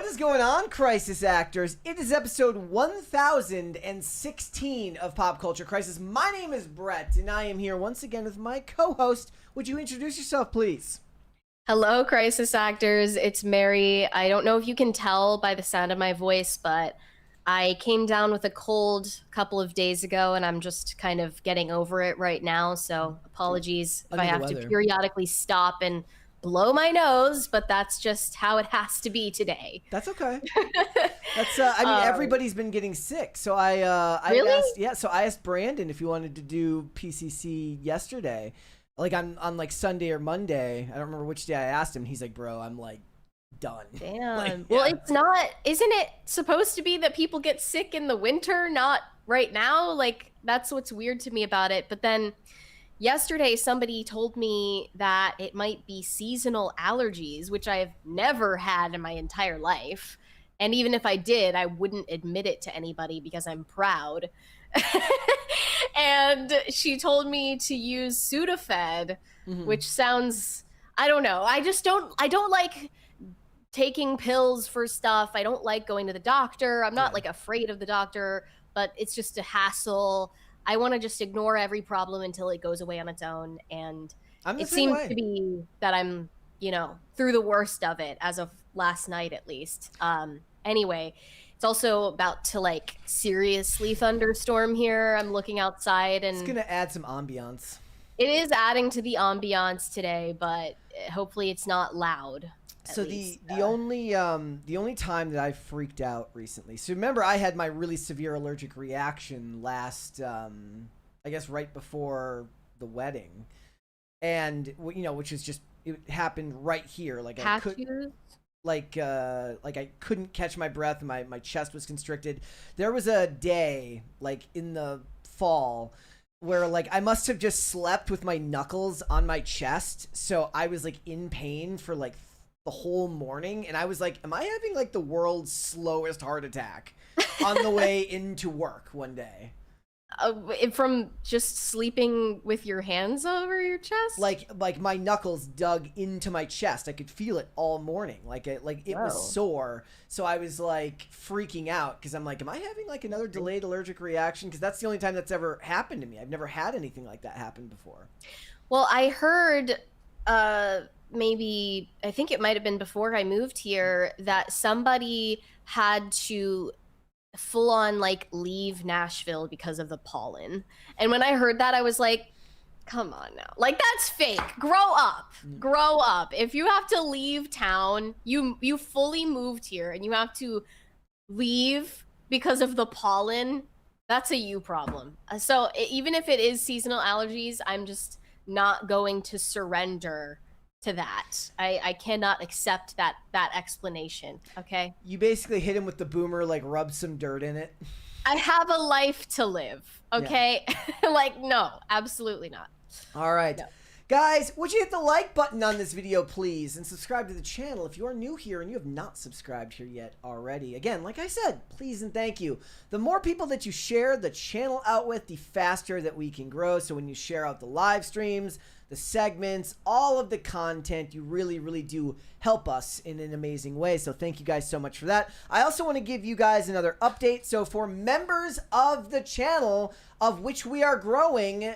What is going on, Crisis Actors? It is episode 1016 of Pop Culture Crisis. My name is Brett, and I am here once again with my co-host. Would you introduce yourself, please? Hello, Crisis Actors. It's Mary. I don't know if you can tell by the sound of my voice, but I came down with a cold a couple of days ago, and I'm just kind of getting over it right now, so apologies if I have to periodically stop and blow my nose, but that's just how it has to be today. That's okay. That's I mean, everybody's been getting sick, so I really? I asked Brandon if he wanted to do PCC yesterday, like on like Sunday or Monday. I don't remember which day I asked him. He's like, bro, I'm like done. Damn. Like, well, yeah. It's not, isn't it supposed to be that people get sick in the winter, not right now? Like, that's what's weird to me about it. But then yesterday, somebody told me that it might be seasonal allergies, which I've never had in my entire life. And even if I did, I wouldn't admit it to anybody because I'm proud. And she told me to use Sudafed, which sounds, I don't know. I don't like taking pills for stuff. I don't like going to the doctor. I'm not like afraid of the doctor, but it's just a hassle. I want to just ignore every problem until it goes away on its own. And it seems to be that I'm, through the worst of it as of last night, at least. Anyway, it's also about to seriously thunderstorm here. I'm looking outside and it's going to add some ambiance. It is adding to the ambiance today, but hopefully it's not loud. So the only time that I freaked out recently. So remember, I had my really severe allergic reaction last, I guess right before the wedding, and which is just, it happened right here. I couldn't catch my breath. My chest was constricted. There was a day in the fall where I must have just slept with my knuckles on my chest, so I was in pain for the whole morning, and I was like, am I having the world's slowest heart attack on the way into work one day? From just sleeping with your hands over your chest? Like my knuckles dug into my chest. I could feel it all morning. It was sore. So I was freaking out because I'm like, am I having another delayed allergic reaction? Because that's the only time that's ever happened to me. I've never had anything like that happen before. Well, I heard maybe, I think it might have been before I moved here, that somebody had to full on leave Nashville because of the pollen. And when I heard that, I was like, come on now. That's fake. Grow up. Grow up. If you have to leave town, you fully moved here and you have to leave because of the pollen, that's a you problem. So even if it is seasonal allergies, I'm just not going to surrender to that. I cannot accept that explanation. Okay. You basically hit him with the boomer, rub some dirt in it. I have a life to live. Okay. Yeah. No, absolutely not. All right. No. Guys, would you hit the like button on this video, please, and subscribe to the channel if you are new here and you have not subscribed here yet already. Again, like I said, please and thank you. The more people that you share the channel out with, the faster that we can grow. So when you share out the live streams, the segments, all of the content, you really, really do help us in an amazing way. So thank you guys so much for that. I also want to give you guys another update. So for members of the channel, of which we are growing,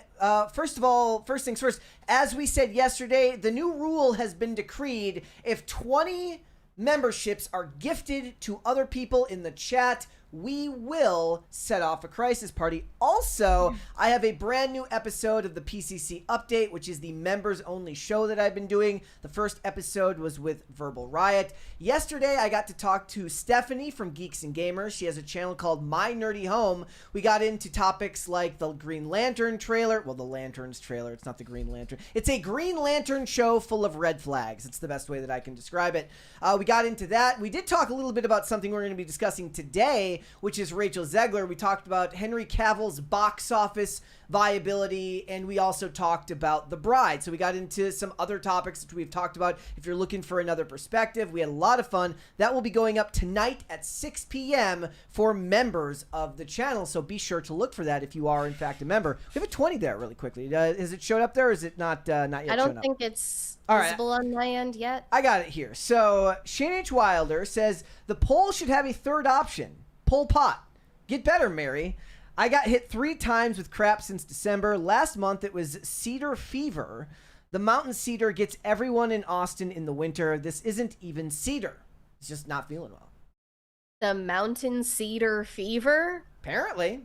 first of all, first things first, as we said yesterday, the new rule has been decreed. If 20 memberships are gifted to other people in the chat, we will set off a crisis party. Also, I have a brand new episode of the PCC Update, which is the members only show that I've been doing. The first episode was with Verbal Riot. Yesterday, I got to talk to Stephanie from Geeks and Gamers. She has a channel called My Nerdy Home. We got into topics like the Green Lantern trailer. Well, the Lanterns trailer. It's not the Green Lantern. It's a Green Lantern show full of red flags. It's the best way that I can describe it. We got into that. We did talk a little bit about something we're going to be discussing today, which is Rachel Zegler. We talked about Henry Cavill's box office viability, and we also talked about The Bride. So we got into some other topics that we've talked about. If you're looking for another perspective, we had a lot of fun. That will be going up tonight at 6 p.m. for members of the channel, so be sure to look for that if you are in fact a member. We have a 20 there really quickly. Has it showed up there, or is it not yet I don't think it's visible on my end yet. I got it here. So Shane H. Wilder says the poll should have a third option. Pol Pot. Get better, Mary. I got hit 3 times with crap since December. Last month it was cedar fever. The mountain cedar gets everyone in Austin in the winter. This isn't even cedar. It's just not feeling well. The mountain cedar fever? Apparently.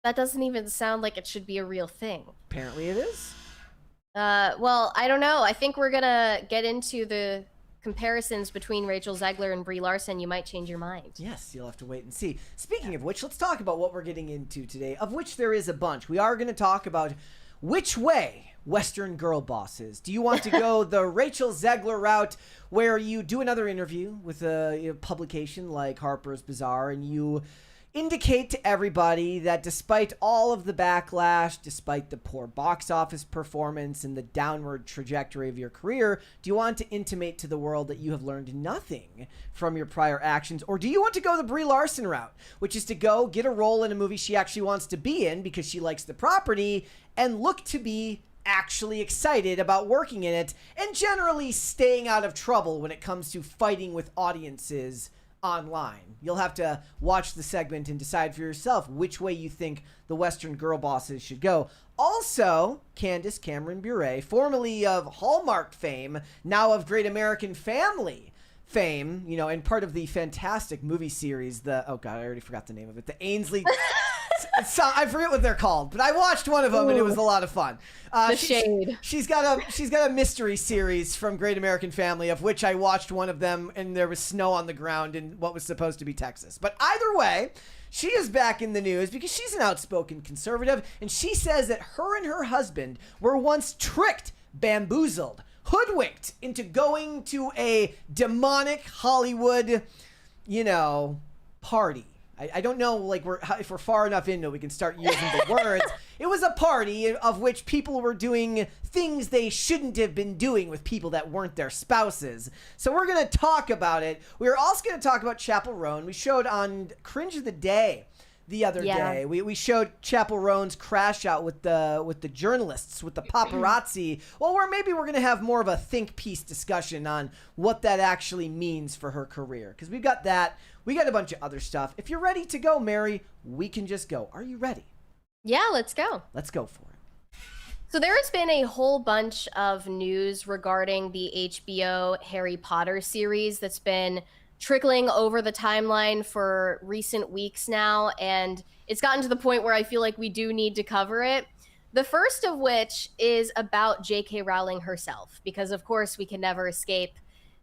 That doesn't even sound like it should be a real thing. Apparently it is. Well, I don't know. I think we're gonna get into the comparisons between Rachel Zegler and Brie Larson. You might change your mind. Yes, you'll have to wait and see. Speaking of which, let's talk about what we're getting into today, of which there is a bunch. We are going to talk about which way Western girl boss is. Do you want to go the Rachel Zegler route, where you do another interview with a publication like Harper's Bazaar, and you indicate to everybody that despite all of the backlash, despite the poor box office performance and the downward trajectory of your career, do you want to intimate to the world that you have learned nothing from your prior actions? Or do you want to go the Brie Larson route, which is to go get a role in a movie she actually wants to be in because she likes the property and look to be actually excited about working in it and generally staying out of trouble when it comes to fighting with audiences online? You'll have to watch the segment and decide for yourself which way you think the Western girl bosses should go. Also, Candace Cameron Bure, formerly of Hallmark fame, now of Great American Family fame, you know, and part of the fantastic movie series, oh god, I already forgot the name of it, the Ainsley I forget what they're called, but I watched one of them. Ooh. And it was a lot of fun. Shade. She's got a mystery series from Great American Family, of which I watched one of them, and there was snow on the ground in what was supposed to be Texas. But either way, she is back in the news because she's an outspoken conservative, and she says that her and her husband were once tricked, bamboozled, hoodwinked into going to a demonic Hollywood, party. I don't know, like, if we're far enough into it, we can start using the words. It was a party of which people were doing things they shouldn't have been doing with people that weren't their spouses. So we're going to talk about it. We're also going to talk about Chappell Roan. We showed on Cringe of the Day the other day. We showed Chappell Roan's crash out with the journalists, with the paparazzi. Well, maybe we're going to have more of a think piece discussion on what that actually means for her career. Because we've got that. We got a bunch of other stuff. If you're ready to go, Mary, we can just go. Are you ready? Yeah, let's go. Let's go for it. So there has been a whole bunch of news regarding the HBO Harry Potter series that's been trickling over the timeline for recent weeks now, and it's gotten to the point where I feel like we do need to cover it. The first of which is about J.K. Rowling herself, because of course we can never escape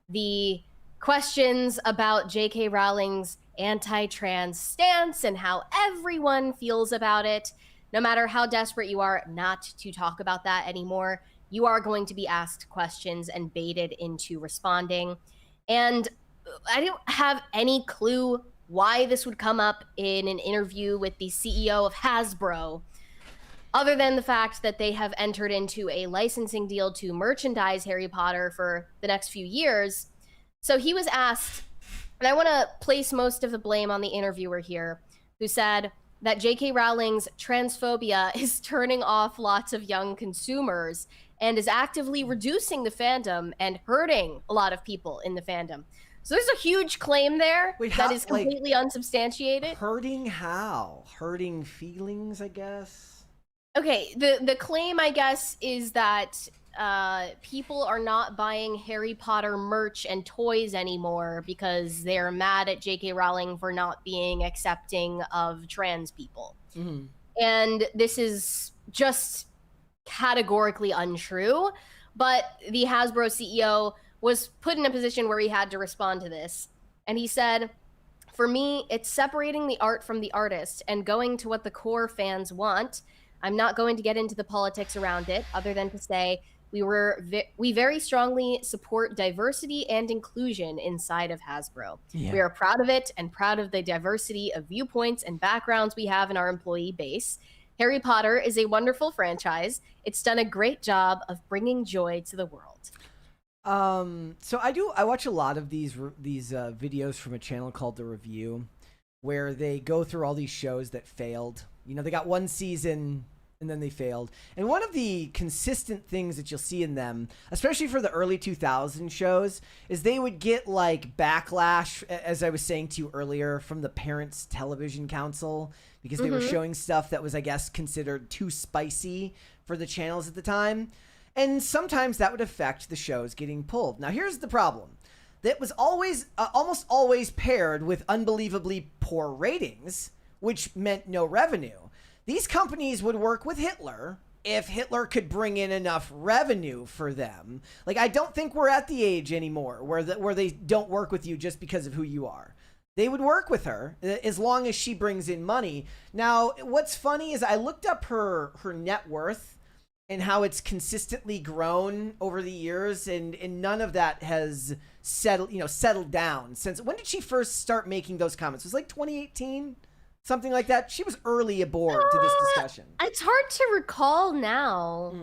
the questions about J.K. Rowling's anti-trans stance and how everyone feels about it. No matter how desperate you are not to talk about that anymore, you are going to be asked questions and baited into responding. And I don't have any clue why this would come up in an interview with the CEO of Hasbro, other than the fact that they have entered into a licensing deal to merchandise Harry Potter for the next few years. So he was asked, and I want to place most of the blame on the interviewer here, who said that J.K. Rowling's transphobia is turning off lots of young consumers and is actively reducing the fandom and hurting a lot of people in the fandom. So there's a huge claim there that is completely unsubstantiated. Hurting how? Hurting feelings, I guess? Okay, the claim, I guess, is that people are not buying Harry Potter merch and toys anymore because they're mad at J.K. Rowling for not being accepting of trans people. Mm-hmm. And this is just categorically untrue, but the Hasbro CEO was put in a position where he had to respond to this. And he said, "For me, it's separating the art from the artist and going to what the core fans want. I'm not going to get into the politics around it, other than to say We very strongly support diversity and inclusion inside of Hasbro. Yeah. We are proud of it and proud of the diversity of viewpoints and backgrounds we have in our employee base. Harry Potter is a wonderful franchise. It's done a great job of bringing joy to the world. So I watch a lot of these videos from a channel called The Review, where they go through all these shows that failed. You know, they got one season and then they failed. And one of the consistent things that you'll see in them, especially for the early 2000 shows, is they would get like backlash, as I was saying to you earlier, from the Parents Television Council, because they were showing stuff that was, I guess, considered too spicy for the channels at the time. And sometimes that would affect the shows getting pulled. Now, here's the problem. That was always, almost always paired with unbelievably poor ratings, which meant no revenue. These companies would work with Hitler if Hitler could bring in enough revenue for them. Like, I don't think we're at the age anymore where they don't work with you just because of who you are. They would work with her as long as she brings in money. Now, what's funny is I looked up her net worth and how it's consistently grown over the years, and none of that has settled down since. When did she first start making those comments? It was like 2018, something like that. She was early aboard to this discussion. It's hard to recall now.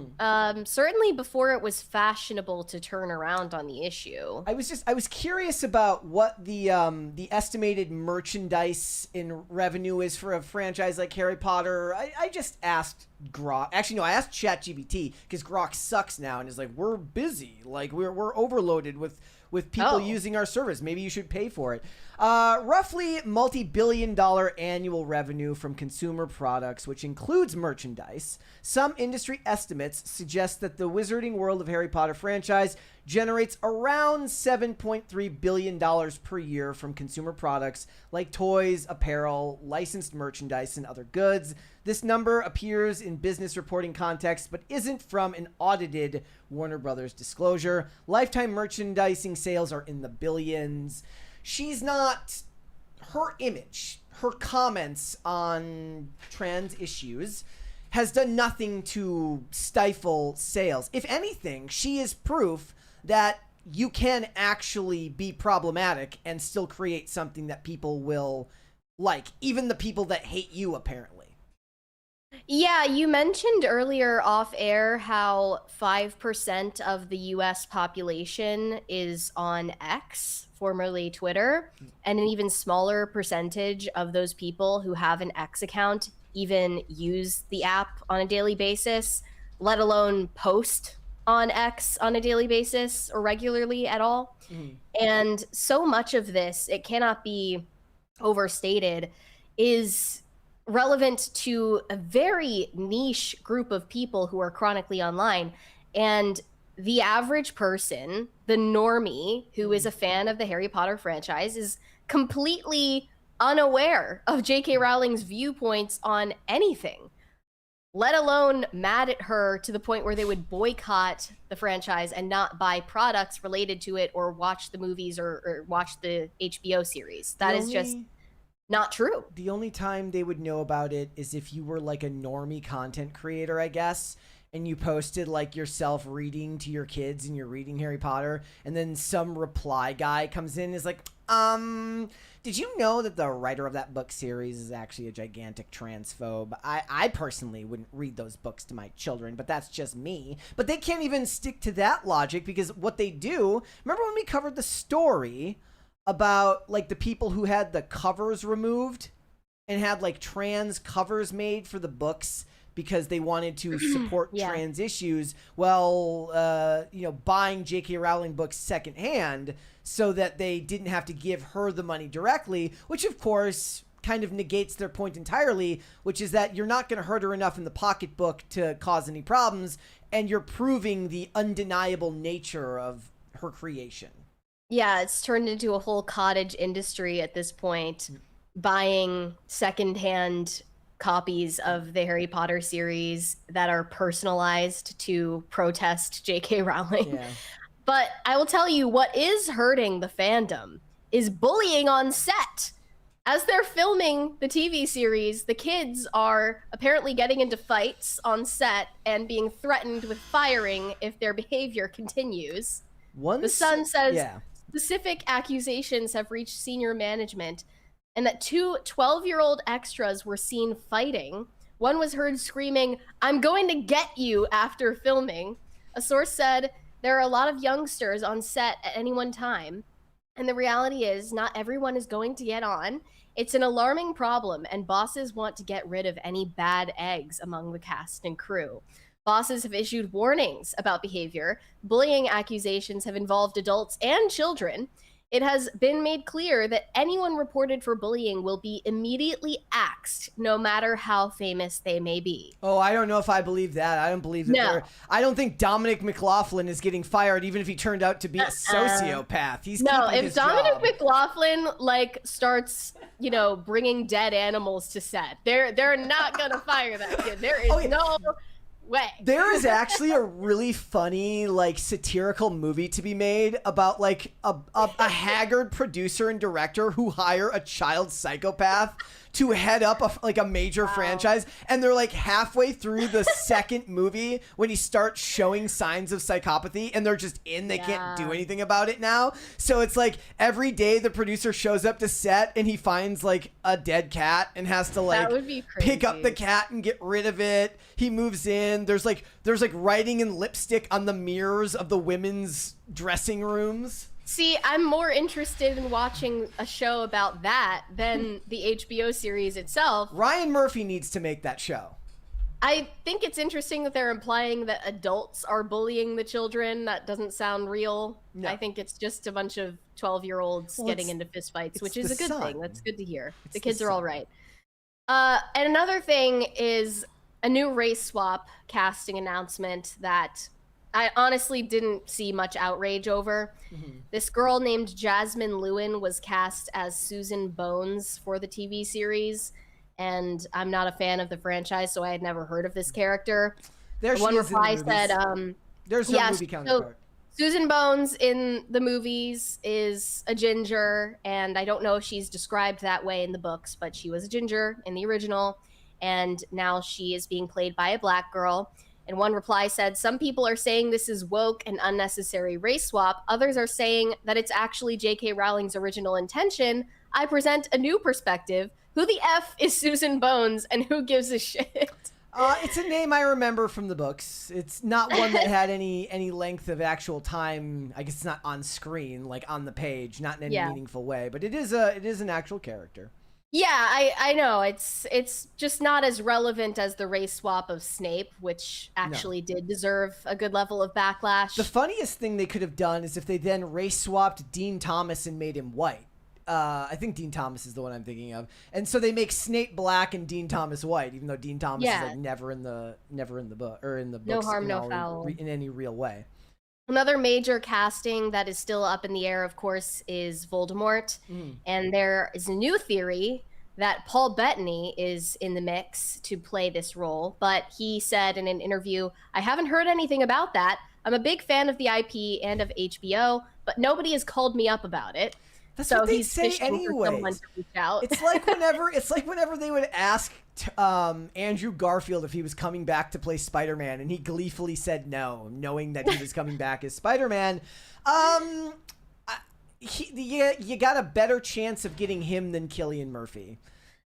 Certainly before it was fashionable to turn around on the issue. I was curious about what the estimated merchandise in revenue is for a franchise like Harry Potter. I just asked Grok. Actually, no, I asked ChatGPT because Grok sucks now and is like, we're busy. Like we're overloaded with people using our service. Maybe you should pay for it. Roughly multi-billion-dollar annual revenue from consumer products, which includes merchandise. Some industry estimates suggest that the Wizarding World of Harry Potter franchise generates around $7.3 billion per year from consumer products like toys, apparel, licensed merchandise, and other goods. This number appears in business reporting context, but isn't from an audited Warner Brothers disclosure. Lifetime merchandising sales are in the billions. She's not... Her image, her comments on trans issues has done nothing to stifle sales. If anything, she is proof that you can actually be problematic and still create something that people will like, even the people that hate you, apparently. Yeah, you mentioned earlier off air how 5% of the US population is on X, formerly Twitter, and an even smaller percentage of those people who have an X account even use the app on a daily basis, let alone post on X on a daily basis or regularly at all. And so much of this, it cannot be overstated, is relevant to a very niche group of people who are chronically online. And the average person, the normie who is a fan of the Harry Potter franchise, is completely unaware of J.K. Rowling's viewpoints on anything, let alone mad at her to the point where they would boycott the franchise and not buy products related to it or watch the movies or watch the HBO series. That is just not true. The only time they would know about it is if you were like a normie content creator, I guess, and you posted like yourself reading to your kids and you're reading Harry Potter, and then some reply guy comes in and is like, did you know that the writer of that book series is actually a gigantic transphobe? I personally wouldn't read those books to my children, but that's just me. But they can't even stick to that logic, because what they do, remember when we covered the story about like the people who had the covers removed and had like trans covers made for the books because they wanted to support trans issues? Well, buying J.K. Rowling books secondhand so that they didn't have to give her the money directly, which of course kind of negates their point entirely, which is that you're not going to hurt her enough in the pocketbook to cause any problems, and you're proving the undeniable nature of her creation. Yeah, it's turned into a whole cottage industry at this point, buying secondhand copies of the Harry Potter series that are personalized to protest J.K. Rowling. Yeah. But I will tell you, what is hurting the fandom is bullying on set. As they're filming the TV series, the kids are apparently getting into fights on set and being threatened with firing if their behavior continues. The Sun says specific accusations have reached senior management and that two 12-year-old extras were seen fighting. One was heard screaming, "I'm going to get you," after filming. A source said there are a lot of youngsters on set at any one time. And the reality is, not everyone is going to get on. It's an alarming problem, and bosses want to get rid of any bad eggs among the cast and crew. Bosses have issued warnings about behavior. Bullying accusations have involved adults and children. It has been made clear that anyone reported for bullying will be immediately axed, no matter how famous they may be. Oh, I don't know if I believe that. I don't believe that. I don't think Dominic McLaughlin is getting fired, even if he turned out to be a sociopath. He's no. keeping If his Dominic job. McLaughlin starts, bringing dead animals to set, they're not gonna fire that kid. There is no way. There is actually a really funny, satirical movie to be made about a haggard producer and director who hire a child psychopath to head up a major franchise, and they're halfway through the second movie when he starts showing signs of psychopathy, and they're just they can't do anything about it now. So it's every day the producer shows up to set and he finds a dead cat and has to that would be crazy. pick up the cat and get rid of it. He moves in. There's writing and lipstick on the mirrors of the women's dressing rooms. See, I'm more interested in watching a show about that than the HBO series itself. Ryan Murphy needs to make that show. I think it's interesting that they're implying that adults are bullying the children. That doesn't sound real. No. I think it's just a bunch of 12-year-olds getting into fistfights, which is a good thing. That's good to hear. The kids are all right. And another thing is a new race swap casting announcement that I honestly didn't see much outrage over. This girl named Jasmine Lewin was cast as Susan Bones for the TV series, and I'm not a fan of the franchise, so I had never heard of this character. One reply said, "There's no movie counterpart." Susan Bones in the movies is a ginger, and I don't know if she's described that way in the books, but she was a ginger in the original, and now she is being played by a black girl. And one reply said, "Some people are saying this is woke and unnecessary race swap. Others are saying that it's actually J.K. Rowling's original intention. I present a new perspective. Who the F is Susan Bones, and who gives a shit?" It's a name I remember from the books. It's not one that had any length of actual time. I guess it's not on screen, on the page, not in any meaningful way. But it is an actual character. Yeah, I know. It's just not as relevant as the race swap of Snape, which actually did deserve a good level of backlash. The funniest thing they could have done is if they then race swapped Dean Thomas and made him white. I think Dean Thomas is the one I'm thinking of. And so they make Snape black and Dean Thomas white, even though Dean Thomas is never in the book or in the books. No harm, no foul. In any real way. Another major casting that is still up in the air, of course, is Voldemort. And there is a new theory that Paul Bettany is in the mix to play this role. But he said in an interview, "I haven't heard anything about that. I'm a big fan of the IP and of HBO, but nobody has called me up about it." That's so what they he's say fishing for someone to reach out. It's like whenever they would ask Andrew Garfield if he was coming back to play Spider-Man, and he gleefully said no, knowing that he was coming back as Spider-Man. You got a better chance of getting him than Cillian Murphy.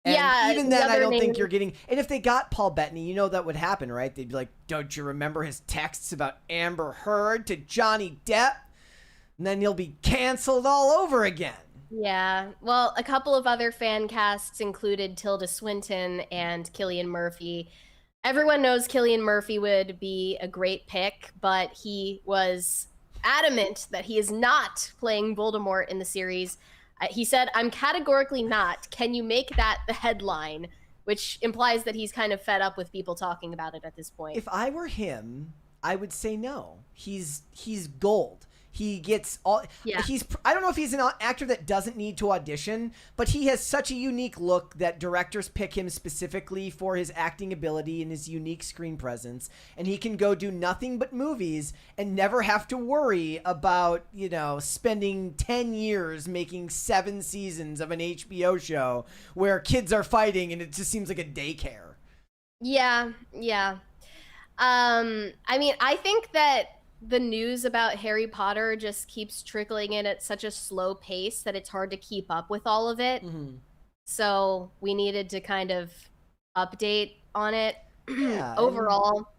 And even then, I don't think you're getting... And if they got Paul Bettany, that would happen, right? They'd be like, "Don't you remember his texts about Amber Heard to Johnny Depp?" And then he'll be canceled all over again. Yeah. Well, a couple of other fan casts included Tilda Swinton and Cillian Murphy. Everyone knows Cillian Murphy would be a great pick, but he was adamant that he is not playing Voldemort in the series. He said, "I'm categorically not. Can you make that the headline?" Which implies that he's kind of fed up with people talking about it at this point. If I were him, I would say no. He's gold. He gets all. Yeah. I don't know if he's an actor that doesn't need to audition, but he has such a unique look that directors pick him specifically for his acting ability and his unique screen presence. And he can go do nothing but movies and never have to worry about, you know, spending 10 years making 7 seasons of an HBO show where kids are fighting and it just seems like a daycare. Yeah. I mean, I think that the news about Harry Potter just keeps trickling in at such a slow pace that it's hard to keep up with all of it. Mm-hmm. So we needed to kind of update on it. Yeah, Overall,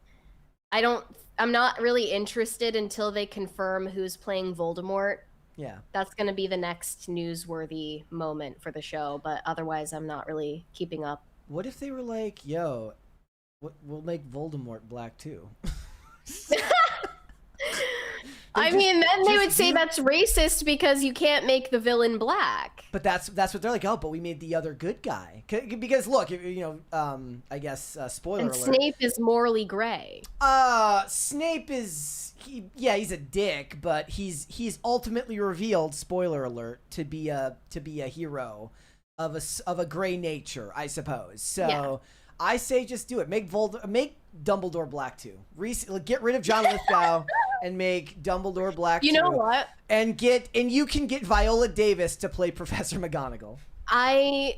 I'm not really interested until they confirm who's playing Voldemort. Yeah. That's going to be the next newsworthy moment for the show, but otherwise I'm not really keeping up. What if they were like, yo, we'll make Voldemort black too? I mean, then they would say that's racist because you can't make the villain black. But that's what they're like. Oh, but we made the other good guy because look, you know, I guess spoiler alert. Snape is morally gray. Snape is he's a dick, but he's ultimately revealed, spoiler alert, to be a hero of a gray nature, I suppose. So. Yeah. I say just do it. Make Dumbledore black too. Get rid of John Lithgow and make Dumbledore black. You know what? And you can get Viola Davis to play Professor McGonagall. I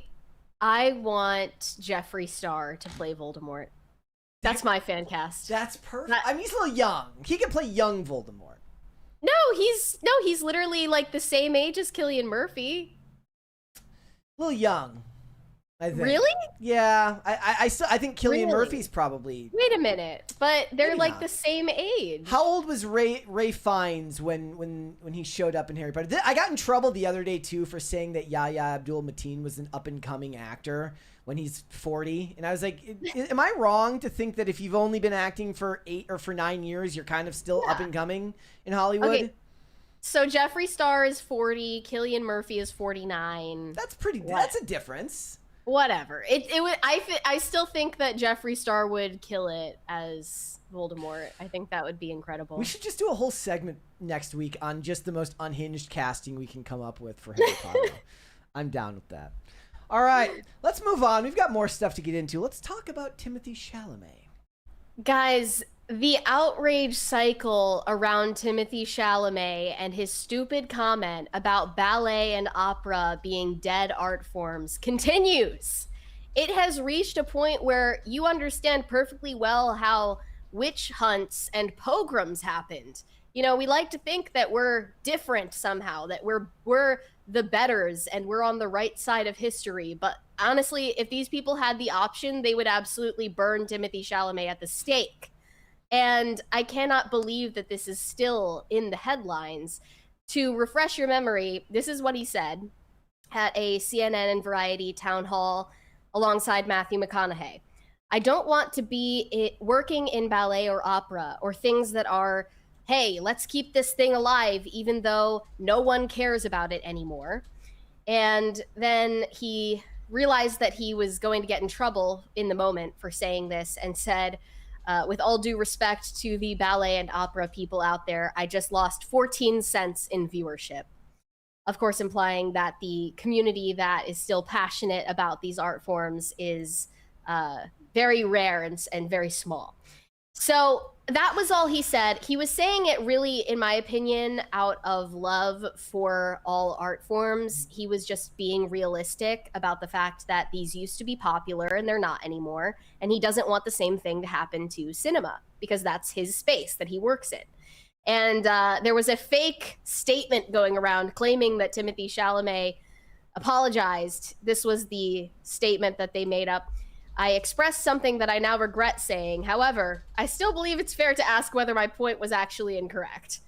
want Jeffree Star to play Voldemort. That's my fan cast. That's perfect. I mean, he's a little young. He can play young Voldemort. No, he's literally like the same age as Cillian Murphy. A little young. I think. Really? Yeah, I think Cillian Murphy's probably. Wait a minute, but they're Maybe like not. the same age. How old was Ray Fiennes when he showed up in Harry Potter? I got in trouble the other day too for saying that Yahya Abdul-Mateen was an up and coming actor when he's 40, and I was like, am I wrong to think that if you've only been acting for 8 or for 9 years, you're kind of still up and coming in Hollywood? Okay. So Jeffree Star is 40, Cillian Murphy is 49. That's that's a difference. Whatever. I still think that Jeffree Star would kill it as Voldemort. I think that would be incredible. We should just do a whole segment next week on just the most unhinged casting we can come up with for Harry Potter. I'm down with that. All right, let's move on. We've got more stuff to get into. Let's talk about Timothée Chalamet. Guys, the outrage cycle around Timothée Chalamet and his stupid comment about ballet and opera being dead art forms continues. It has reached a point where you understand perfectly well how witch hunts and pogroms happened. You know, we like to think that we're different somehow, that we're the betters and we're on the right side of history. But honestly, if these people had the option, they would absolutely burn Timothée Chalamet at the stake. And I cannot believe that this is still in the headlines. To refresh your memory, this is what he said at a CNN and Variety town hall alongside Matthew McConaughey. I don't want to be working in ballet or opera or things that are, hey, let's keep this thing alive even though no one cares about it anymore. And then he realized that he was going to get in trouble in the moment for saying this and said, with all due respect to the ballet and opera people out there, I just lost 14 cents in viewership. Of course, implying that the community that is still passionate about these art forms is very rare and very small. So that was all he said. He was saying it really, in my opinion, out of love for all art forms. He was just being realistic about the fact that these used to be popular and they're not anymore. And he doesn't want the same thing to happen to cinema because that's his space that he works in. And there was a fake statement going around claiming that Timothée Chalamet apologized. This was the statement that they made up. I expressed something that I now regret saying. However, I still believe it's fair to ask whether my point was actually incorrect.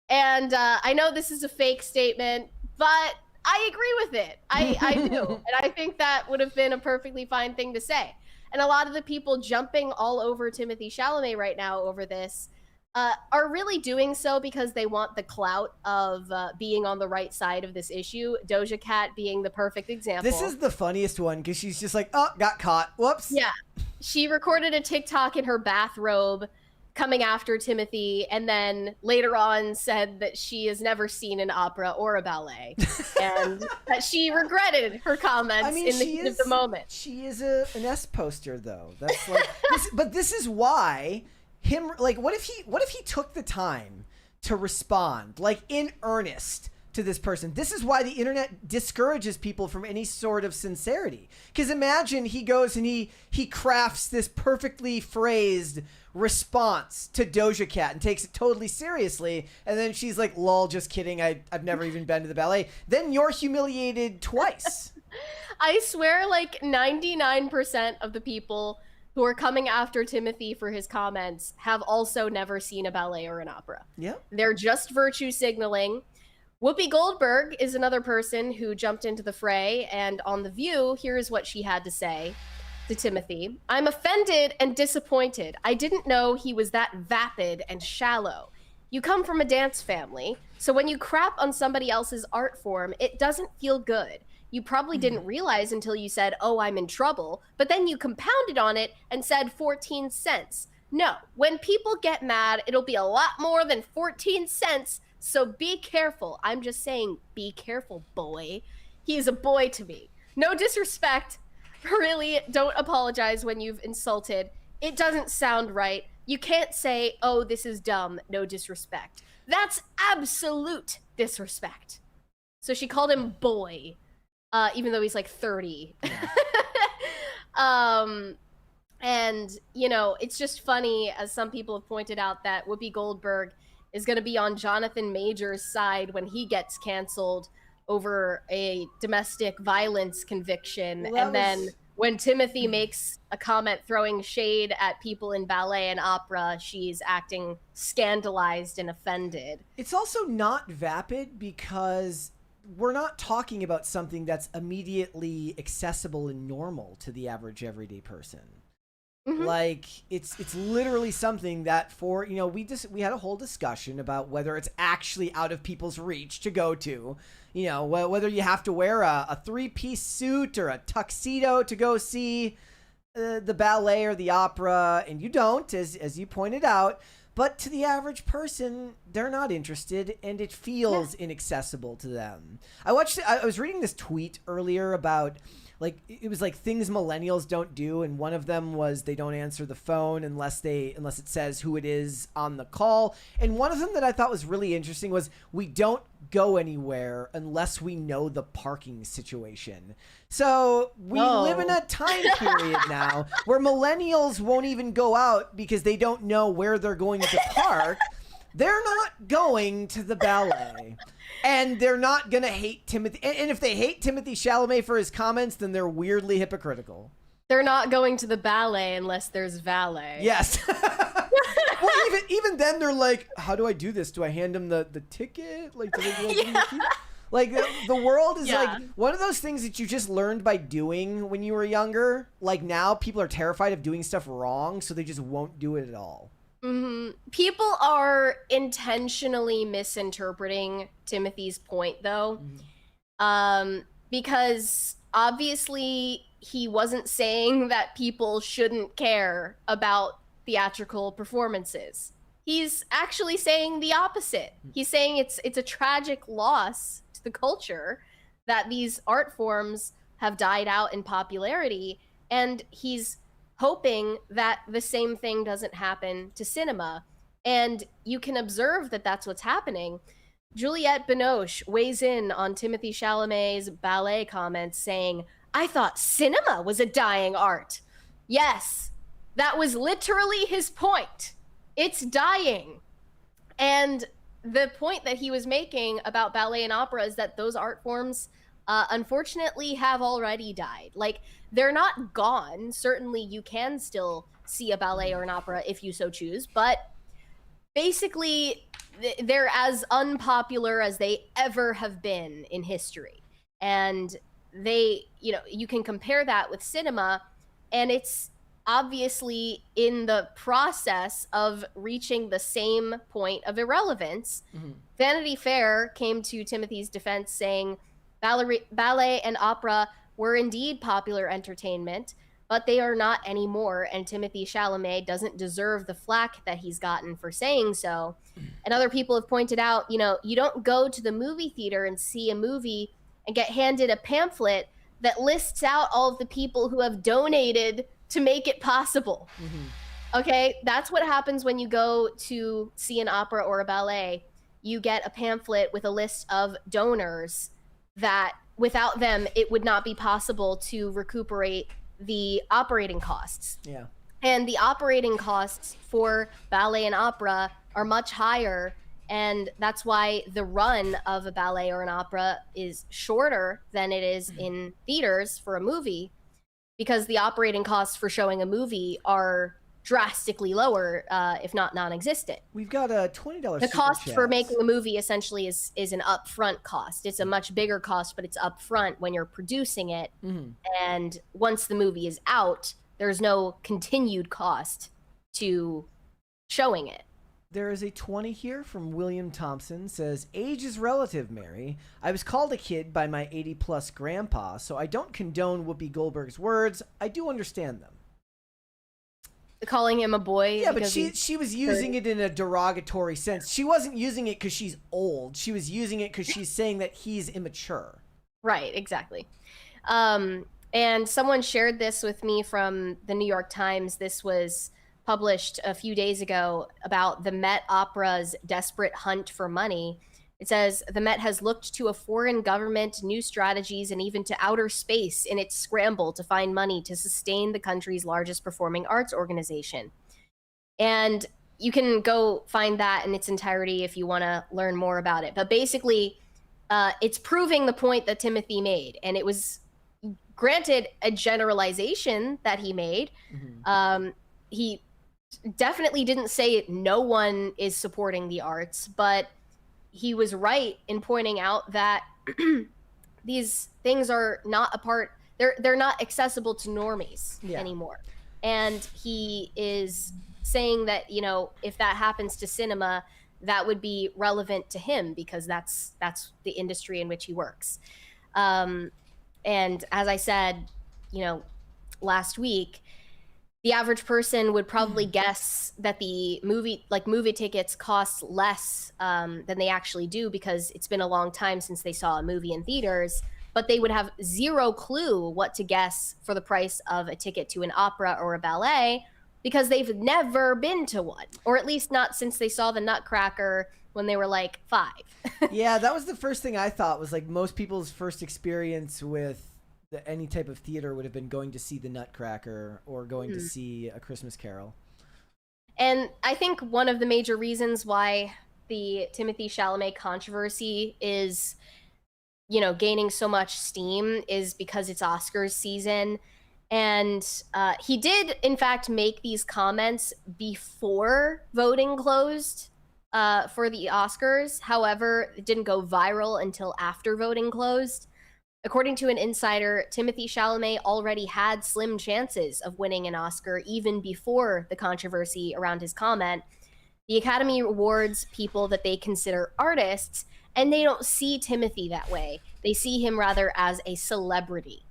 And I know this is a fake statement, but I agree with it. I do. And I think that would have been a perfectly fine thing to say. And a lot of the people jumping all over Timothée Chalamet right now over this are really doing so because they want the clout of being on the right side of this issue. Doja Cat being the perfect example. This is the funniest one because she's just like, oh, got caught. Whoops. Yeah. She recorded a TikTok in her bathrobe coming after Timothee, and then later on said that she has never seen an opera or a ballet, and that she regretted her comments in the heat of the moment. She is an S poster, though. That's like, but this is why what if he took the time to respond, like, in earnest to this person? This is why the internet discourages people from any sort of sincerity. Because imagine he goes and he crafts this perfectly phrased response to Doja Cat and takes it totally seriously, and then she's like, lol, just kidding, I've never even been to the ballet. Then you're humiliated twice. I swear, like, 99% of the people who are coming after Timothee for his comments have also never seen a ballet or an opera. Yeah. They're just virtue signaling. Whoopi Goldberg is another person who jumped into the fray, and on The View, here's what she had to say to Timothee. I'm offended and disappointed. I didn't know he was that vapid and shallow. You come from a dance family, so when you crap on somebody else's art form, it doesn't feel good. You probably didn't realize until you said, oh, I'm in trouble, but then you compounded on it and said 14 cents. No, when people get mad, it'll be a lot more than 14 cents, so be careful. I'm just saying, be careful, boy. He is a boy to me. No disrespect. Really, don't apologize when you've insulted. It doesn't sound right. You can't say, oh, this is dumb, no disrespect. That's absolute disrespect. So she called him boy, even though he's like 30. Yeah. And, you know, it's just funny, as some people have pointed out, that Whoopi Goldberg is going to be on Jonathan Major's side when he gets canceled over a domestic violence conviction. Well, and then when Timothee makes a comment throwing shade at people in ballet and opera, she's acting scandalized and offended. It's also not vapid because we're not talking about something that's immediately accessible and normal to the average everyday person. Mm-hmm. Like, it's literally something that, for, you know, we had a whole discussion about whether it's actually out of people's reach to go to, you know, whether you have to wear a 3-piece suit or a tuxedo to go see the ballet or the opera, and you don't, as you pointed out. But to the average person, they're not interested, and it feels inaccessible to them. I was reading this tweet earlier about, like, it was like things millennials don't do, and one of them was they don't answer the phone unless it says who it is on the call. And one of them that I thought was really interesting was we don't go anywhere unless we know the parking situation. So we live in a time period now where millennials won't even go out because they don't know where they're going to park. They're not going to the ballet. And they're not going to hate Timothee. And if they hate Timothée Chalamet for his comments, then they're weirdly hypocritical. They're not going to the ballet unless there's valet. Yes. Well, even then, they're like, how do I do this? Do I hand him the ticket? Like, do they give him the key? Like, the world is like one of those things that you just learned by doing when you were younger. Like, now people are terrified of doing stuff wrong, so they just won't do it at all. Mm-hmm. People are intentionally misinterpreting Timothee's point, though, because obviously he wasn't saying that people shouldn't care about theatrical performances. He's actually saying the opposite. He's saying it's a tragic loss to the culture that these art forms have died out in popularity, and he's hoping that the same thing doesn't happen to cinema. And you can observe that that's what's happening. Juliette Binoche weighs in on Timothée Chalamet's ballet comments saying, I thought cinema was a dying art. Yes, that was literally his point. It's dying. And the point that he was making about ballet and opera is that those art forms unfortunately have already died. Like, they're not gone. Certainly you can still see a ballet or an opera if you so choose, but basically they're as unpopular as they ever have been in history. And they, you know, you can compare that with cinema, and it's obviously in the process of reaching the same point of irrelevance. Mm-hmm. Vanity Fair came to Timothee's defense saying ballet and opera were indeed popular entertainment, but they are not anymore. And Timothée Chalamet doesn't deserve the flack that he's gotten for saying so. And other people have pointed out, you know, you don't go to the movie theater and see a movie and get handed a pamphlet that lists out all of the people who have donated to make it possible. Okay, that's what happens when you go to see an opera or a ballet. You get a pamphlet with a list of donors that without them, it would not be possible to recuperate the operating costs. Yeah. And the operating costs for ballet and opera are much higher. And that's why the run of a ballet or an opera is shorter than it is in theaters for a movie, because the operating costs for showing a movie are drastically lower, if not non-existent. We've got a $20 The cost super for chat. making a movie essentially is an upfront cost. It's a much bigger cost, but it's upfront when you're producing it. And once the movie is out, there's no continued cost to showing it. There is a 20 here from William Thompson. Says, age is relative, Mary. I was called a kid by my 80-plus grandpa, so I don't condone Whoopi Goldberg's words. I do understand them. Calling him a boy. Yeah, but she was using it in a derogatory sense. She wasn't using it because she's old. She was using it because she's saying that he's immature. Right, exactly. And someone shared this with me from the New York Times. This was published a few days ago about the Met Opera's desperate hunt for money. It says, the Met has looked to a foreign government, new strategies, and even to outer space in its scramble to find money to sustain the country's largest performing arts organization. And you can go find that in its entirety if you want to learn more about it. But basically, it's proving the point that Timothee made. And it was, granted, a generalization that he made. He definitely didn't say no one is supporting the arts, but he was right in pointing out that these things are not a part, they're not accessible to normies anymore. And he is saying that, you know, if that happens to cinema, that would be relevant to him because that's the industry in which he works. And as I said, you know, last week, the average person would probably guess that the movie tickets cost less than they actually do because it's been a long time since they saw a movie in theaters, but they would have zero clue what to guess for the price of a ticket to an opera or a ballet because they've never been to one, or at least not since they saw the Nutcracker when they were like 5. Yeah, that was the first thing I thought was like most people's first experience with any type of theater would have been going to see the Nutcracker or going to see A Christmas Carol. And I think one of the major reasons why the Timothée Chalamet controversy is, you know, gaining so much steam is because it's Oscars season. And he did, in fact, make these comments before voting closed for the Oscars. However, it didn't go viral until after voting closed. According to an insider, Timothée Chalamet already had slim chances of winning an Oscar even before the controversy around his comment. The Academy awards people that they consider artists, and they don't see Timothée that way. They see him rather as a celebrity.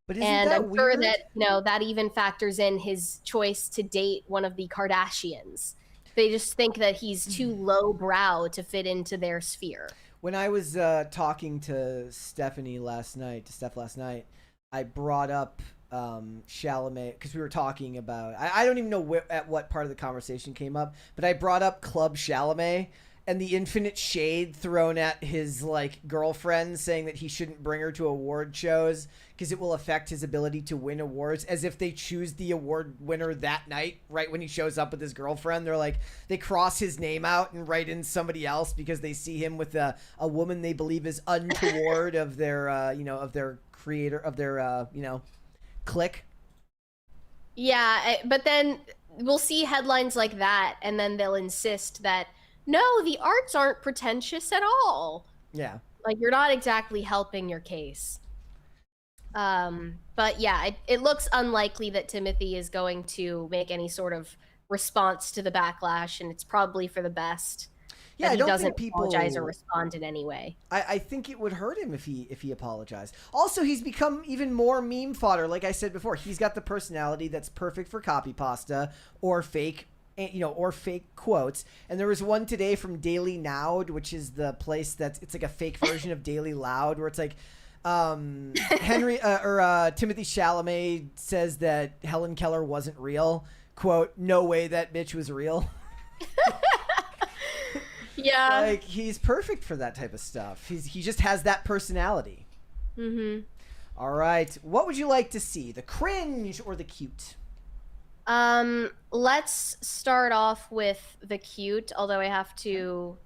But isn't and that I'm sure weird? that, you know, that even factors in his choice to date one of the Kardashians. They just think that he's too lowbrow to fit into their sphere. When I was talking to Steph last night, I brought up Chalamet because we were talking about, I don't even know at what part of the conversation came up, but I brought up Club Chalamet and the infinite shade thrown at his like girlfriend saying that he shouldn't bring her to award shows because it will affect his ability to win awards, as if they choose the award winner that night right when he shows up with his girlfriend. They're like, they cross his name out and write in somebody else because they see him with a woman they believe is untoward of their of their creator, of their clique. Yeah, but then we'll see headlines like that, and then they'll insist that, no, the arts aren't pretentious at all. Yeah. Like, you're not exactly helping your case. But yeah, it looks unlikely that Timothée is going to make any sort of response to the backlash, and it's probably for the best. Yeah, that I he don't doesn't think people apologize or respond in any way. I think it would hurt him if he apologized. Also, he's become even more meme fodder. Like I said before, he's got the personality that's perfect for copy pasta or fake, or fake quotes. And there was one today from Daily Nowd, which is the place it's like a fake version of Daily Loud, where it's like Timothy Chalamet says that Helen Keller wasn't real. Quote, "No way that bitch was real." Yeah. Like, he's perfect for that type of stuff. He just has that personality. Mm-hmm. All right. What would you like to see? The cringe or the cute? Let's start off with the cute, although I have to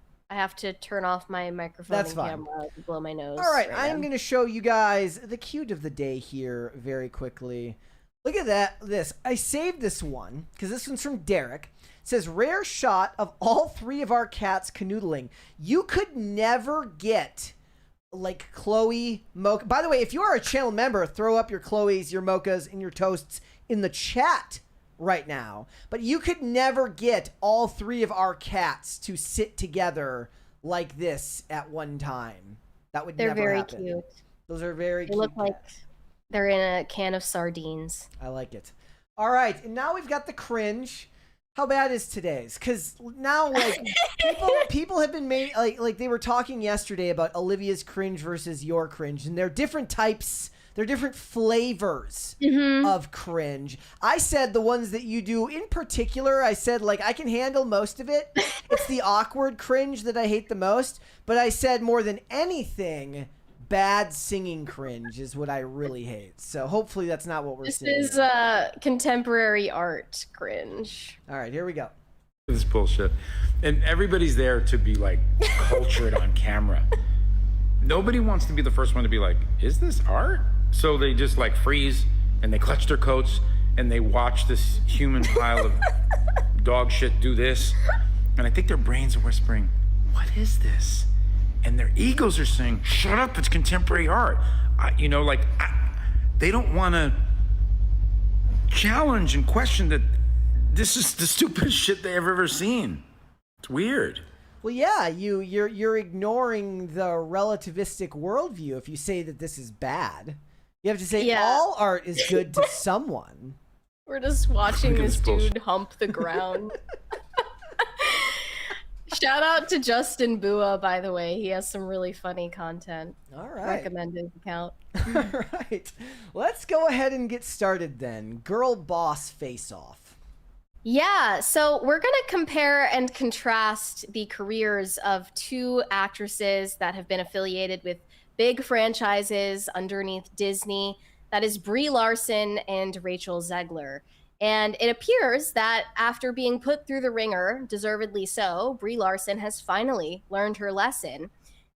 turn off my microphone That's and fine. camera to blow my nose. All right, I'm going to show you guys the cute of the day here very quickly. Look at this. I saved this one because this one's from Derek. It says, rare shot of all 3 of our cats canoodling. You could never get like Chloe, Mocha. By the way, if you are a channel member, throw up your Chloes, your Mochas, and your Toasts in the chat right now. But you could never get all 3 of our cats to sit together like this at one time. That would never happen. They're very cute. Those are very cute. They look like they're in a can of sardines. I like it. All right, and now we've got the cringe. How bad is today's? Because now, like, people have been made like they were talking yesterday about Olivia's cringe versus your cringe, and they're different types. They're different flavors of cringe. I said the ones that you do in particular, I said, like, I can handle most of it. It's the awkward cringe that I hate the most. But I said more than anything, bad singing cringe is what I really hate. So hopefully that's not what we're seeing. This is contemporary art cringe. All right, here we go. This bullshit. And everybody's there to be, like, cultured on camera. Nobody wants to be the first one to be like, is this art? So they just, like, freeze and they clutch their coats and they watch this human pile of dog shit do this. And I think their brains are whispering, what is this? And their egos are saying, shut up, it's contemporary art. They don't want to challenge and question that this is the stupidest shit they've ever seen. It's weird. Well, yeah, you're ignoring the relativistic worldview if you say that this is bad. You have to say all art is good to someone. We're just watching this dude hump the ground. Shout out to Justin Bua, by the way. He has some really funny content. All right. Recommend his account. All right. Let's go ahead and get started then. Girl boss face off. Yeah, so we're going to compare and contrast the careers of 2 actresses that have been affiliated with big franchises underneath Disney. That is Brie Larson and Rachel Zegler. And it appears that after being put through the ringer, deservedly so, Brie Larson has finally learned her lesson.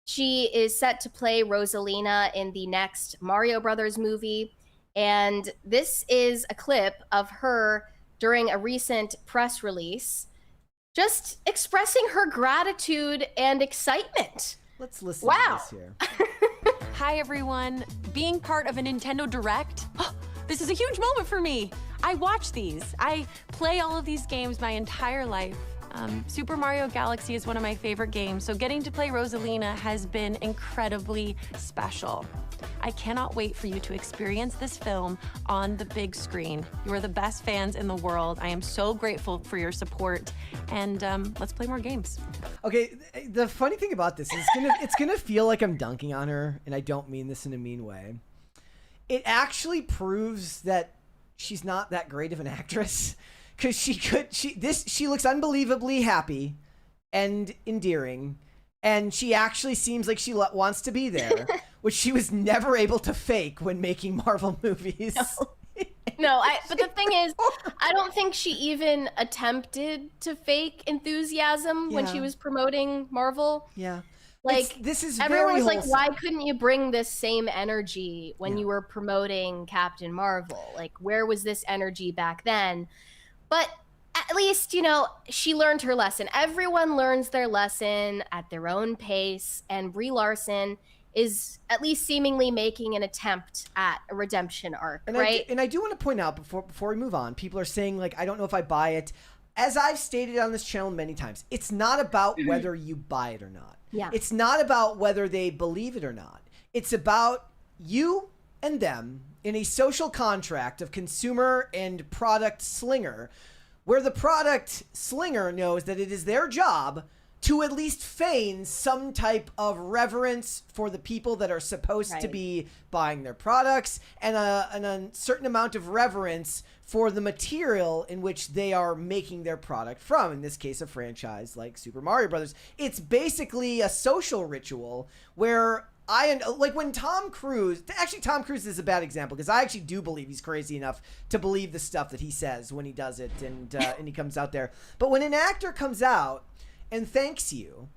She is set to play Rosalina in the next Mario Brothers movie. And this is a clip of her during a recent press release, just expressing her gratitude and excitement. Let's listen to this here. Hi, everyone. Being part of a Nintendo Direct, this is a huge moment for me. I watch these. I play all of these games my entire life. Super Mario Galaxy is one of my favorite games, so getting to play Rosalina has been incredibly special. I cannot wait for you to experience this film on the big screen. You are the best fans in the world. I am so grateful for your support, and let's play more games. Okay, the funny thing about this is it's gonna feel like I'm dunking on her, and I don't mean this in a mean way. It actually proves that she's not that great of an actress, because she looks unbelievably happy and endearing, and she actually seems like she wants to be there, which she was never able to fake when making Marvel movies. But the thing is, I don't think she even attempted to fake enthusiasm when she was promoting Marvel. Yeah. Like, this is everyone was very like, why couldn't you bring this same energy when you were promoting Captain Marvel? Like, where was this energy back then? But at least, she learned her lesson. Everyone learns their lesson at their own pace, and Brie Larson is at least seemingly making an attempt at a redemption arc, right? And I do want to point out before we move on, people are saying, like, I don't know if I buy it. as I've stated on this channel many times, it's not about whether you buy it or not. Yeah. It's not about whether they believe it or not. It's about you and them in a social contract of consumer and product slinger, where the product slinger knows that it is their job to at least feign some type of reverence for the people that are supposed to be buying their products, and a certain amount of reverence for the material in which they are making their product from. In this case, a franchise like Super Mario Brothers. It's basically a social ritual where like when Tom Cruise is a bad example, because I actually do believe he's crazy enough to believe the stuff that he says when he does it, and he comes out there. But when an actor comes out and thanks you,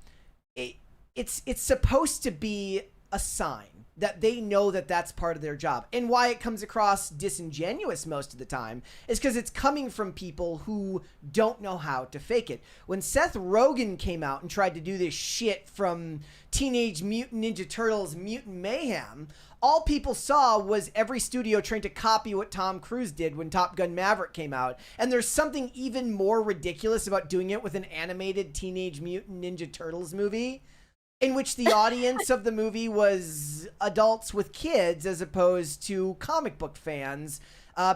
it's supposed to be a sign that they know that that's part of their job. And why it comes across disingenuous most of the time is because it's coming from people who don't know how to fake it. When Seth Rogen came out and tried to do this shit from Teenage Mutant Ninja Turtles Mutant Mayhem, all people saw was every studio trying to copy what Tom Cruise did when Top Gun Maverick came out. And there's something even more ridiculous about doing it with an animated Teenage Mutant Ninja Turtles movie, in which the audience of the movie was adults with kids as opposed to comic book fans.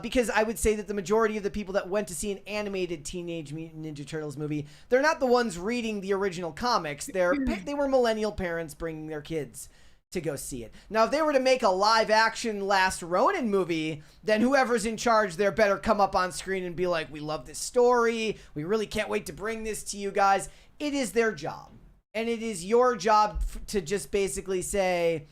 Because I would say that the majority of the people that went to see an animated Teenage Mutant Ninja Turtles movie, they're not the ones reading the original comics. They were millennial parents bringing their kids to go see it. Now, if they were to make a live-action Last Ronin movie, then whoever's in charge there better come up on screen and be like, we love this story. We really can't wait to bring this to you guys. It is their job. And it is your job to just basically say,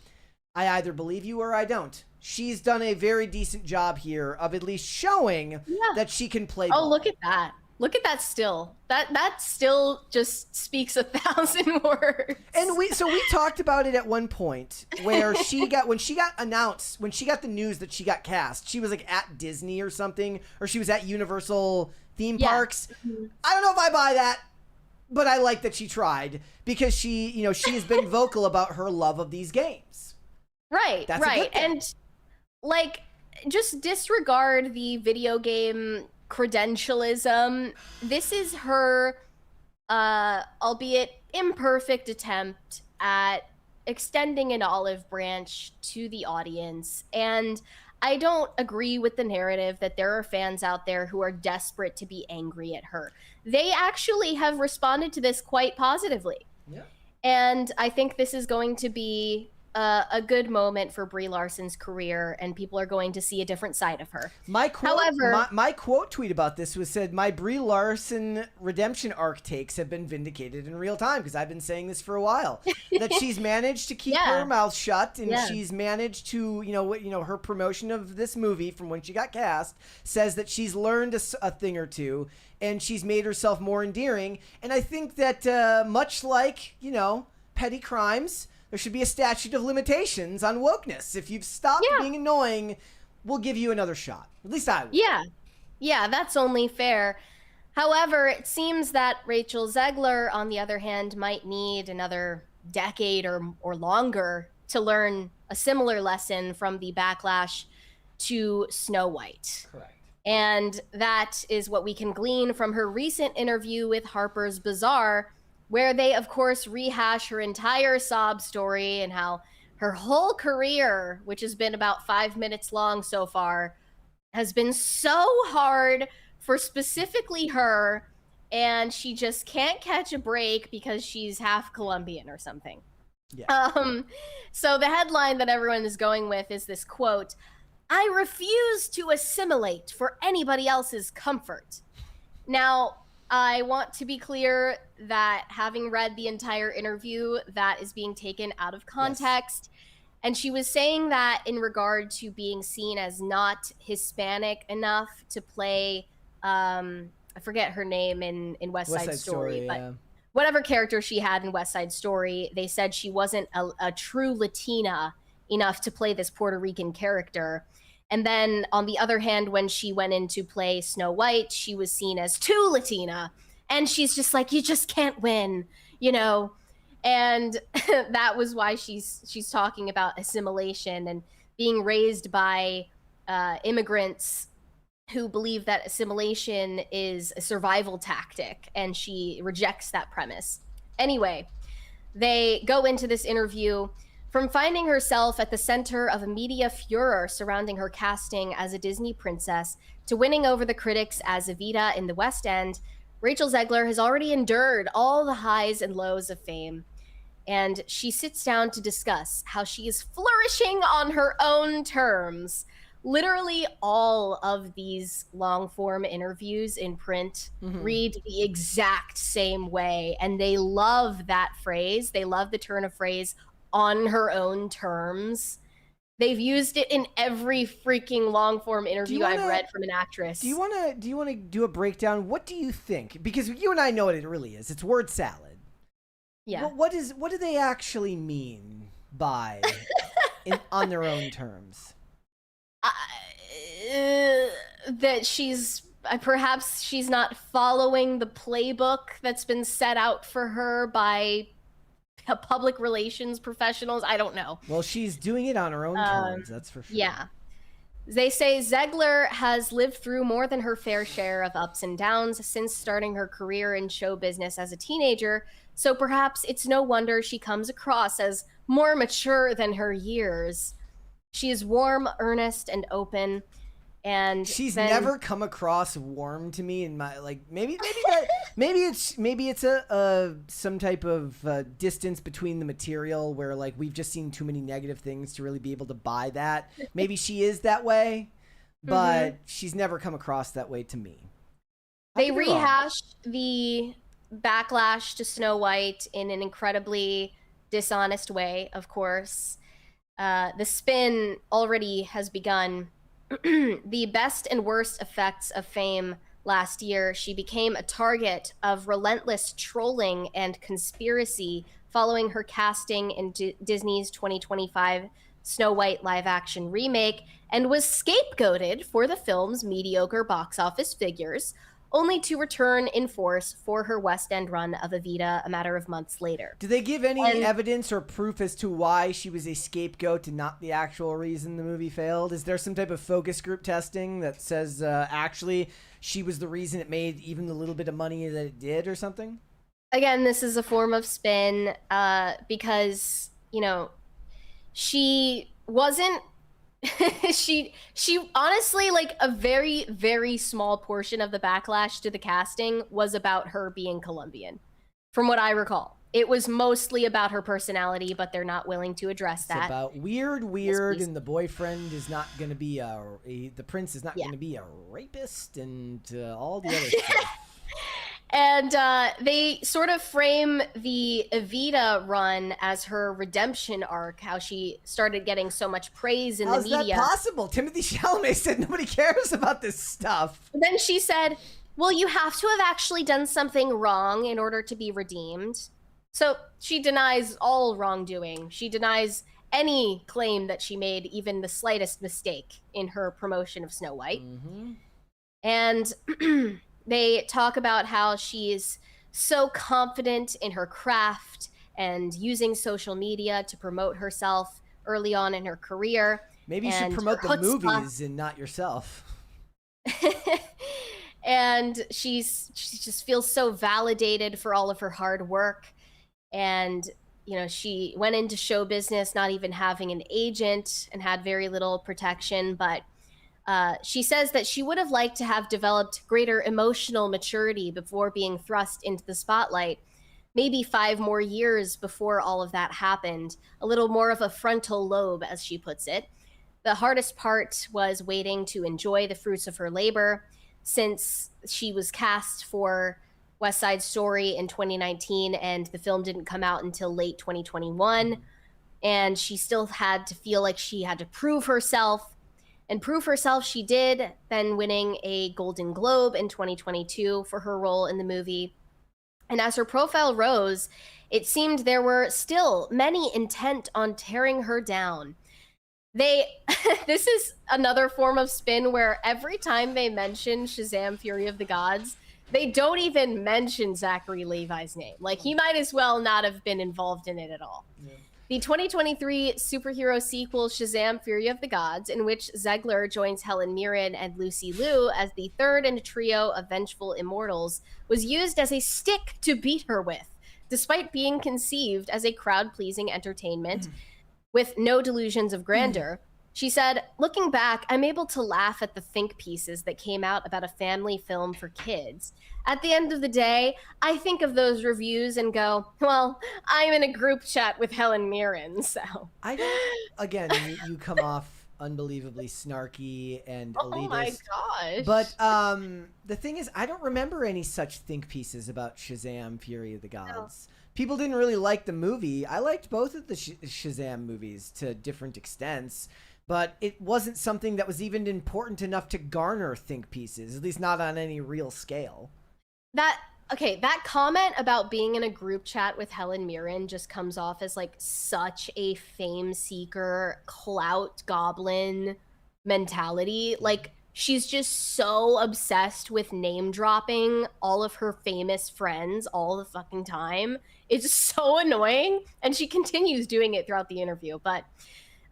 I either believe you or I don't. She's done a very decent job here of at least showing that she can play ball. Look at that. Look at that still. That still just speaks 1,000 words. And we talked about it at one point where when she got the news that she got cast, she was like at Disney or something, or she was at Universal theme parks. I don't know if I buy that. But I like that she tried, because she has been vocal about her love of these games. Right, That's right. And like, just disregard the video game credentialism. This is her, albeit imperfect, attempt at extending an olive branch to the audience. And I don't agree with the narrative that there are fans out there who are desperate to be angry at her. They actually have responded to this quite positively. Yeah. And I think this is going to be a good moment for Brie Larson's career, and people are going to see a different side of her. My quote tweet about this said, my Brie Larson redemption arc takes have been vindicated in real time, because I've been saying this for a while, that she's managed to keep her mouth shut, and she's managed to, her promotion of this movie from when she got cast says that she's learned a thing or two, and she's made herself more endearing. And I think that much like, petty crimes, there should be a statute of limitations on wokeness. If you've stopped being annoying, we'll give you another shot. At least I will. Yeah, that's only fair. However, it seems that Rachel Zegler, on the other hand, might need another decade or longer to learn a similar lesson from the backlash to Snow White. Correct. And that is what we can glean from her recent interview with Harper's Bazaar, where they, of course, rehash her entire sob story and how her whole career, which has been about 5 minutes long so far, has been so hard for specifically her, and she just can't catch a break because she's half Colombian or something. Yeah. So the headline that everyone is going with is this quote, "I refuse to assimilate for anybody else's comfort." Now, I want to be clear that having read the entire interview, that is being taken out of context. Yes. And she was saying that in regard to being seen as not Hispanic enough to play, I forget her name in West Side Story, but whatever character she had in West Side Story, they said she wasn't a true Latina enough to play this Puerto Rican character. And then, on the other hand, when she went in to play Snow White, she was seen as too Latina. And she's just like, you just can't win, And that was why she's talking about assimilation and being raised by immigrants who believe that assimilation is a survival tactic, and she rejects that premise. Anyway, they go into this interview. From finding herself at the center of a media furor surrounding her casting as a Disney princess to winning over the critics as Evita in the West End, Rachel Zegler has already endured all the highs and lows of fame. And she sits down to discuss how she is flourishing on her own terms. Literally all of these long form interviews in print read the exact same way. And they love that phrase. They love the turn of phrase, on her own terms. They've used it in every freaking long form interview I've read from an actress. Do you want to do a breakdown? What do you think? Because you and I know what it really is. It's word salad. Yeah. What do they actually mean by on their own terms? That perhaps she's not following the playbook that's been set out for her by public relations professionals. I don't know. Well, she's doing it on her own terms, that's for sure. Yeah. They say Zegler has lived through more than her fair share of ups and downs since starting her career in show business as a teenager, so perhaps it's no wonder she comes across as more mature than her years. She is warm, earnest, and open. And she's never come across warm to me in my maybe it's a some type of distance between the material where we've just seen too many negative things to really be able to buy that. Maybe she is that way, but she's never come across that way to me. They rehashed the backlash to Snow White in an incredibly dishonest way, of course. The spin already has begun. The best and worst effects of fame last year, she became a target of relentless trolling and conspiracy following her casting in Disney's 2025 Snow White live-action remake, and was scapegoated for the film's mediocre box office figures, only to return in force for her West End run of Evita a matter of months later. Do they give any evidence or proof as to why she was a scapegoat and not the actual reason the movie failed? Is there some type of focus group testing that says actually she was the reason it made even the little bit of money that it did or something? Again, this is a form of spin because, she wasn't she honestly, a very, very small portion of the backlash to the casting was about her being Colombian, from what I recall. It was mostly about her personality, but they're not willing to address that. It's about weird, and the boyfriend is not going to be the prince is not going to be a rapist, and all the other stuff. And they sort of frame the Evita run as her redemption arc, how she started getting so much praise in the media. How's that possible? Timothee Chalamet said nobody cares about this stuff. And then she said, well, you have to have actually done something wrong in order to be redeemed. So she denies all wrongdoing. She denies any claim that she made even the slightest mistake in her promotion of Snow White. And they talk about how she is so confident in her craft and using social media to promote herself early on in her career. Maybe you should promote the movies and not yourself. And she just feels so validated for all of her hard work. And, she went into show business not even having an agent and had very little protection, but she says that she would have liked to have developed greater emotional maturity before being thrust into the spotlight. Maybe 5 more years before all of that happened. A little more of a frontal lobe, as she puts it. The hardest part was waiting to enjoy the fruits of her labor, since she was cast for West Side Story in 2019 and the film didn't come out until late 2021. And she still had to feel like she had to prove herself. And prove herself she did, then winning a Golden Globe in 2022 for her role in the movie. And as her profile rose, it seemed there were still many intent on tearing her down. This is another form of spin where every time they mention Shazam! Fury of the Gods, they don't even mention Zachary Levi's name. He might as well not have been involved in it at all. The 2023 superhero sequel Shazam! Fury of the Gods, in which Zegler joins Helen Mirren and Lucy Liu as the third in a trio of vengeful immortals, was used as a stick to beat her with, despite being conceived as a crowd-pleasing entertainment with no delusions of grandeur. She said, looking back, I'm able to laugh at the think pieces that came out about a family film for kids. At the end of the day, I think of those reviews and go, well, I'm in a group chat with Helen Mirren, so. I don't, again, you come off unbelievably snarky and elitist. Oh my gosh. But the thing is, I don't remember any such think pieces about Shazam! Fury of the Gods. No. People didn't really like the movie. I liked both of the Shazam movies to different extents, but it wasn't something that was even important enough to garner think pieces, at least not on any real scale. That comment about being in a group chat with Helen Mirren just comes off as like such a fame seeker, clout goblin mentality. Like, she's just so obsessed with name dropping all of her famous friends all the fucking time. It's so annoying. And she continues doing it throughout the interview. But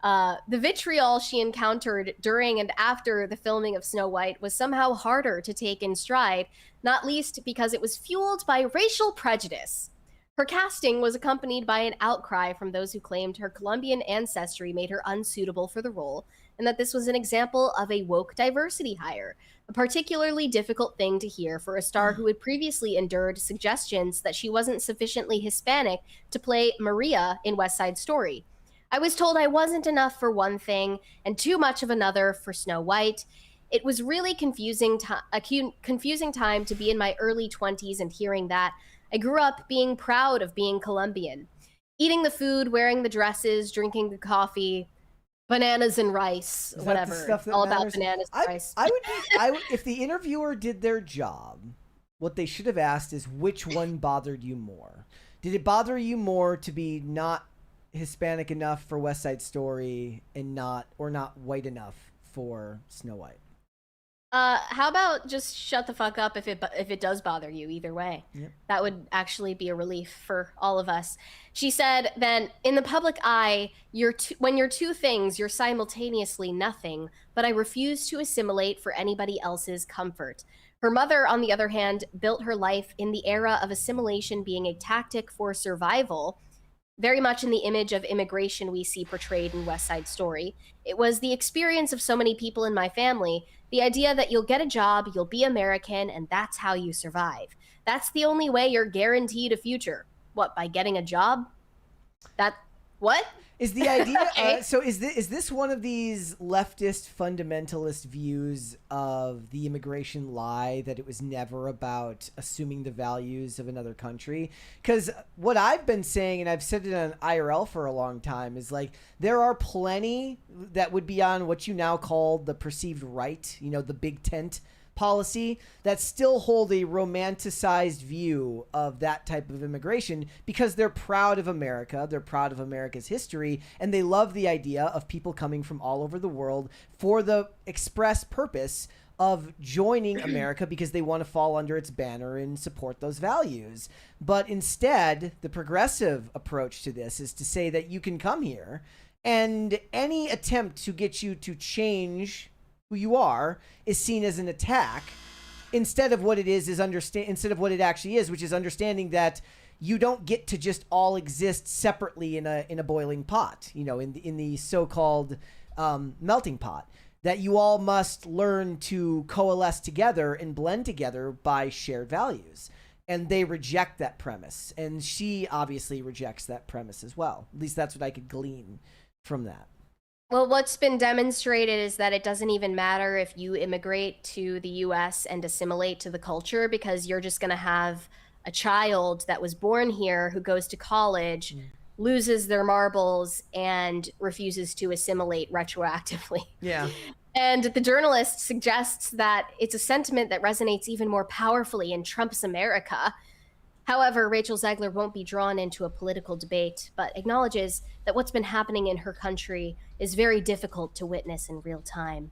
the vitriol she encountered during and after the filming of Snow White was somehow harder to take in stride, not least because it was fueled by racial prejudice. Her casting was accompanied by an outcry from those who claimed her Colombian ancestry made her unsuitable for the role, and that this was an example of a woke diversity hire, a particularly difficult thing to hear for a star who had previously endured suggestions that she wasn't sufficiently Hispanic to play Maria in West Side Story. I was told I wasn't enough for one thing and too much of another for Snow White. It was really confusing time to be in my early 20s and hearing that. I grew up being proud of being Colombian, eating the food, wearing the dresses, drinking the coffee, bananas and rice, whatever. All about bananas and rice. I would, if the interviewer did their job, what they should have asked is, which one bothered you more? Did it bother you more to be not Hispanic enough for West Side Story and not white enough for Snow White? How about just shut the fuck up if it does bother you either way? Yep. That would actually be a relief for all of us. She said, then, in the public eye, when you're two things, you're simultaneously nothing, but I refuse to assimilate for anybody else's comfort. Her mother, on the other hand, built her life in the era of assimilation being a tactic for survival, very much in the image of immigration we see portrayed in West Side Story. It was the experience of so many people in my family, the idea that you'll get a job, you'll be American, and that's how you survive. That's the only way you're guaranteed a future. What, by getting a job? What? Is the idea, Okay. So is this one of these leftist fundamentalist views of the immigration lie, that it was never about assuming the values of another country? Because what I've been saying, and I've said it on IRL for a long time, is like, there are plenty that would be on what you now call the perceived right, you know, the big tent policy, that still hold a romanticized view of that type of immigration because they're proud of America, they're proud of America's history, and they love the idea of people coming from all over the world for the express purpose of joining America because they want to fall under its banner and support those values. But instead, the progressive approach to this is to say that you can come here, and any attempt to get you to change who you are is seen as an attack, instead of what it is instead of what it actually is, which is understanding that you don't get to just all exist separately in a boiling pot, you know, in the so-called melting pot, that you all must learn to coalesce together and blend together by shared values. And they reject that premise, and she obviously rejects that premise as well. At least that's what I could glean from that. Well, what's been demonstrated is that it doesn't even matter if you immigrate to the U.S. and assimilate to the culture, because you're just going to have a child that was born here who goes to college, loses their marbles, and refuses to assimilate retroactively. Yeah. And the journalist suggests that it's a sentiment that resonates even more powerfully in Trump's America. However, Rachel Zegler won't be drawn into a political debate, but acknowledges that what's been happening in her country is very difficult to witness in real time.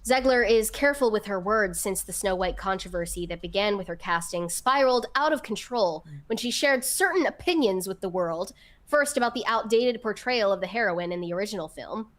Zegler is careful with her words since the Snow White controversy that began with her casting spiraled out of control when she shared certain opinions with the world, first about the outdated portrayal of the heroine in the original film,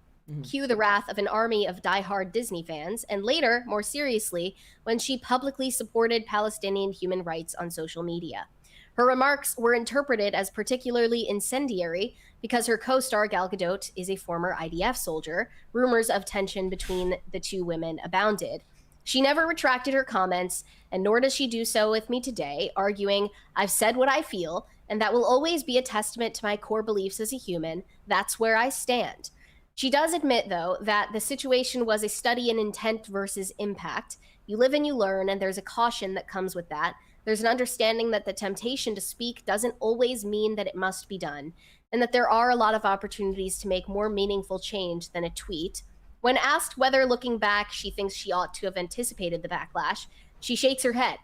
cue the wrath of an army of diehard Disney fans, and later, more seriously, when she publicly supported Palestinian human rights on social media. Her remarks were interpreted as particularly incendiary because her co-star Gal Gadot is a former IDF soldier. Rumors of tension between the two women abounded. She never retracted her comments, and nor does she do so with me today, arguing, "I've said what I feel, and that will always be a testament to my core beliefs as a human. That's where I stand." She does admit, though, that the situation was a study in intent versus impact. You live and you learn, and there's a caution that comes with that. There's an understanding that the temptation to speak doesn't always mean that it must be done, and that there are a lot of opportunities to make more meaningful change than a tweet. When asked whether, looking back, she thinks she ought to have anticipated the backlash, she shakes her head.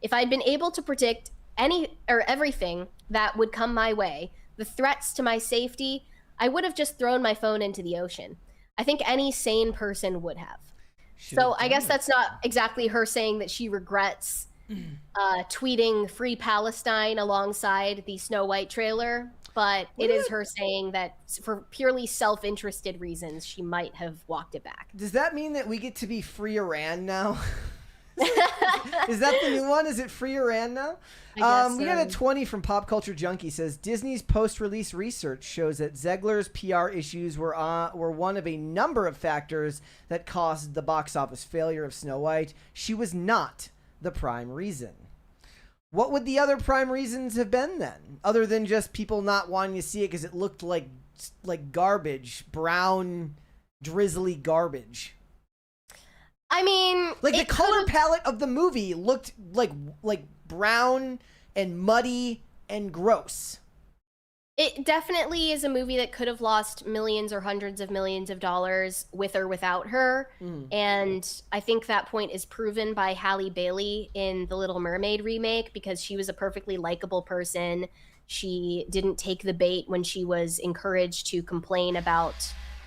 "If I'd been able to predict any or everything that would come my way, the threats to my safety, I would have just thrown my phone into the ocean. I think any sane person would have." So I guess that's not exactly her saying that she regrets tweeting Free Palestine alongside the Snow White trailer, but it is her saying that for purely self-interested reasons, she might have walked it back. Does that mean that we get to be Free Iran now? Is that the new one? Is it Free Iran now? We got a 20 from Pop Culture Junkie. Says Disney's post-release research shows that Zegler's PR issues were one of a number of factors that caused the box office failure of Snow White. She was not the prime reason. What would the other prime reasons have been then, other than just people not wanting to see it because it looked like garbage, brown, drizzly garbage? I mean, like the color palette of the movie looked like brown and muddy and gross. It definitely is a movie that could have lost millions or hundreds of millions of dollars with or without her. And I think that point is proven by Halle Bailey in the Little Mermaid remake, because she was a perfectly likable person. She didn't take the bait when she was encouraged to complain about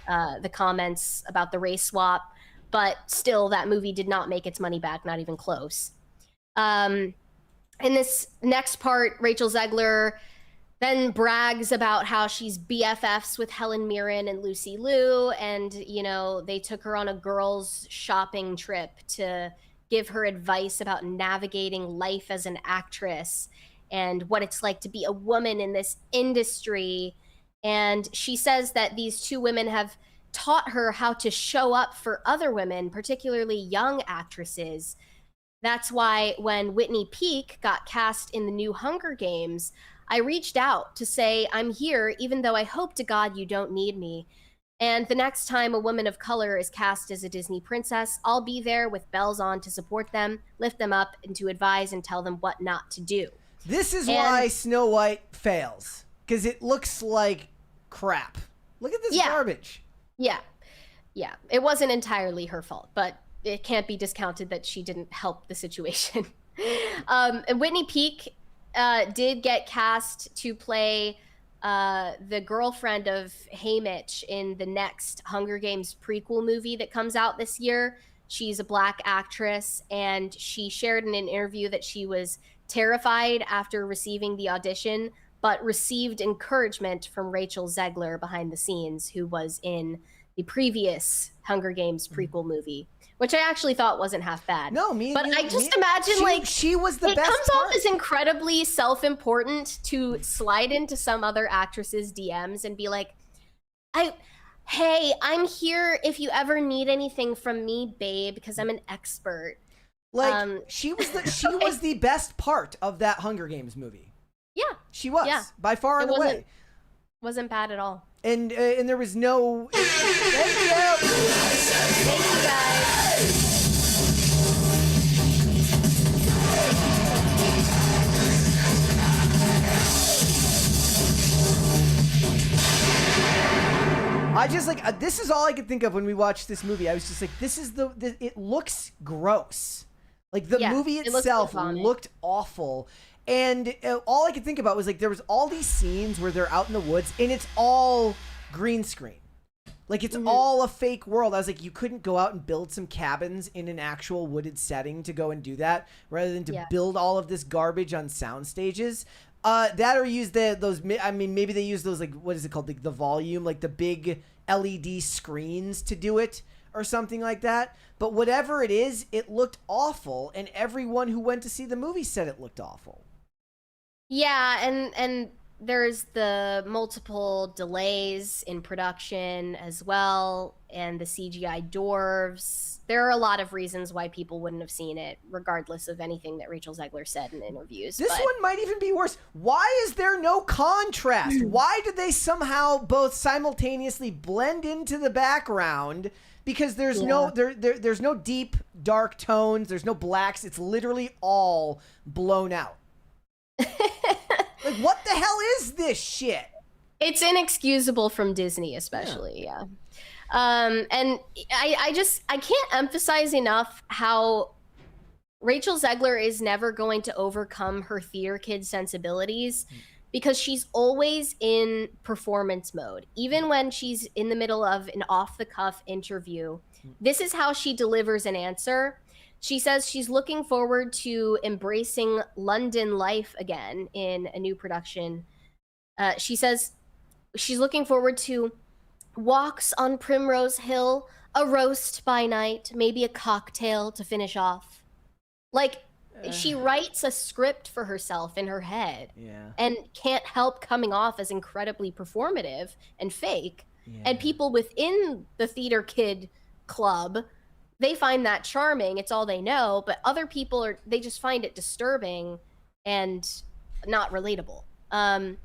the comments about the race swap. But still, that movie did not make its money back, not even close. In this next part, Rachel Zegler then brags about how she's BFFs with Helen Mirren and Lucy Liu, and, you know, they took her on a girls' shopping trip to give her advice about navigating life as an actress and what it's like to be a woman in this industry. And she says that these two women have taught her how to show up for other women, particularly young actresses. That's why when Whitney Peak got cast in the new Hunger Games, I reached out to say, "I'm here, even though I hope to God you don't need me. And the next time a woman of color is cast as a Disney princess, I'll be there with bells on to support them, lift them up, and to advise and tell them what not to do." This is why Snow White fails, because it looks like crap. Look at this garbage. Yeah. It wasn't entirely her fault, but it can't be discounted that she didn't help the situation. And Whitney Peak did get cast to play the girlfriend of Haymitch in the next Hunger Games prequel movie that comes out this year. She's a Black actress, and she shared in an interview that she was terrified after receiving the audition, but received encouragement from Rachel Zegler behind the scenes, who was in the previous Hunger Games prequel movie, which I actually thought wasn't half bad. No, but I just imagine she was the best. It comes part. off as incredibly self-important to slide into some other actress's DMs and be like, "Hey, I'm here if you ever need anything from me, babe, because I'm an expert." Like she was the best part of that Hunger Games movie. Yeah, she was by far and away. Wasn't bad at all. And there was no. Thank you. Thank you, guys. I just this is all I could think of when we watched this movie. I was just like, this is it looks gross. Like the movie itself looked awful. And all I could think about was there was all these scenes where they're out in the woods and it's all green screen. Like, it's all a fake world. I was like, you couldn't go out and build some cabins in an actual wooded setting to go and do that, rather than to build all of this garbage on sound stages. That or use those, I mean, maybe they use those, like, what is it called? The volume, like the big LED screens to do it or something like that. But whatever it is, it looked awful. And everyone who went to see the movie said it looked awful. Yeah, and there's the multiple delays in production as well, and the CGI dwarves. There are a lot of reasons why people wouldn't have seen it, regardless of anything that Rachel Zegler said in interviews. This one might even be worse. Why is there no contrast? Why did they somehow both simultaneously blend into the background? Because there's there's no deep, dark tones. There's no blacks. It's literally all blown out. Like, what the hell is this shit? It's inexcusable from Disney, especially, yeah. And I can't emphasize enough how Rachel Zegler is never going to overcome her theater kid sensibilities, because she's always in performance mode. Even when she's in the middle of an off-the-cuff interview, this is how she delivers an answer. She says she's looking forward to embracing London life again in a new production. She says she's looking forward to walks on Primrose Hill, a roast by night, maybe a cocktail to finish off. Like, she writes a script for herself in her head and can't help coming off as incredibly performative and fake. And people within the theater kid club, they find that charming. It's all they know. But other people they just find it disturbing and not relatable. And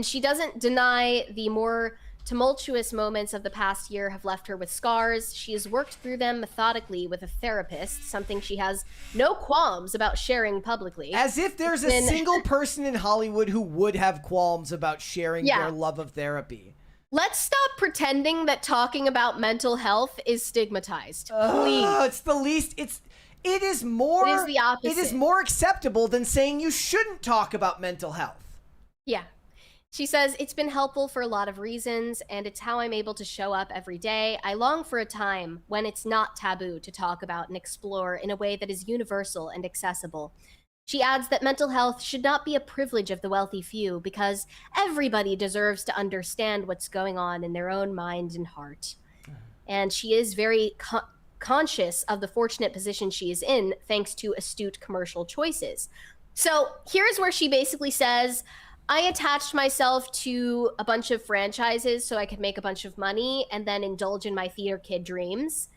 she doesn't deny the more tumultuous moments of the past year have left her with scars. She has worked through them methodically with a therapist, something she has no qualms about sharing publicly. As if there's a single person in Hollywood who would have qualms about sharing their love of therapy. Let's stop pretending that talking about mental health is stigmatized. Please. It's the least. It is more. It is the opposite. It is more acceptable than saying you shouldn't talk about mental health. Yeah. She says, it's been helpful for a lot of reasons, and it's how I'm able to show up every day. I long for a time when it's not taboo to talk about and explore in a way that is universal and accessible. She adds that mental health should not be a privilege of the wealthy few, because everybody deserves to understand what's going on in their own mind and heart. And she is very conscious of the fortunate position she is in, thanks to astute commercial choices. So here's where she basically says, I attached myself to a bunch of franchises so I could make a bunch of money and then indulge in my theater kid dreams.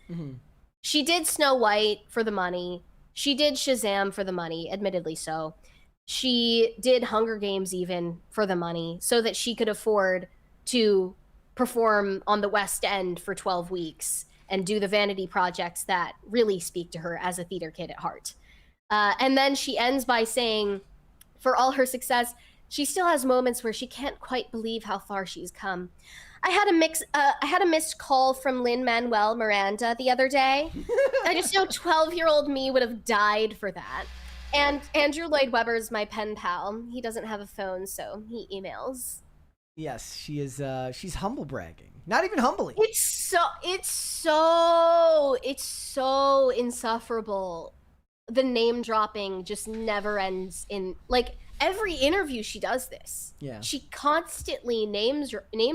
She did Snow White for the money. She did Shazam for the money, admittedly so. She did Hunger Games even for the money so that she could afford to perform on the West End for 12 weeks and do the vanity projects that really speak to her as a theater kid at heart. And then she ends by saying, for all her success, she still has moments where she can't quite believe how far she's come. I had a missed call from Lin-Manuel Miranda the other day. I just know 12-year-old me would have died for that. And Andrew Lloyd Webber's my pen pal. He doesn't have a phone, so he emails. Yes, she is. She's humble bragging. Not even humbly. It's so insufferable. The name dropping just never ends in, like, every interview she does this. Yeah. She constantly name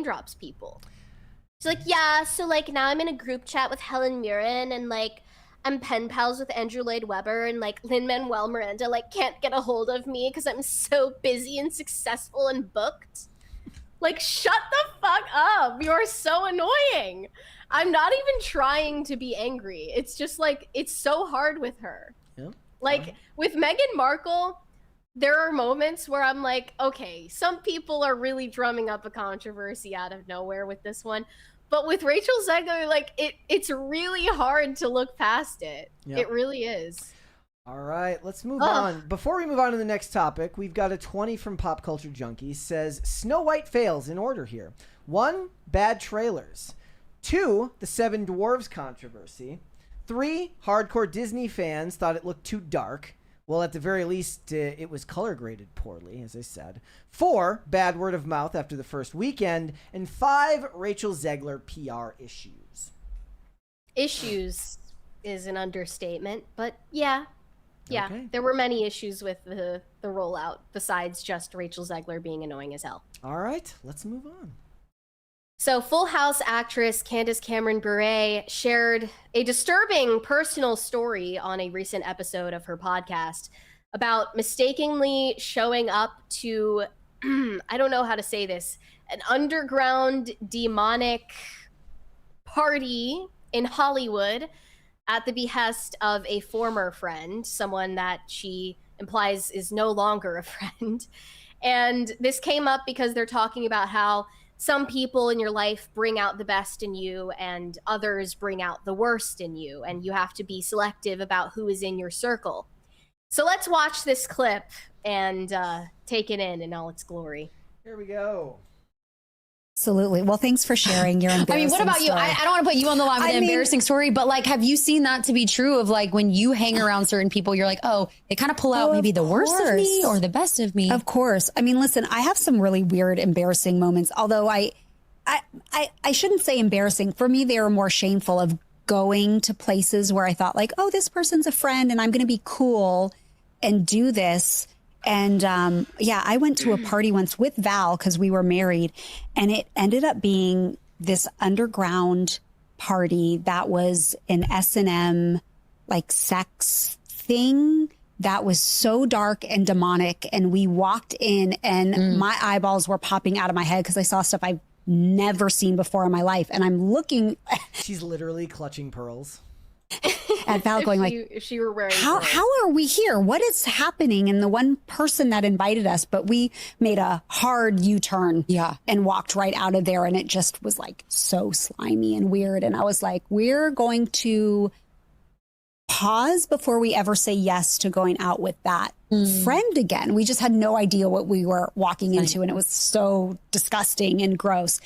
drops people. She's like, yeah, so like now I'm in a group chat with Helen Mirren and like I'm pen pals with Andrew Lloyd Webber and like Lin-Manuel Miranda like can't get a hold of me because I'm so busy and successful and booked. Like, shut the fuck up. You're so annoying. I'm not even trying to be angry. It's just like, it's so hard with her. Yeah. Like with Meghan Markle, there are moments where I'm like, okay, some people are really drumming up a controversy out of nowhere with this one. But with Rachel Zegler, like, it's really hard to look past it. Yep. It really is. All right, let's move on. Before we move on to the next topic, we've got a 20 from Pop Culture Junkie. Says, Snow White fails in order here. 1, bad trailers. 2, the Seven Dwarves controversy. 3, hardcore Disney fans thought it looked too dark. Well, at the very least, it was color graded poorly, as I said. 4, bad word of mouth after the first weekend. And 5, Rachel Zegler PR issues. Issues is an understatement, but yeah. Yeah, Okay. there were many issues with the rollout besides just Rachel Zegler being annoying as hell. All right, let's move on. So Full House actress Candace Cameron Bure shared a disturbing personal story on a recent episode of her podcast about mistakenly showing up to, I don't know how to say this, an underground demonic party in Hollywood at the behest of a former friend, someone that she implies is no longer a friend. And this came up because they're talking about how some people in your life bring out the best in you and others bring out the worst in you, and you have to be selective about who is in your circle. So let's watch this clip and take it in all its glory. Here we go. Absolutely. Well, thanks for sharing your embarrassing I mean, what about you? story. I don't want to put you on the line with an embarrassing story, but like, have you seen that to be true of like when you hang around certain people, you're like, oh, they kind of pull out maybe the worst of me or the best of me? Of course. I mean, listen, I have some really weird, embarrassing moments, although I shouldn't say embarrassing. For me, they are more shameful of going to places where I thought like, oh, this person's a friend and I'm going to be cool and do this. And yeah, I went to a party once with Val because we were married, and it ended up being this underground party that was an S&M like sex thing that was so dark and demonic. And we walked in and my eyeballs were popping out of my head because I saw stuff I've never seen before in my life. And I'm looking. She's literally clutching pearls. At Val going like, if she were wearing how are we here? What is happening? And the one person that invited us, but we made a hard U-turn and walked right out of there. And it just was like so slimy and weird. And I was like, we're going to pause before we ever say yes to going out with that friend again. We just had no idea what we were walking into. And it was so disgusting and gross.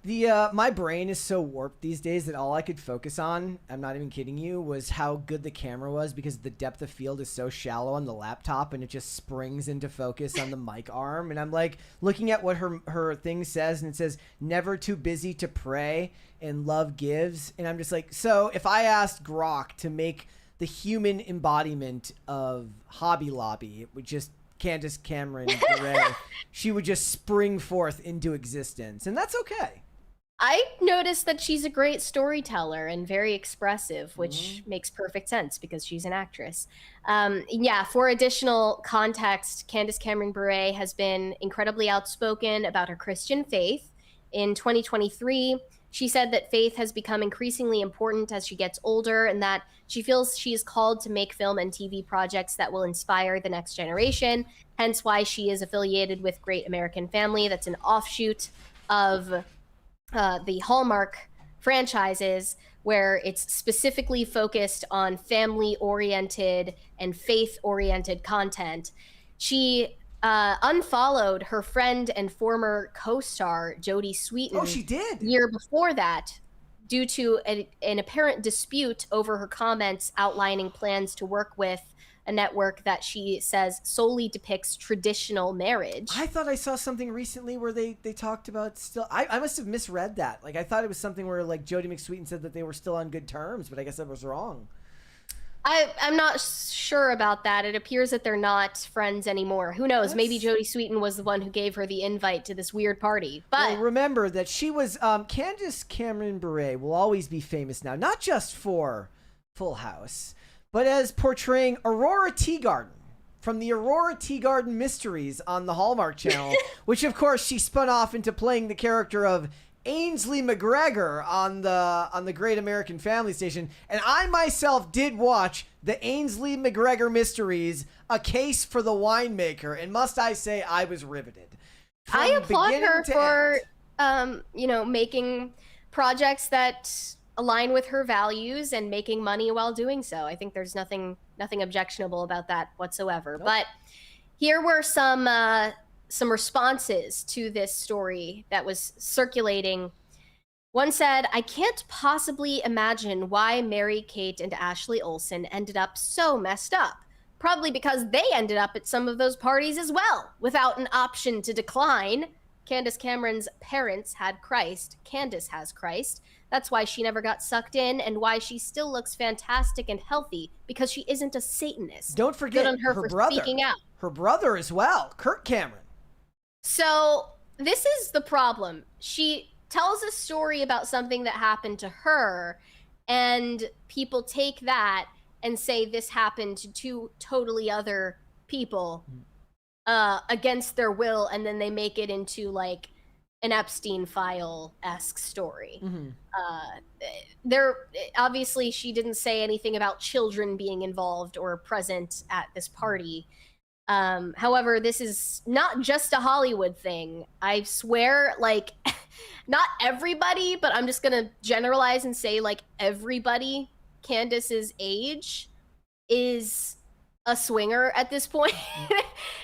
My brain is so warped these days that all I could focus on, I'm not even kidding you, was how good the camera was because the depth of field is so shallow on the laptop and it just springs into focus on the mic arm. And I'm like looking at what her thing says, and it says, never too busy to pray and love gives. And I'm just like, so if I asked Grok to make the human embodiment of Hobby Lobby, it would just Candace Cameron Bure, she would just spring forth into existence. And that's okay. I noticed that she's a great storyteller and very expressive, which makes perfect sense because she's an actress. Yeah, for additional context, Candace Cameron Bure has been incredibly outspoken about her Christian faith. In 2023, she said that faith has become increasingly important as she gets older and that she feels she is called to make film and TV projects that will inspire the next generation, hence why she is affiliated with Great American Family. That's an offshoot of the Hallmark franchises, where it's specifically focused on family-oriented and faith-oriented content. She unfollowed her friend and former co-star Jodie Sweetin. Oh, she did. Year before that, due to an apparent dispute over her comments outlining plans to work with a network that she says solely depicts traditional marriage. I thought I saw something recently where they talked about still. I must have misread that. Like I thought it was something where like Jodie McSweetin said that they were still on good terms, but I guess I was wrong. I'm not sure about that. It appears that they're not friends anymore. Who knows? Maybe Jodie Sweetin was the one who gave her the invite to this weird party. But well, remember that she was Candace Cameron Bure will always be famous now, not just for Full House, but as portraying Aurora Teagarden from the Aurora Teagarden Mysteries on the Hallmark Channel, which of course she spun off into playing the character of Ainsley McGregor on the Great American Family station. And I myself did watch the Ainsley McGregor Mysteries, A Case for the Winemaker, and must I say I was riveted. I applaud her for end. making projects that align with her values and making money while doing so. I think there's nothing objectionable about that whatsoever. Nope. But here were some responses to this story that was circulating. One said, I can't possibly imagine why Mary Kate and Ashley Olsen ended up so messed up. probably because they ended up at some of those parties as well, without an option to decline. Candace Cameron's parents had Christ. Candace has Christ. That's why she never got sucked in, and why she still looks fantastic and healthy, because she isn't a Satanist. Don't forget Good on her her for brother. speaking out. Her brother as well, Kirk Cameron. So this is the problem. She tells a story about something that happened to her, and people take that and say this happened to two totally other people against their will, and then they make it into like an Epstein file-esque story. There, obviously, she didn't say anything about children being involved or present at this party. However, this is not just a Hollywood thing. I swear, like, not everybody, but I'm just gonna generalize and say, like, everybody Candace's age is a swinger at this point.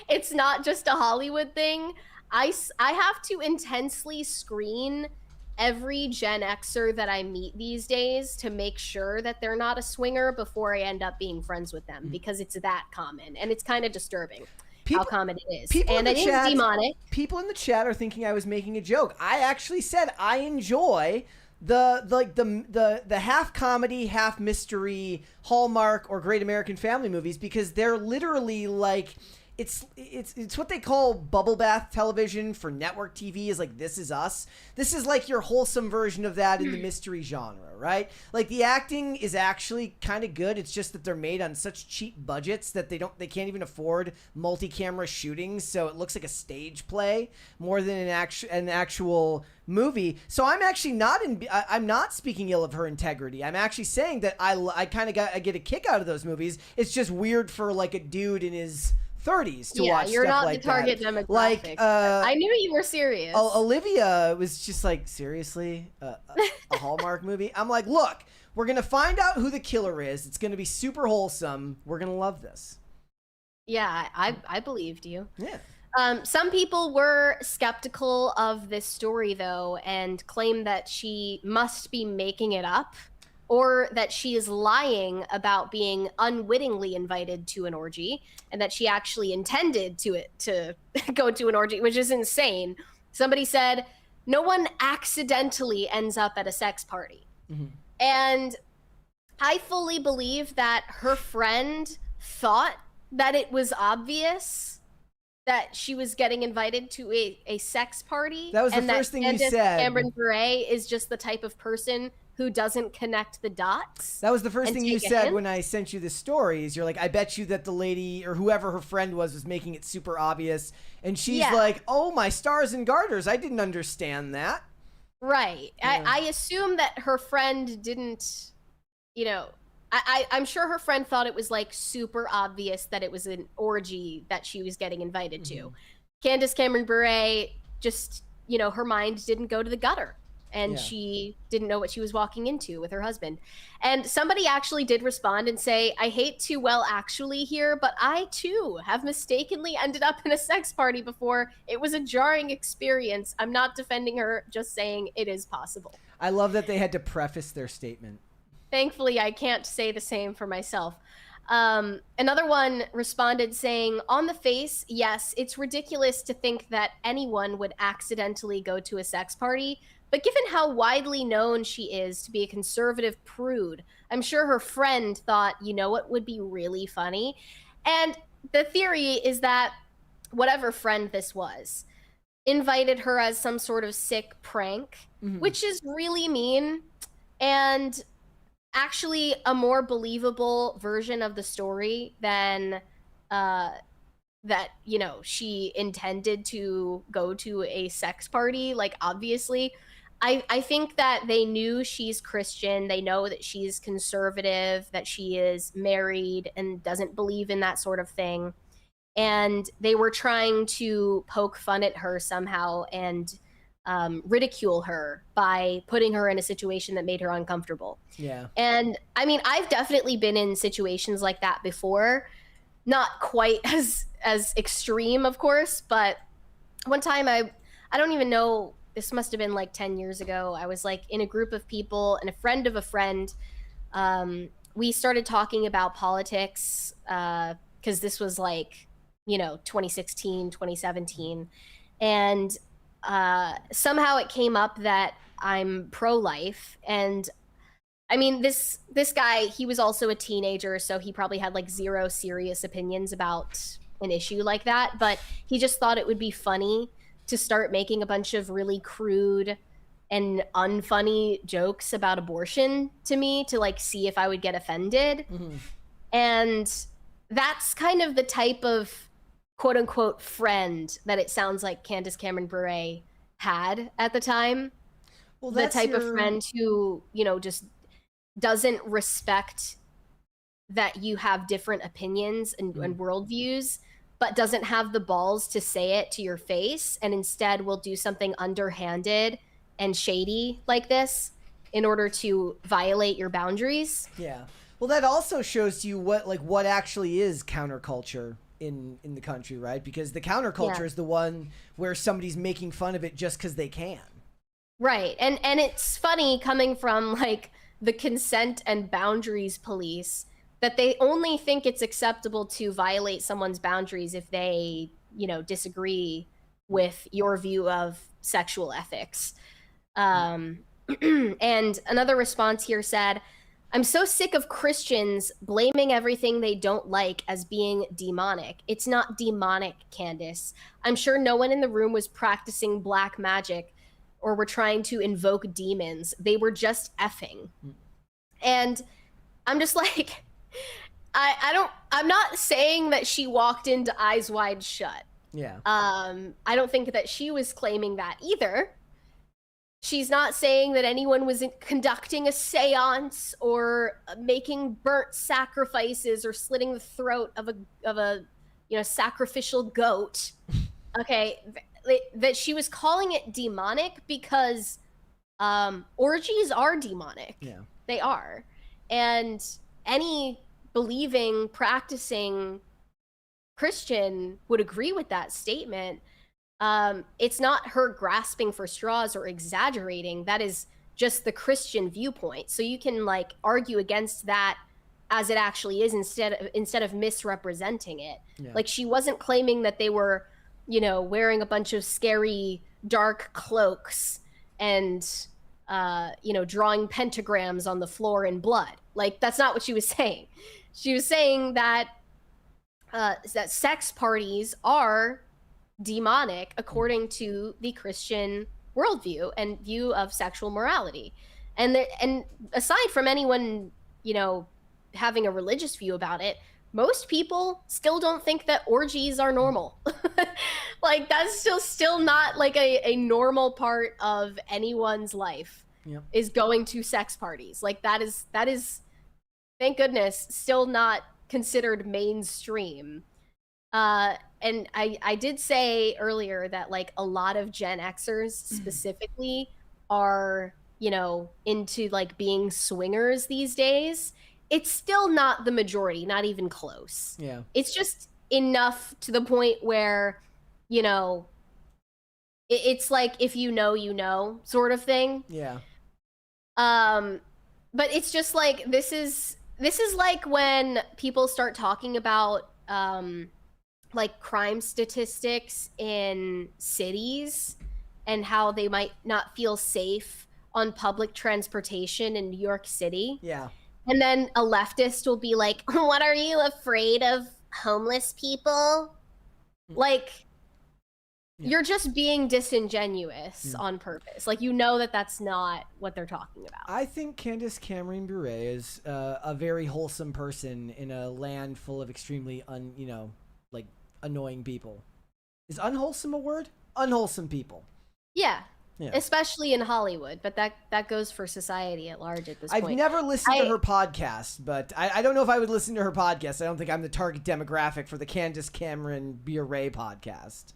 It's not just a Hollywood thing. I have to intensely screen every Gen Xer that I meet these days to make sure that they're not a swinger before I end up being friends with them, because it's that common, and it's kind of disturbing how common it is. And it is demonic. People in the chat are thinking I was making a joke. I actually said I enjoy the half comedy, half mystery Hallmark or Great American Family movies, because they're literally like, it's what they call bubble bath television for network TV, is like This Is Us. This is like your wholesome version of that in the mystery genre, right? Like, the acting is actually kind of good. It's just that they're made on such cheap budgets that they can't even afford multi-camera shootings, so it looks like a stage play more than an actual movie. So I'm actually I'm not speaking ill of her integrity. I'm actually saying that I get a kick out of those movies. It's just weird for like a dude in his 30s to watch you're stuff not like the target that. demographic. Like, I knew you were serious. Olivia was just like, seriously, a Hallmark movie? I'm like, look, we're gonna find out who the killer is. It's gonna be super wholesome. We're gonna love this. Yeah, I believed you. Yeah. Some people were skeptical of this story, though, and claim that she must be making it up, or that she is lying about being unwittingly invited to an orgy, and that she actually intended to go to an orgy, which is insane. Somebody said, no one accidentally ends up at a sex party. And I fully believe that her friend thought that it was obvious that she was getting invited to a sex party. That was the first thing you said. Cameron Bure is just the type of person who doesn't connect the dots. That was the first thing you said when I sent you the stories. You're like, I bet you that the lady or whoever her friend was making it super obvious. And she's like, oh, my stars and garters. I didn't understand that. Right. Yeah. I assume that her friend didn't, I'm sure her friend thought it was like super obvious that it was an orgy that she was getting invited to. Candace Cameron Bure just, her mind didn't go to the gutter. And she didn't know what she was walking into with her husband. And somebody actually did respond and say, I hate to actually here, but I too have mistakenly ended up in a sex party before. It was a jarring experience. I'm not defending her, just saying it is possible. I love that they had to preface their statement. Thankfully, I can't say the same for myself. Another one responded saying, on the face, yes, it's ridiculous to think that anyone would accidentally go to a sex party. But given how widely known she is to be a conservative prude, I'm sure her friend thought, what would be really funny? And the theory is that whatever friend this was invited her as some sort of sick prank, which is really mean, and actually a more believable version of the story than that, she intended to go to a sex party, like, obviously. I think that they knew she's Christian. They know that she's conservative, that she is married and doesn't believe in that sort of thing. And they were trying to poke fun at her somehow and ridicule her by putting her in a situation that made her uncomfortable. Yeah. And I mean, I've definitely been in situations like that before. Not quite as extreme, of course, but one time I don't even know, this must have been like 10 years ago. I was like in a group of people and a friend of a friend. We started talking about politics, because this was like, 2016, 2017. And somehow it came up that I'm pro-life. And I mean, this guy, he was also a teenager, so he probably had like zero serious opinions about an issue like that. But he just thought it would be funny to start making a bunch of really crude and unfunny jokes about abortion to me to like see if I would get offended. Mm-hmm. And that's kind of the type of quote unquote friend that it sounds like Candace Cameron Bure had at the time. Well, that's the type of friend who, just doesn't respect that you have different opinions and worldviews, but doesn't have the balls to say it to your face, and instead will do something underhanded and shady like this in order to violate your boundaries. Yeah. Well, that also shows you what actually is counterculture in the country, right? Because the counterculture is the one where somebody's making fun of it just because they can. Right. And it's funny coming from like the consent and boundaries police that they only think it's acceptable to violate someone's boundaries if they, disagree with your view of sexual ethics. And another response here said, I'm so sick of Christians blaming everything they don't like as being demonic. It's not demonic, Candace. I'm sure no one in the room was practicing black magic or were trying to invoke demons. They were just effing. And I'm just like, I'm not saying that she walked into eyes wide shut. Yeah. I don't think that she was claiming that either. She's not saying that anyone was conducting a seance or making burnt sacrifices or slitting the throat of a sacrificial goat. Okay, that she was calling it demonic because orgies are demonic. Yeah, they are, and any believing, practicing Christian would agree with that statement. It's not her grasping for straws or exaggerating. That is just the Christian viewpoint. So you can like argue against that as it actually is instead of misrepresenting it. Yeah. Like she wasn't claiming that they were, wearing a bunch of scary dark cloaks and drawing pentagrams on the floor in blood. Like that's not what she was saying. She was saying that that sex parties are demonic according to the Christian worldview and view of sexual morality. And aside from anyone, having a religious view about it, most people still don't think that orgies are normal. Like that's still not like a normal part of anyone's life. Yep. Is going to sex parties. Like that is thank goodness still not considered mainstream. And I did say earlier that like a lot of Gen Xers specifically are, into like being swingers these days. It's still not the majority, not even close. Yeah. It's just enough to the point where, it's like if you know sort of thing. Yeah. But it's just like this is like when people start talking about like crime statistics in cities and how they might not feel safe on public transportation in New York City. Yeah. And then a leftist will be like, what, are you afraid of homeless people? Like, you're just being disingenuous on purpose. Like, that that's not what they're talking about. I think Candace Cameron Bure is a very wholesome person in a land full of extremely annoying people. Is unwholesome a word? Unwholesome people. Yeah. Especially in Hollywood, but that goes for society at large at this point. I've never listened to her podcast, but I don't know if I would listen to her podcast. I don't think I'm the target demographic for the Candace Cameron Bure podcast.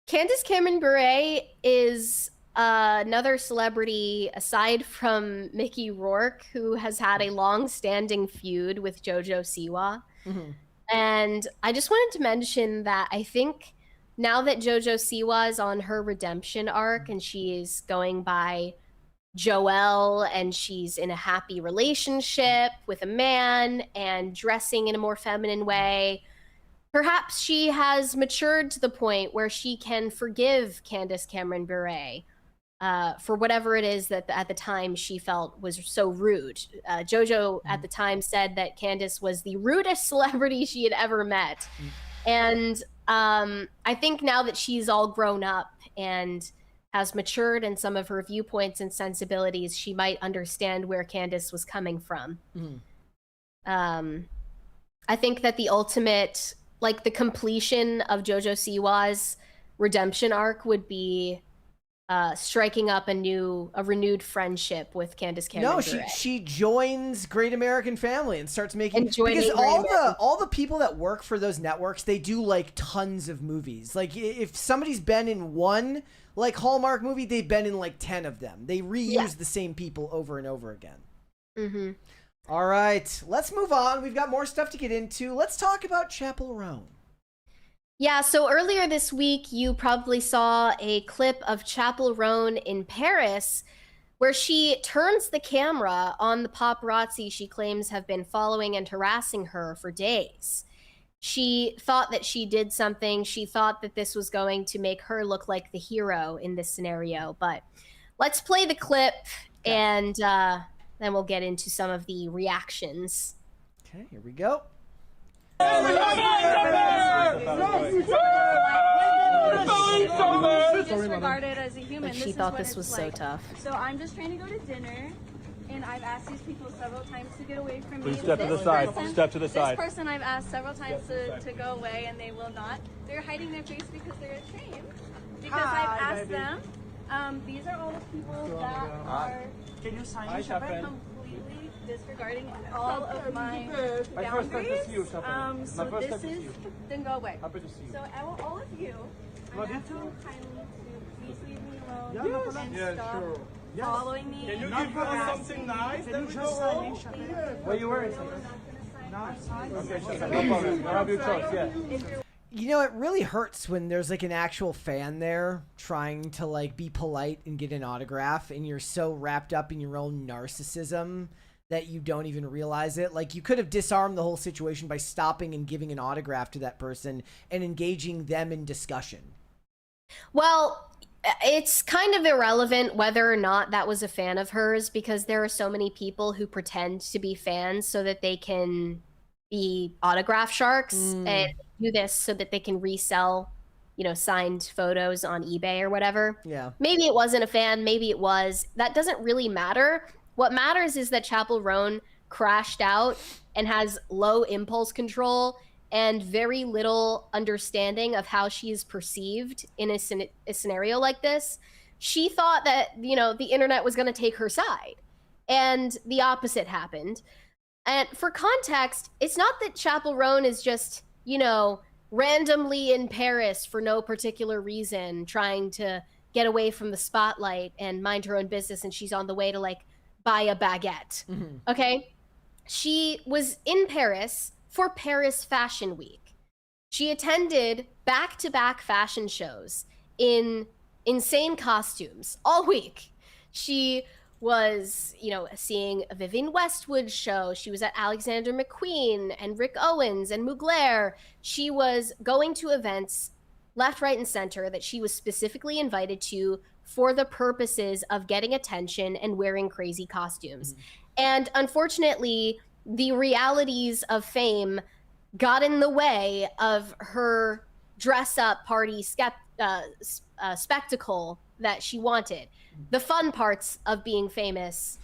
Candace Cameron Bure is another celebrity aside from Mickey Rourke, who has had a long-standing feud with JoJo Siwa. Mm-hmm. And I just wanted to mention that I think now that JoJo Siwa is on her redemption arc and she is going by Joelle and she's in a happy relationship with a man and dressing in a more feminine way, perhaps she has matured to the point where she can forgive Candace Cameron Bure for whatever it is that at the time she felt was so rude. JoJo at the time said that Candace was the rudest celebrity she had ever met. And I think now that she's all grown up and has matured in some of her viewpoints and sensibilities, she might understand where Candace was coming from. I think that the ultimate, like the completion of JoJo Siwa's redemption arc would be striking up a renewed friendship with Candace Cameron Bure. She joins Great American Family and starts making, because all the people that work for those networks, they do like tons of movies. Like if somebody's been in one like Hallmark movie, they've been in like 10 of them. They reuse the same people over and over again. All right, let's move on. We've got more stuff to get into. Let's talk about Chappell Roan. Yeah, so earlier this week, you probably saw a clip of Chappell Roan in Paris where she turns the camera on the paparazzi she claims have been following and harassing her for days. She thought that she did something. She thought that this was going to make her look like the hero in this scenario. But let's play the clip and then we'll get into some of the reactions. Okay, here we go. Disregarded as a human. Like she thought this was so tough. So I'm just trying to go to dinner, and I've asked these people several times to get away from me. Please step to the side. Step to the side. This person I've asked several times to go away, and they will not. They're hiding their face because they're ashamed. Because I've asked them. These are all the people that are completely disregarding all of my boundaries. So this is, then go away. So I want all of you, I'm asking you kindly to please leave me alone and stop following me. Can you give us something nice? Then we go home. What are you wearing? Okay, no problem. You have your choice, yeah. You know, it really hurts when there's like an actual fan there trying to like be polite and get an autograph, and you're so wrapped up in your own narcissism that you don't even realize it. Like, you could have disarmed the whole situation by stopping and giving an autograph to that person and engaging them in discussion. Well, it's kind of irrelevant whether or not that was a fan of hers, because there are so many people who pretend to be fans so that they can be autograph sharks and do this so that they can resell, you know, signed photos on eBay or whatever. Yeah. Maybe it wasn't a fan, maybe it was. That doesn't really matter. What matters is that Chappell Roan crashed out and has low impulse control and very little understanding of how she is perceived in a scenario like this. She thought that, you know, the internet was going to take her side, and the opposite happened. And for context, it's not that Chappell Roan is just, you know, randomly in Paris for no particular reason, trying to get away from the spotlight and mind her own business, and she's on the way to like buy a baguette. Okay? She was in Paris for Paris Fashion Week. She attended back-to-back fashion shows in insane costumes all week. She was, you know, seeing a Vivienne Westwood show. She was at Alexander McQueen and Rick Owens and Mugler. She was going to events left, right, and center that she was specifically invited to for the purposes of getting attention and wearing crazy costumes. And unfortunately, the realities of fame got in the way of her dress-up party spectacle that she wanted. The fun parts of being famous,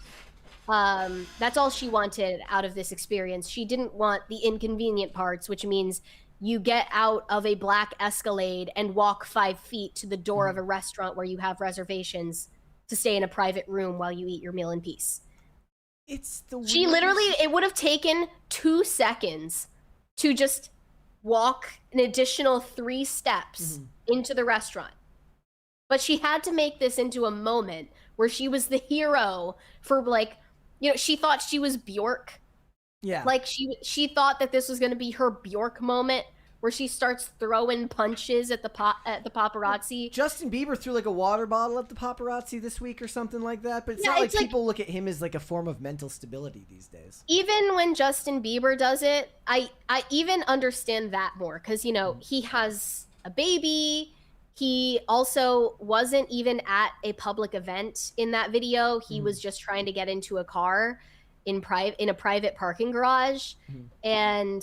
that's all she wanted out of this experience. She didn't want the inconvenient parts, which means you get out of a black Escalade and walk 5 feet to the door of a restaurant where you have reservations to stay in a private room while you eat your meal in peace. It's the She literally, it would have taken 2 seconds to just walk an additional 3 steps into the restaurant. But she had to make this into a moment where she was the hero for, like, you know, she thought she was Bjork. Yeah. Like she thought that this was going to be her Bjork moment where she starts throwing punches at the paparazzi. Justin Bieber threw like a water bottle at the paparazzi this week or something like that, but it's not like people look at him as like a form of mental stability these days. Even when Justin Bieber does it, I even understand that more, because, you know, he has a baby. He also wasn't even at a public event in that video. He was just trying to get into a car in a private parking garage. And,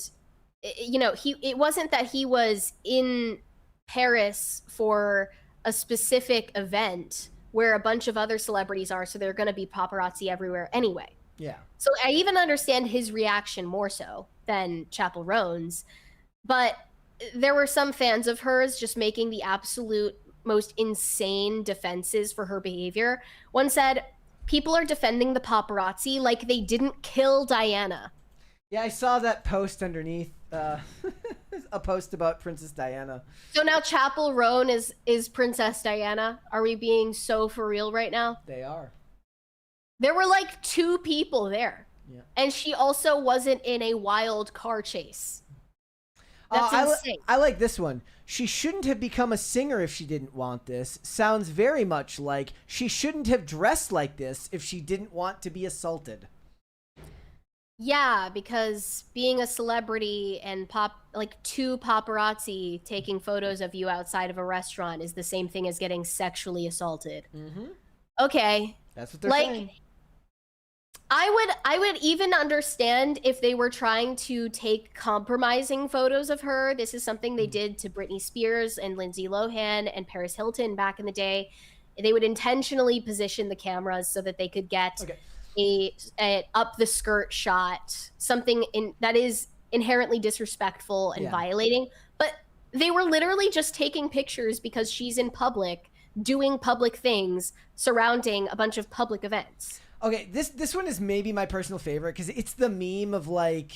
you know, it wasn't that he was in Paris for a specific event where a bunch of other celebrities are, so they're going to be paparazzi everywhere anyway. Yeah. So I even understand his reaction more so than Chappell Roan's. But there were some fans of hers just making the absolute most insane defenses for her behavior. One said, people are defending the paparazzi like they didn't kill Diana. Yeah, I saw that post underneath, a post about Princess Diana. So now Chappell Roan is Princess Diana? Are we being so for real right now? They are. There were like 2 people there. Yeah. And she also wasn't in a wild car chase. That's insane. I like this one. She shouldn't have become a singer if she didn't want this. Sounds very much like she shouldn't have dressed like this if she didn't want to be assaulted. Yeah, because being a celebrity and 2 paparazzi taking photos of you outside of a restaurant is the same thing as getting sexually assaulted. Okay. That's what they're saying. I would even understand if they were trying to take compromising photos of her. This is something they did to Britney Spears and Lindsay Lohan and Paris Hilton back in the day. They would intentionally position the cameras so that they could get a up the skirt shot, something that is inherently disrespectful and violating. But they were literally just taking pictures because she's in public doing public things surrounding a bunch of public events. Okay, this one is maybe my personal favorite because it's the meme of like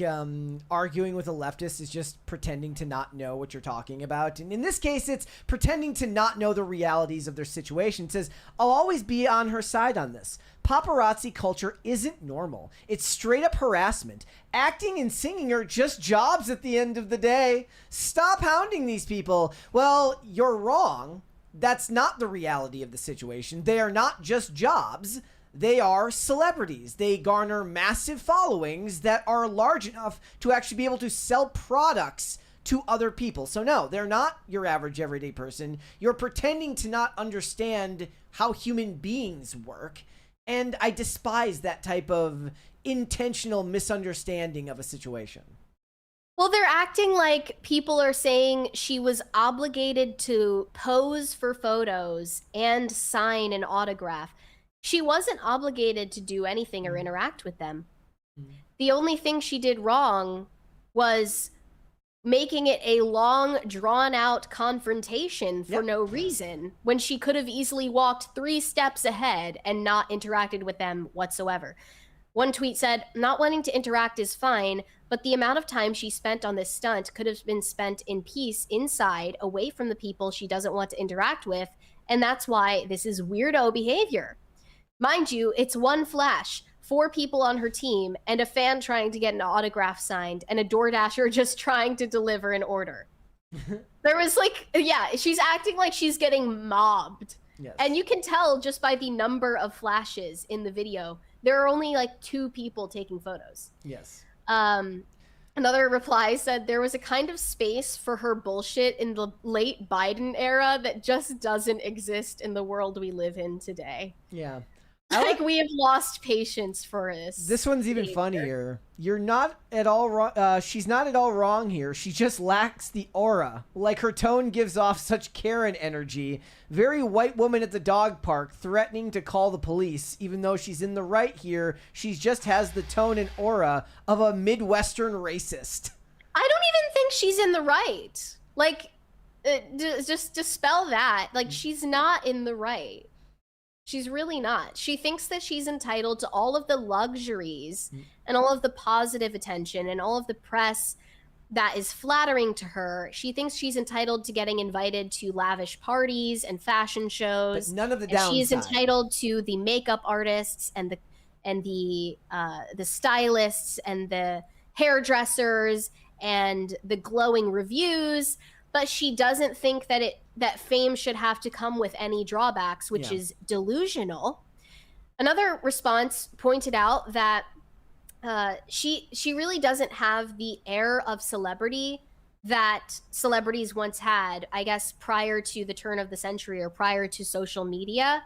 arguing with a leftist is just pretending to not know what you're talking about. And in this case, it's pretending to not know the realities of their situation. It says, I'll always be on her side on this. Paparazzi culture isn't normal. It's straight up harassment. Acting and singing are just jobs at the end of the day. Stop hounding these people. Well, you're wrong. That's not the reality of the situation. They are not just jobs. They are celebrities. They garner massive followings that are large enough to actually be able to sell products to other people. So no, they're not your average everyday person. You're pretending to not understand how human beings work. And I despise that type of intentional misunderstanding of a situation. Well, they're acting like people are saying she was obligated to pose for photos and sign an autograph. She wasn't obligated to do anything or interact with them. The only thing she did wrong was making it a long, drawn-out confrontation for no reason, when she could have easily walked 3 steps ahead and not interacted with them whatsoever. One tweet said, not wanting to interact is fine, but the amount of time she spent on this stunt could have been spent in peace inside, away from the people she doesn't want to interact with, and that's why this is weirdo behavior. Mind you, it's one flash, 4 people on her team, and a fan trying to get an autograph signed, and a DoorDasher just trying to deliver an order. There was like, she's acting like she's getting mobbed. Yes. And you can tell just by the number of flashes in the video, there are only like 2 people taking photos. Yes. Another reply said there was a kind of space for her bullshit in the late Biden era that just doesn't exist in the world we live in today. Yeah. Like we have lost patience for this. This one's even funnier. You're not at all wrong. She's not at all wrong here. She just lacks the aura. Like her tone gives off such Karen energy. Very white woman at the dog park threatening to call the police. Even though she's in the right here, she just has the tone and aura of a Midwestern racist. I don't even think she's in the right. Like, just dispel that. Like, she's not in the right. She's really not. She thinks that she's entitled to all of the luxuries and all of the positive attention and all of the press that is flattering to her. She thinks she's entitled to getting invited to lavish parties and fashion shows. But none of the downside. She's entitled to the makeup artists and the stylists and the hairdressers and the glowing reviews, but she doesn't think that fame should have to come with any drawbacks, which is delusional. Another response pointed out that she really doesn't have the air of celebrity that celebrities once had, I guess, prior to the turn of the century or prior to social media.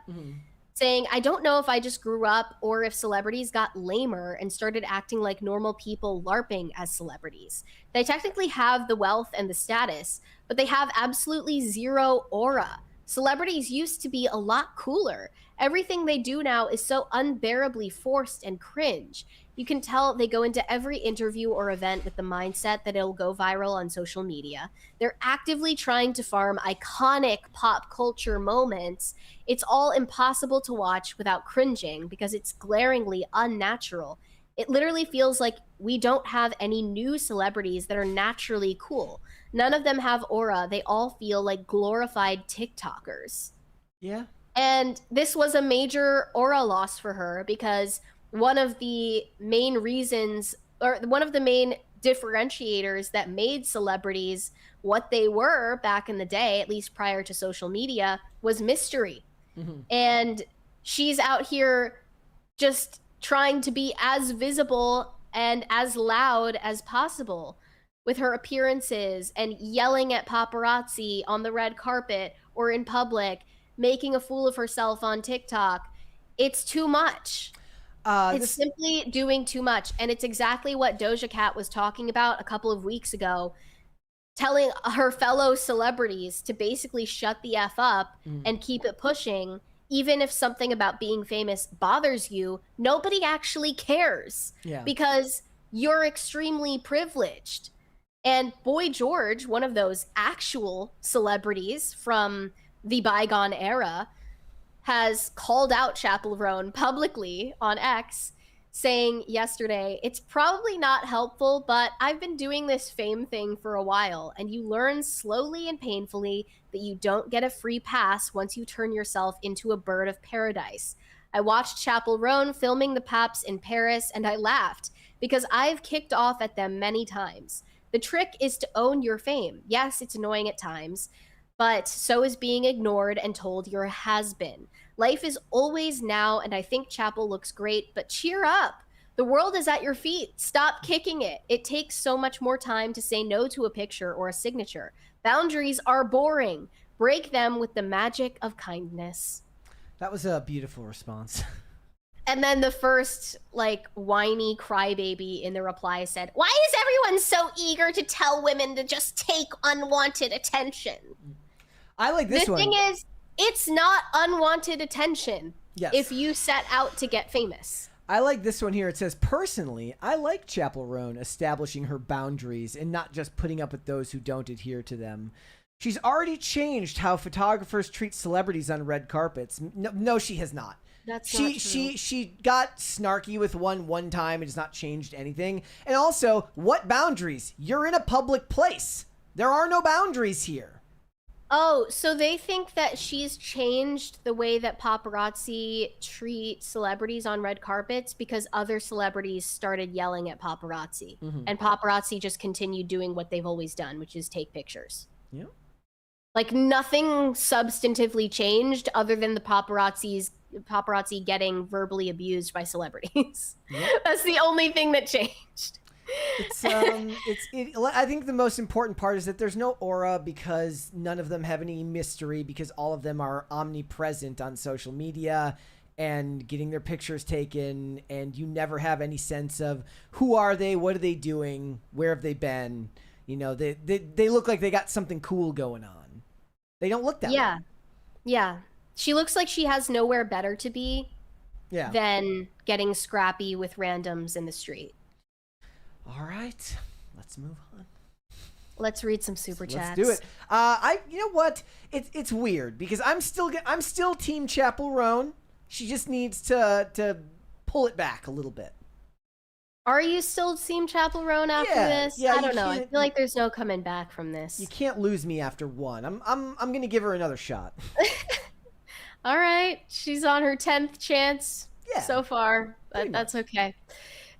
Saying, I don't know if I just grew up or if celebrities got lamer and started acting like normal people LARPing as celebrities. They technically have the wealth and the status, but they have absolutely zero aura. Celebrities used to be a lot cooler. Everything they do now is so unbearably forced and cringe. You can tell they go into every interview or event with the mindset that it'll go viral on social media. They're actively trying to farm iconic pop culture moments. It's all impossible to watch without cringing because it's glaringly unnatural. It literally feels like we don't have any new celebrities that are naturally cool. None of them have aura. They all feel like glorified TikTokers. Yeah. And this was a major aura loss for her because one of the main reasons, or one of the main differentiators that made celebrities what they were back in the day, at least prior to social media, was mystery. And she's out here just trying to be as visible and as loud as possible with her appearances and yelling at paparazzi on the red carpet or in public, making a fool of herself on TikTok. It's too much. It's simply doing too much. And it's exactly what Doja Cat was talking about a couple of weeks ago, telling her fellow celebrities to basically shut the F up and keep it pushing. Even if something about being famous bothers you, nobody actually cares because you're extremely privileged. And Boy George, one of those actual celebrities from the bygone era, has called out Chappell Roan publicly on X, saying yesterday, it's probably not helpful, but I've been doing this fame thing for a while, and you learn slowly and painfully that you don't get a free pass once you turn yourself into a bird of paradise. I watched Chappell Roan filming the Paps in Paris, and I laughed, because I've kicked off at them many times. The trick is to own your fame. Yes, it's annoying at times, but so is being ignored and told you're a has-been. Life is always now, and I think Chappell looks great, but cheer up. The world is at your feet. Stop kicking it. It takes so much more time to say no to a picture or a signature. Boundaries are boring. Break them with the magic of kindness. That was a beautiful response. And then the first, like, whiny crybaby in the reply said, why is everyone so eager to tell women to just take unwanted attention? I like this one. The thing is, it's not unwanted attention if you set out to get famous. I like this one here. It says, personally, I like Chappell Roan establishing her boundaries and not just putting up with those who don't adhere to them. She's already changed how photographers treat celebrities on red carpets. No, she has not. That's not true. She got snarky with one time and has not changed anything. And also, what boundaries? You're in a public place. There are no boundaries here. Oh, so they think that she's changed the way that paparazzi treat celebrities on red carpets because other celebrities started yelling at paparazzi. And paparazzi just continued doing what they've always done, which is take pictures. Yeah. Like, nothing substantively changed other than the paparazzi getting verbally abused by celebrities. That's the only thing that changed. I think the most important part is that there's no aura because none of them have any mystery because all of them are omnipresent on social media and getting their pictures taken, and you never have any sense of who are they, what are they doing, where have they been. You know, they look like they got something cool going on. They don't look that way. Yeah. She looks like she has nowhere better to be than getting scrappy with randoms in the street. All right, let's move on. Let's read some super chats. Let's do it. You know what? It's weird because I'm still Team Chappell Roan. She just needs to pull it back a little bit. Are you still Team Chappell Roan after this? I don't know. I feel like there's no coming back from this. You can't lose me after one. I'm gonna give her another shot. All right, she's on her 10th chance so far, but that's okay.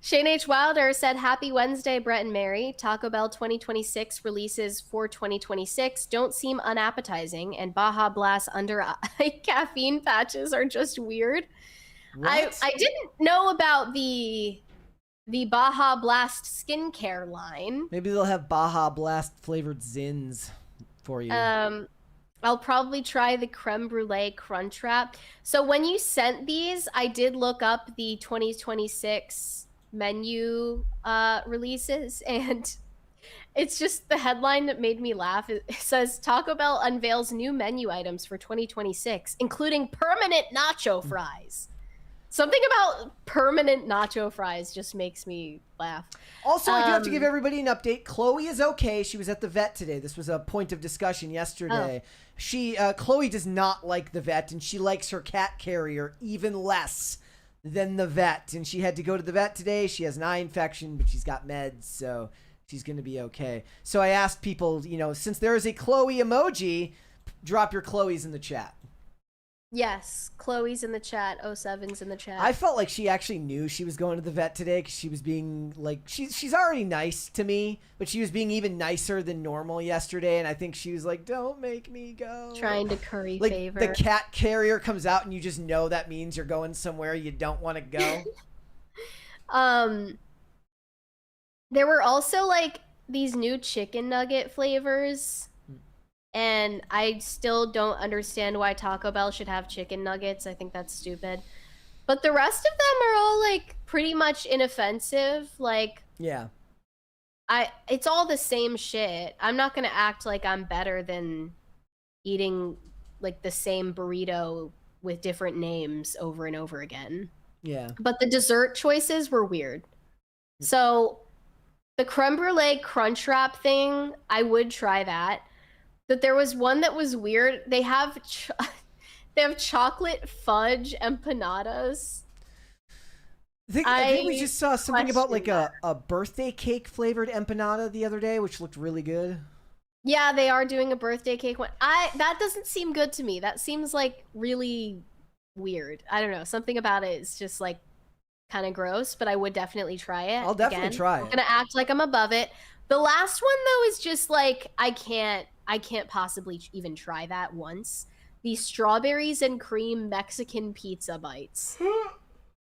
Shane H. Wilder said, "Happy Wednesday, Brett and Mary. Taco Bell 2026 releases for 2026 don't seem unappetizing, and Baja Blast under eye caffeine patches are just weird." I didn't know about the Baja Blast skincare line. Maybe they'll have Baja Blast flavored Zins for you. I'll probably try the creme brulee crunch wrap. So when you sent these, I did look up the 2026 menu releases, and it's just the headline that made me laugh. It says Taco Bell unveils new menu items for 2026, including permanent nacho fries. Something about permanent nacho fries just makes me laugh. Also, I do have to give everybody an update. Chloe is okay. She was at the vet today. This was a point of discussion yesterday. Chloe does not like the vet, and she likes her cat carrier even less than the vet. And she had to go to the vet today. She has an eye infection, but she's got meds, so she's going to be okay. So I asked people, since there is a Chloe emoji, drop your Chloes in the chat. Yes, Chloe's in the chat. 07's in the chat. I felt like she actually knew she was going to the vet today because she was being like, she's already nice to me, but she was being even nicer than normal yesterday. And I think she was like, don't make me go. Trying to curry like, favor. The cat carrier comes out and you just know that means you're going somewhere you don't want to go. There were also like these new chicken nugget flavors. And I still don't understand why Taco Bell should have chicken nuggets. I think that's stupid. But the rest of them are all like pretty much inoffensive. Like, yeah. It's all the same shit. I'm not going to act like I'm better than eating like the same burrito with different names over and over again. Yeah. But the dessert choices were weird. So the creme brulee crunch wrap thing, I would try that. But there was one that was weird. They have chocolate fudge empanadas. I think we just saw something about like a birthday cake flavored empanada the other day, which looked really good. Yeah, they are doing a birthday cake one. That doesn't seem good to me. That seems like really weird. I don't know. Something about it is just like kind of gross, but I would definitely try it. I'll definitely try it. I'm gonna act like I'm above it. The last one though is just like I can't possibly even try that once. The strawberries and cream Mexican pizza bites.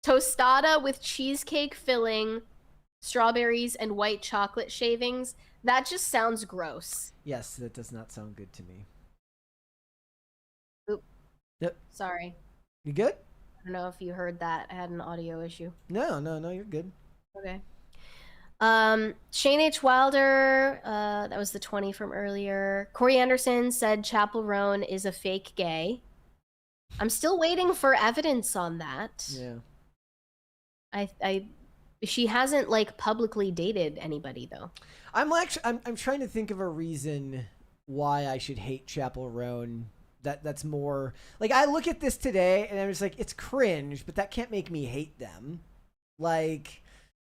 Tostada with cheesecake filling, strawberries and white chocolate shavings. That just sounds gross. Yes, that does not sound good to me. Oop. Yep. Sorry. You good? I don't know if you heard that. I had an audio issue. No, you're good. Okay. Shane H. Wilder, that was the 20 from earlier. Corey Anderson said Chappell Roan is a fake gay. I'm still waiting for evidence on that. Yeah. She hasn't like publicly dated anybody though. I'm trying to think of a reason why I should hate Chappell Roan. That's more like I look at this today and I'm just like, it's cringe, but that can't make me hate them. Like,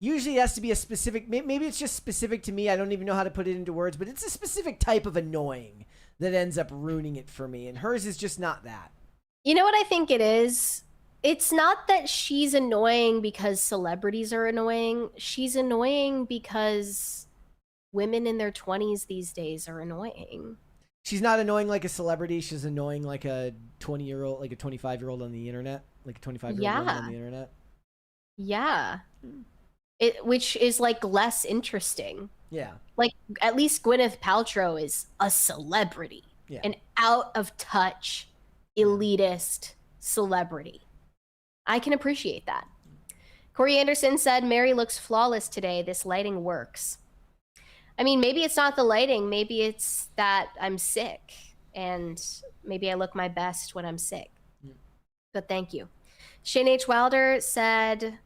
usually it has to be a specific, maybe it's just specific to me. I don't even know how to put it into words, but it's a specific type of annoying that ends up ruining it for me. And hers is just not that. You know what I think it is? It's not that she's annoying because celebrities are annoying. She's annoying because women in their 20s these days are annoying. She's not annoying like a celebrity. She's annoying like a 20-year-old, like a 25-year-old on the internet, like a 25-year-old woman on the internet. Yeah. Which is like less interesting. Yeah. Like at least Gwyneth Paltrow is a celebrity. Yeah. An out of touch, elitist celebrity. I can appreciate that. Corey Anderson said, Mary looks flawless today. This lighting works. I mean, maybe it's not the lighting. Maybe it's that I'm sick. And maybe I look my best when I'm sick. But thank you. Shane H. Wilder said,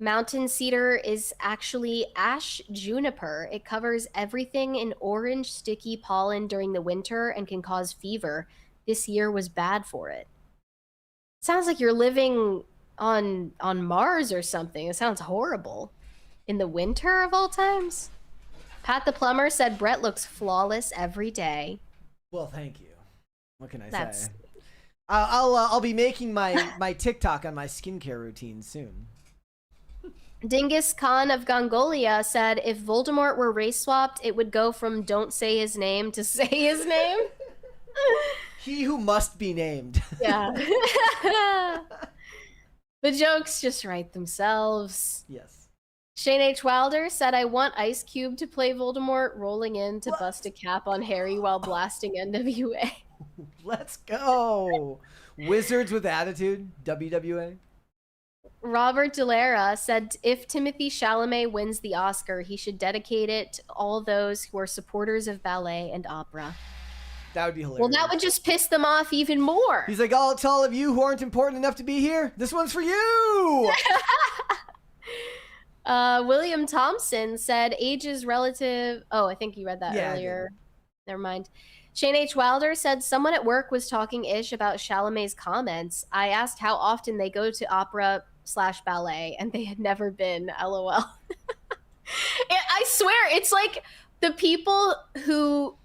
mountain cedar is actually ash juniper. It covers everything in orange sticky pollen during the winter and can cause fever. This year was bad for it. Sounds like you're living on Mars or something. It sounds horrible. In the winter of all times? Pat the plumber said Brett looks flawless every day. Well, thank you. What can I say? I'll be making my TikTok on my skincare routine soon. Dingus Khan of Gongolia said, if Voldemort were race swapped, it would go from don't say his name to say his name. He who must be named. Yeah. The jokes just write themselves. Yes. Shane H. Wilder said, I want Ice Cube to play Voldemort, rolling in to bust a cap on Harry while blasting NWA. Let's go. Wizards with attitude, WWA. Robert Delera said, if Timothée Chalamet wins the Oscar, he should dedicate it to all those who are supporters of ballet and opera. That would be hilarious. Well, that would just piss them off even more. He's like, to all of you who aren't important enough to be here, this one's for you. William Thompson said, age is relative. Oh, I think you read that earlier. Never mind. Shane H. Wilder said, someone at work was talking ish about Chalamet's comments. I asked how often they go to opera/ballet, and they had never been, LOL. I swear, it's like the people who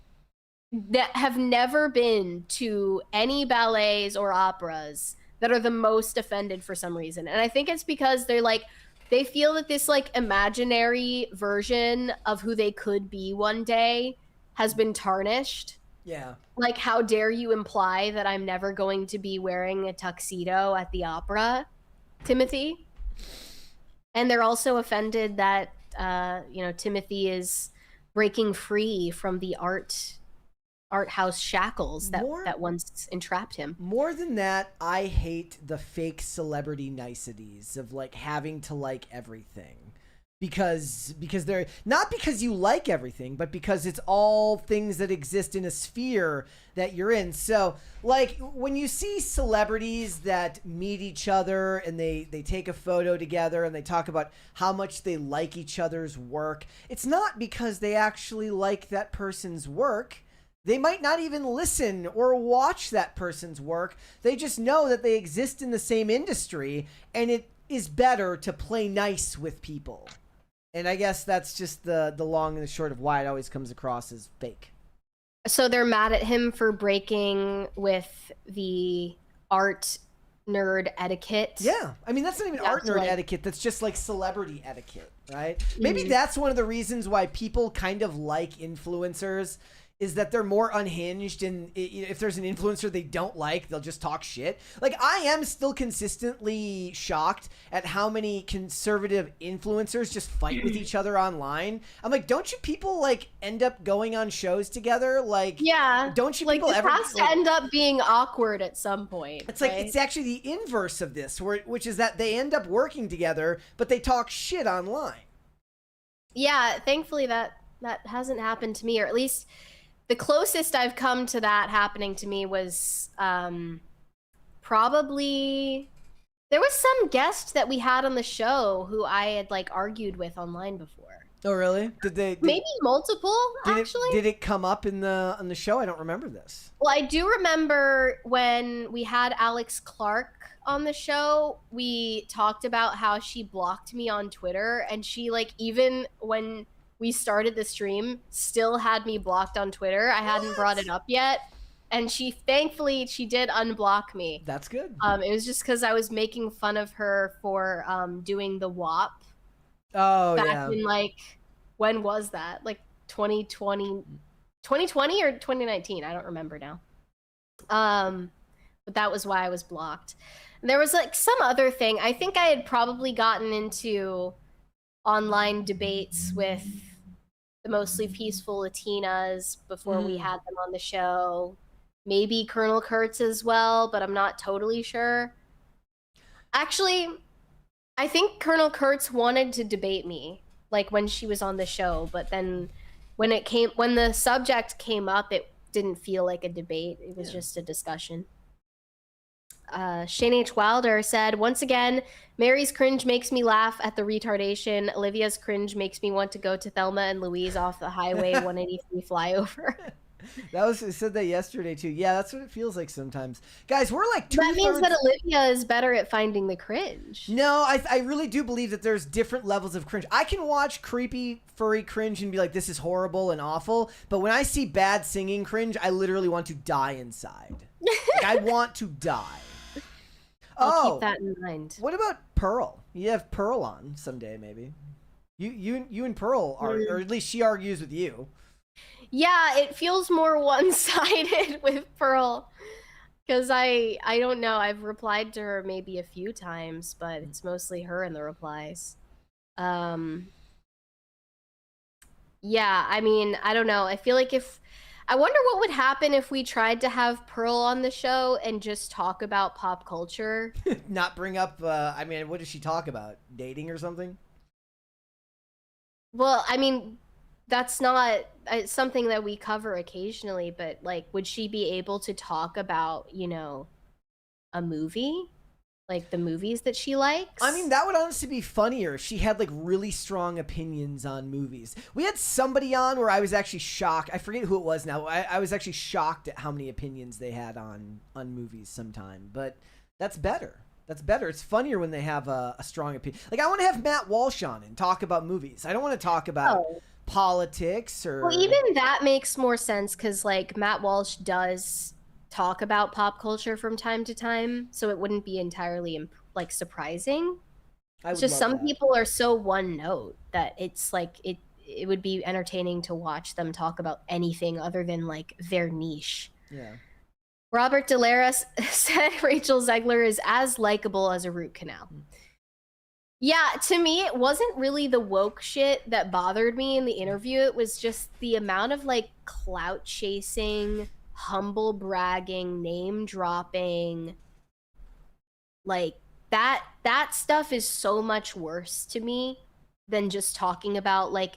that have never been to any ballets or operas that are the most offended for some reason. And I think it's because they're like, they feel that this like imaginary version of who they could be one day has been tarnished. Yeah. Like, how dare you imply that I'm never going to be wearing a tuxedo at the opera, Timothy? And they're also offended that, Timothy is breaking free from the art house shackles that once entrapped him. More than that, I hate the fake celebrity niceties of like having to like everything. Because they're not because you like everything, but because it's all things that exist in a sphere that you're in. So like when you see celebrities that meet each other and they take a photo together and they talk about how much they like each other's work, it's not because they actually like that person's work. They might not even listen or watch that person's work. They just know that they exist in the same industry, and it is better to play nice with people. And I guess that's just the long and the short of why it always comes across as fake. So they're mad at him for breaking with the art nerd etiquette. Yeah. I mean, that's not even art nerd etiquette. That's just like celebrity etiquette, right? Maybe that's one of the reasons why people kind of like influencers, is that they're more unhinged, and if there's an influencer they don't like, they'll just talk shit. Like, I am still consistently shocked at how many conservative influencers just fight with each other online. I'm like, don't you people, like, end up going on shows together? Like, yeah. Don't you like, people ever... It has to end up being awkward at some point. It's like, it's actually the inverse of this, which is that they end up working together, but they talk shit online. Yeah, thankfully that hasn't happened to me, or at least... The closest I've come to that happening to me was probably... There was some guest that we had on the show who I had, like, argued with online before. Oh, really? Maybe multiple, actually? Did it come up on the show? I don't remember this. Well, I do remember when we had Alex Clark on the show, we talked about how she blocked me on Twitter, and she, like, even when... we started the stream, still had me blocked on Twitter. I hadn't brought it up yet. And thankfully, she did unblock me. That's good. It was just because I was making fun of her for doing the WAP. Oh, back in, like, when was that? Like 2020 or 2019? I don't remember now. But that was why I was blocked. And there was, like, some other thing. I think I had probably gotten into online debates with the mostly peaceful Latinas before we had them on the show. Maybe Colonel Kurtz as well, but I'm not totally sure. Actually, I think Colonel Kurtz wanted to debate me, like, when she was on the show, but then when the subject came up, it didn't feel like a debate. It was just a discussion. Shane H. Wilder said, once again, Mary's cringe makes me laugh at the retardation. Olivia's cringe makes me want to go to Thelma and Louise off the Highway 183 flyover. I said that yesterday too. Yeah, that's what it feels like sometimes. Guys, we're like That means that Olivia is better at finding the cringe. No, I really do believe that there's different levels of cringe. I can watch creepy, furry cringe and be like, this is horrible and awful. But when I see bad singing cringe, I literally want to die inside. Like, I want to die. I'll keep that in mind. What about Pearl? You have Pearl on someday, maybe. You and Pearl are, or at least she argues with you. Yeah, it feels more one-sided with Pearl. Because I don't know, I've replied to her maybe a few times, but it's mostly her in the replies. Yeah, I mean, I don't know. I feel like I wonder what would happen if we tried to have Pearl on the show and just talk about pop culture. Not bring up, I mean, what does she talk about? Dating or something? Well, I mean, that's not something that we cover occasionally, but like, would she be able to talk about, you know, a movie? Like the movies that she likes? I mean, that would honestly be funnier if she had like really strong opinions on movies. We had somebody on where I was actually shocked. I forget who it was now. I was actually shocked at how many opinions they had on movies sometime. But that's better. That's better. It's funnier when they have a strong opinion. Like, I want to have Matt Walsh on and talk about movies. I don't want to talk about politics or... Well, even that makes more sense because, like, Matt Walsh does talk about pop culture from time to time, so it wouldn't be entirely, like, surprising. It's just some people are so one note that it's, like, it would be entertaining to watch them talk about anything other than, like, their niche. Yeah. Robert Delaris said Rachel Zegler is as likable as a root canal. Yeah, to me, it wasn't really the woke shit that bothered me in the interview. It was just the amount of, like, clout chasing, humble bragging, name dropping. Like, that stuff is so much worse to me than just talking about, like,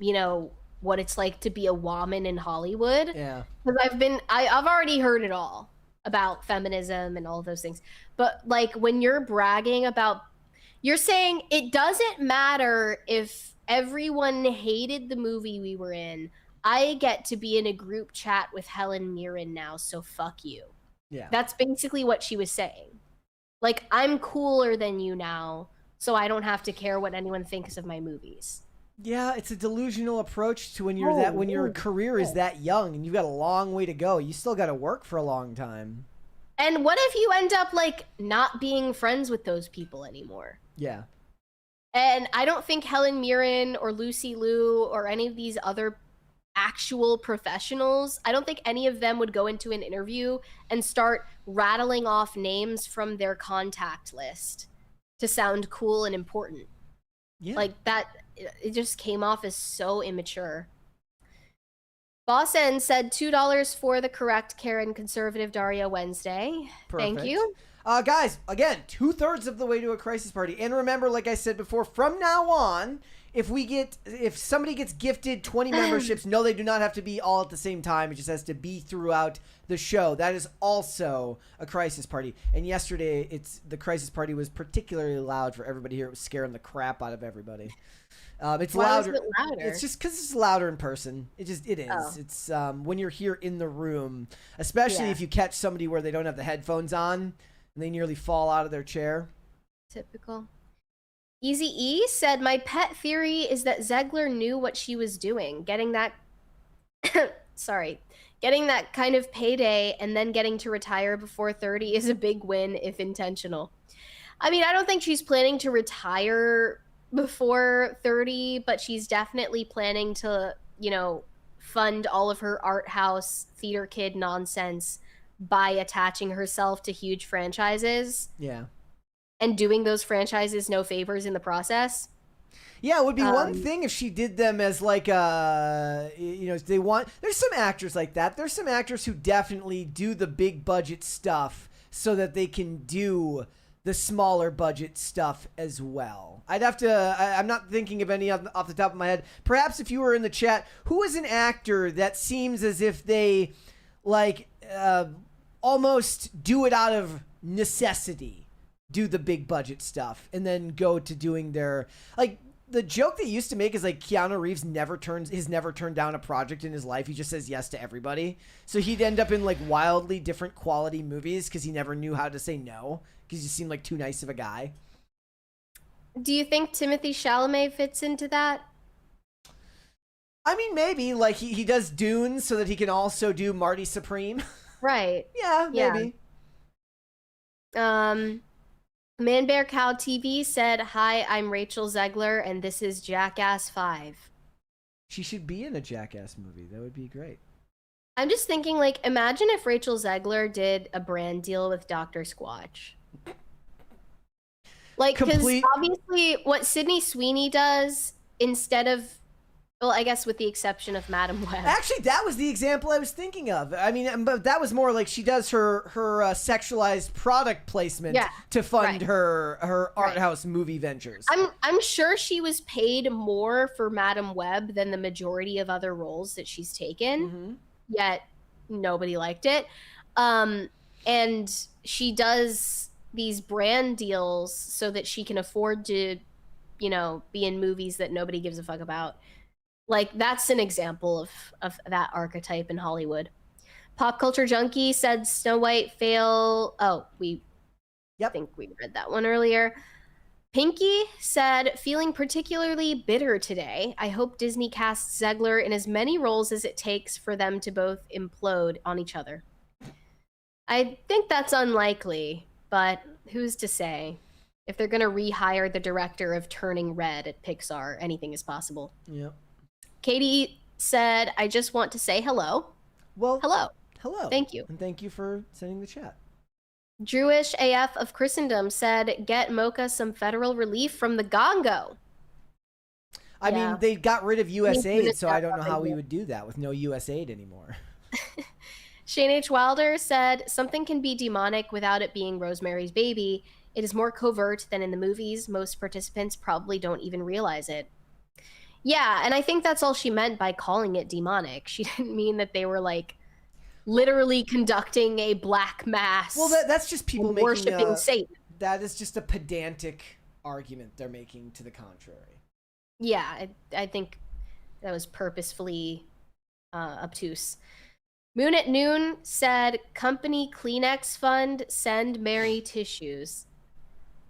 you know, what it's like to be a woman in Hollywood. Yeah. Because I've already heard it all about feminism and all those things. But like when you're bragging about, you're saying it doesn't matter if everyone hated the movie we were in. I get to be in a group chat with Helen Mirren now, so fuck you. Yeah. That's basically what she was saying. Like, I'm cooler than you now, so I don't have to care what anyone thinks of my movies. Yeah, it's a delusional approach to when you're when your career is that young and you've got a long way to go. You still got to work for a long time. And what if you end up like not being friends with those people anymore? Yeah. And I don't think Helen Mirren or Lucy Liu or any of these other actual professionals, I don't think any of them would go into an interview and start rattling off names from their contact list to sound cool and important. Yeah. Like that, it just came off as so immature. Bossen said $2 for the correct Karen conservative Daria Wednesday. Perfect. Thank you. Guys, again, 2/3 of the way to a crisis party. And remember, like I said before, from now on, if somebody gets gifted 20 memberships, no, they do not have to be all at the same time. It just has to be throughout the show. That is also a crisis party. And yesterday, the crisis party was particularly loud for everybody here. It was scaring the crap out of everybody. It's louder. Was it louder? It's just because it's louder in person. It is. Oh. It's when you're here in the room, especially if you catch somebody where they don't have the headphones on and they nearly fall out of their chair. Typical. Easy E said, my pet theory is that Zegler knew what she was doing. Getting that getting that kind of payday and then getting to retire before 30 is a big win if intentional. I mean, I don't think she's planning to retire before 30, but she's definitely planning to, you know, fund all of her art house theater kid nonsense by attaching herself to huge franchises. Yeah. And doing those franchises no favors in the process. Yeah, it would be one thing if she did them as like you know, there's some actors like that. There's some actors who definitely do the big budget stuff so that they can do the smaller budget stuff as well. I'd have to, I'm not thinking of any off the top of my head. Perhaps if you were in the chat, who is an actor that seems as if they like almost do it out of necessity? Do the big budget stuff and then go to doing their, like, the joke they used to make is like Keanu Reeves has never turned down a project in his life. He just says yes to everybody. So he'd end up in like wildly different quality movies because he never knew how to say no because he seemed like too nice of a guy. Do you think Timothee Chalamet fits into that? I mean, maybe. Like he does Dune so that he can also do Marty Supreme. Right. Yeah, maybe. Man Bear Cow TV said, "Hi, I'm Rachel Zegler, and this is Jackass 5." She should be in a Jackass movie. That would be great. I'm just thinking, like, imagine if Rachel Zegler did a brand deal with Dr. Squatch. Like, because obviously what Sydney Sweeney does, instead of, well, I guess with the exception of Madam Web. Actually, that was the example I was thinking of. I mean, but that was more like she does her sexualized product placement to fund her art house movie ventures. I'm sure she was paid more for Madam Web than the majority of other roles that she's taken, yet nobody liked it. And she does these brand deals so that she can afford to, you know, be in movies that nobody gives a fuck about. Like, that's an example of that archetype in Hollywood. Pop Culture Junkie said Snow White fail. Oh, we think we read that one earlier. Pinky said, feeling particularly bitter today. I hope Disney casts Zegler in as many roles as it takes for them to both implode on each other. I think that's unlikely, but who's to say? If they're going to rehire the director of Turning Red at Pixar, anything is possible. Yep. Katie said, I just want to say hello. Well, hello. Thank you. And thank you for sending the chat. Jewish AF of Christendom said, get Mocha some federal relief from the Gongo. I mean, they got rid of USAID, so I don't know how we would do that with no USAID anymore. Shane H. Wilder said, something can be demonic without it being Rosemary's Baby. It is more covert than in the movies. Most participants probably don't even realize it. Yeah, and I think that's all she meant by calling it demonic. She didn't mean that they were, like, literally conducting a black mass. Well, that's just people making worshiping Satan. That is just a pedantic argument they're making to the contrary. Yeah, I think that was purposefully obtuse. Moon at Noon said, company Kleenex fund, send Mary tissues.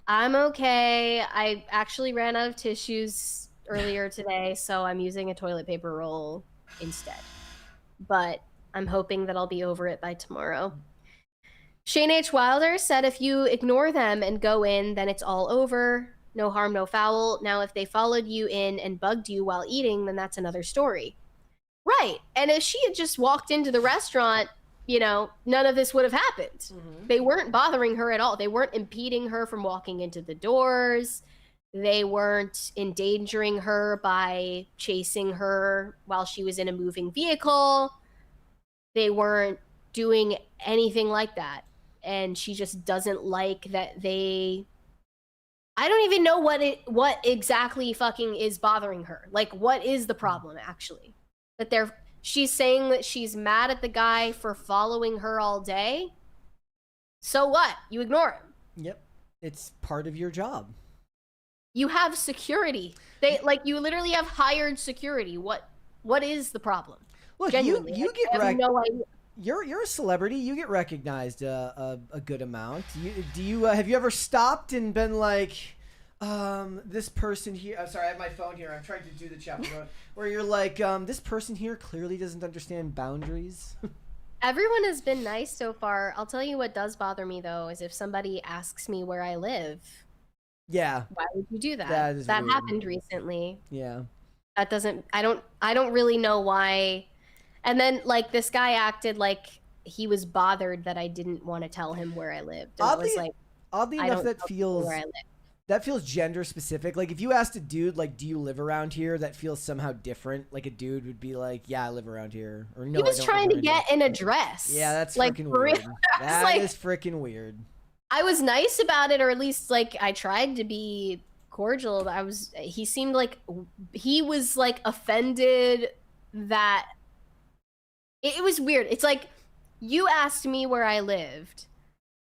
I'm okay. I actually ran out of tissues earlier today, so I'm using a toilet paper roll instead. But I'm hoping that I'll be over it by tomorrow. Shane H. Wilder said, if you ignore them and go in, then it's all over. No harm, no foul. Now, if they followed you in and bugged you while eating, then that's another story. Right. And if she had just walked into the restaurant, you know, none of this would have happened. Mm-hmm. They weren't bothering her at all. They weren't impeding her from walking into the doors. They weren't endangering her by chasing her while she was in a moving vehicle. They weren't doing anything like that. And she just doesn't like that they... I don't even know what exactly fucking is bothering her. Like, what is the problem, actually? That she's saying that she's mad at the guy for following her all day. So what? You ignore him. Yep. It's part of your job. You have security. You literally have hired security. What is the problem? Look, you get no idea. You're a celebrity. You get recognized a good amount. Have you ever stopped and been like, this person here? I'm sorry, I have my phone here. I'm trying to do the chat where you're like, this person here clearly doesn't understand boundaries. Everyone has been nice so far. I'll tell you what does bother me though is if somebody asks me where I live. Yeah. Why would you do that? That weird. Happened recently. Yeah. That doesn't. I don't really know why. And then like this guy acted like he was bothered that I didn't want to tell him where I lived. And oddly enough, that feels gender specific. Like if you asked a dude like, do you live around here? That feels somehow different. Like a dude would be like, yeah, I live around here. Or no, he was trying to get an address. Yeah, that's freaking weird. That is freaking weird. I was nice about it, or at least like I tried to be cordial. He seemed like he was like offended that it was weird. It's like you asked me where I lived.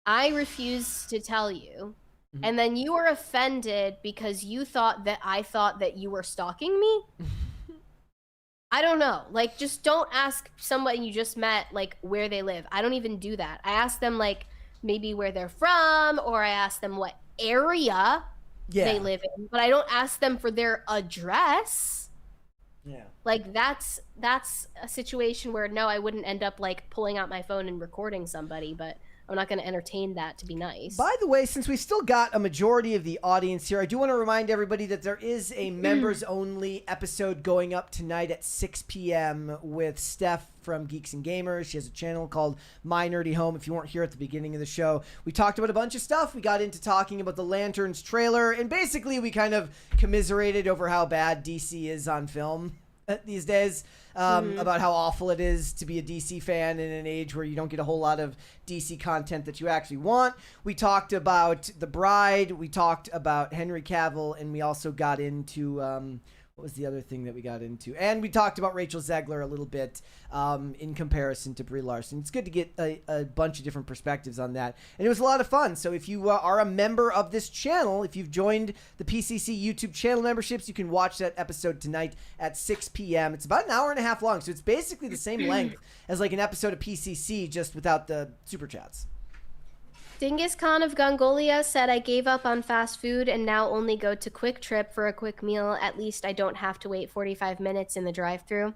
I refused to tell you. Mm-hmm. And then you were offended because you thought that I thought that you were stalking me. I don't know. Like, just don't ask somebody you just met, like, where they live. I don't even do that. I ask them, like, maybe where they're from, or I ask them what area they live in. But I don't ask them for their address. Yeah. Like, that's a situation where, no, I wouldn't end up, like, pulling out my phone and recording somebody. But I'm not going to entertain that to be nice. By the way, since we've still got a majority of the audience here, I do want to remind everybody that there is a members-only episode going up tonight at 6 p.m. with Steph from Geeks and Gamers. She has a channel called My Nerdy Home. If you weren't here at the beginning of the show, we talked about a bunch of stuff. We got into talking about the Lanterns trailer, and basically we kind of commiserated over how bad DC is on film these days, about how awful it is to be a DC fan in an age where you don't get a whole lot of DC content that you actually want. We talked about The Bride, we talked about Henry Cavill, and we also got into what was the other thing that we got into? And we talked about Rachel Zegler a little bit in comparison to Brie Larson. It's good to get a bunch of different perspectives on that. And it was a lot of fun. So if you are a member of this channel, if you've joined the PCC YouTube channel memberships, you can watch that episode tonight at 6 p.m. It's about an hour and a half long. So it's basically the same length as like an episode of PCC, just without the super chats. Dingus Khan of Gongolia said, I gave up on fast food and now only go to Quick Trip for a quick meal. At least I don't have to wait 45 minutes in the drive-thru.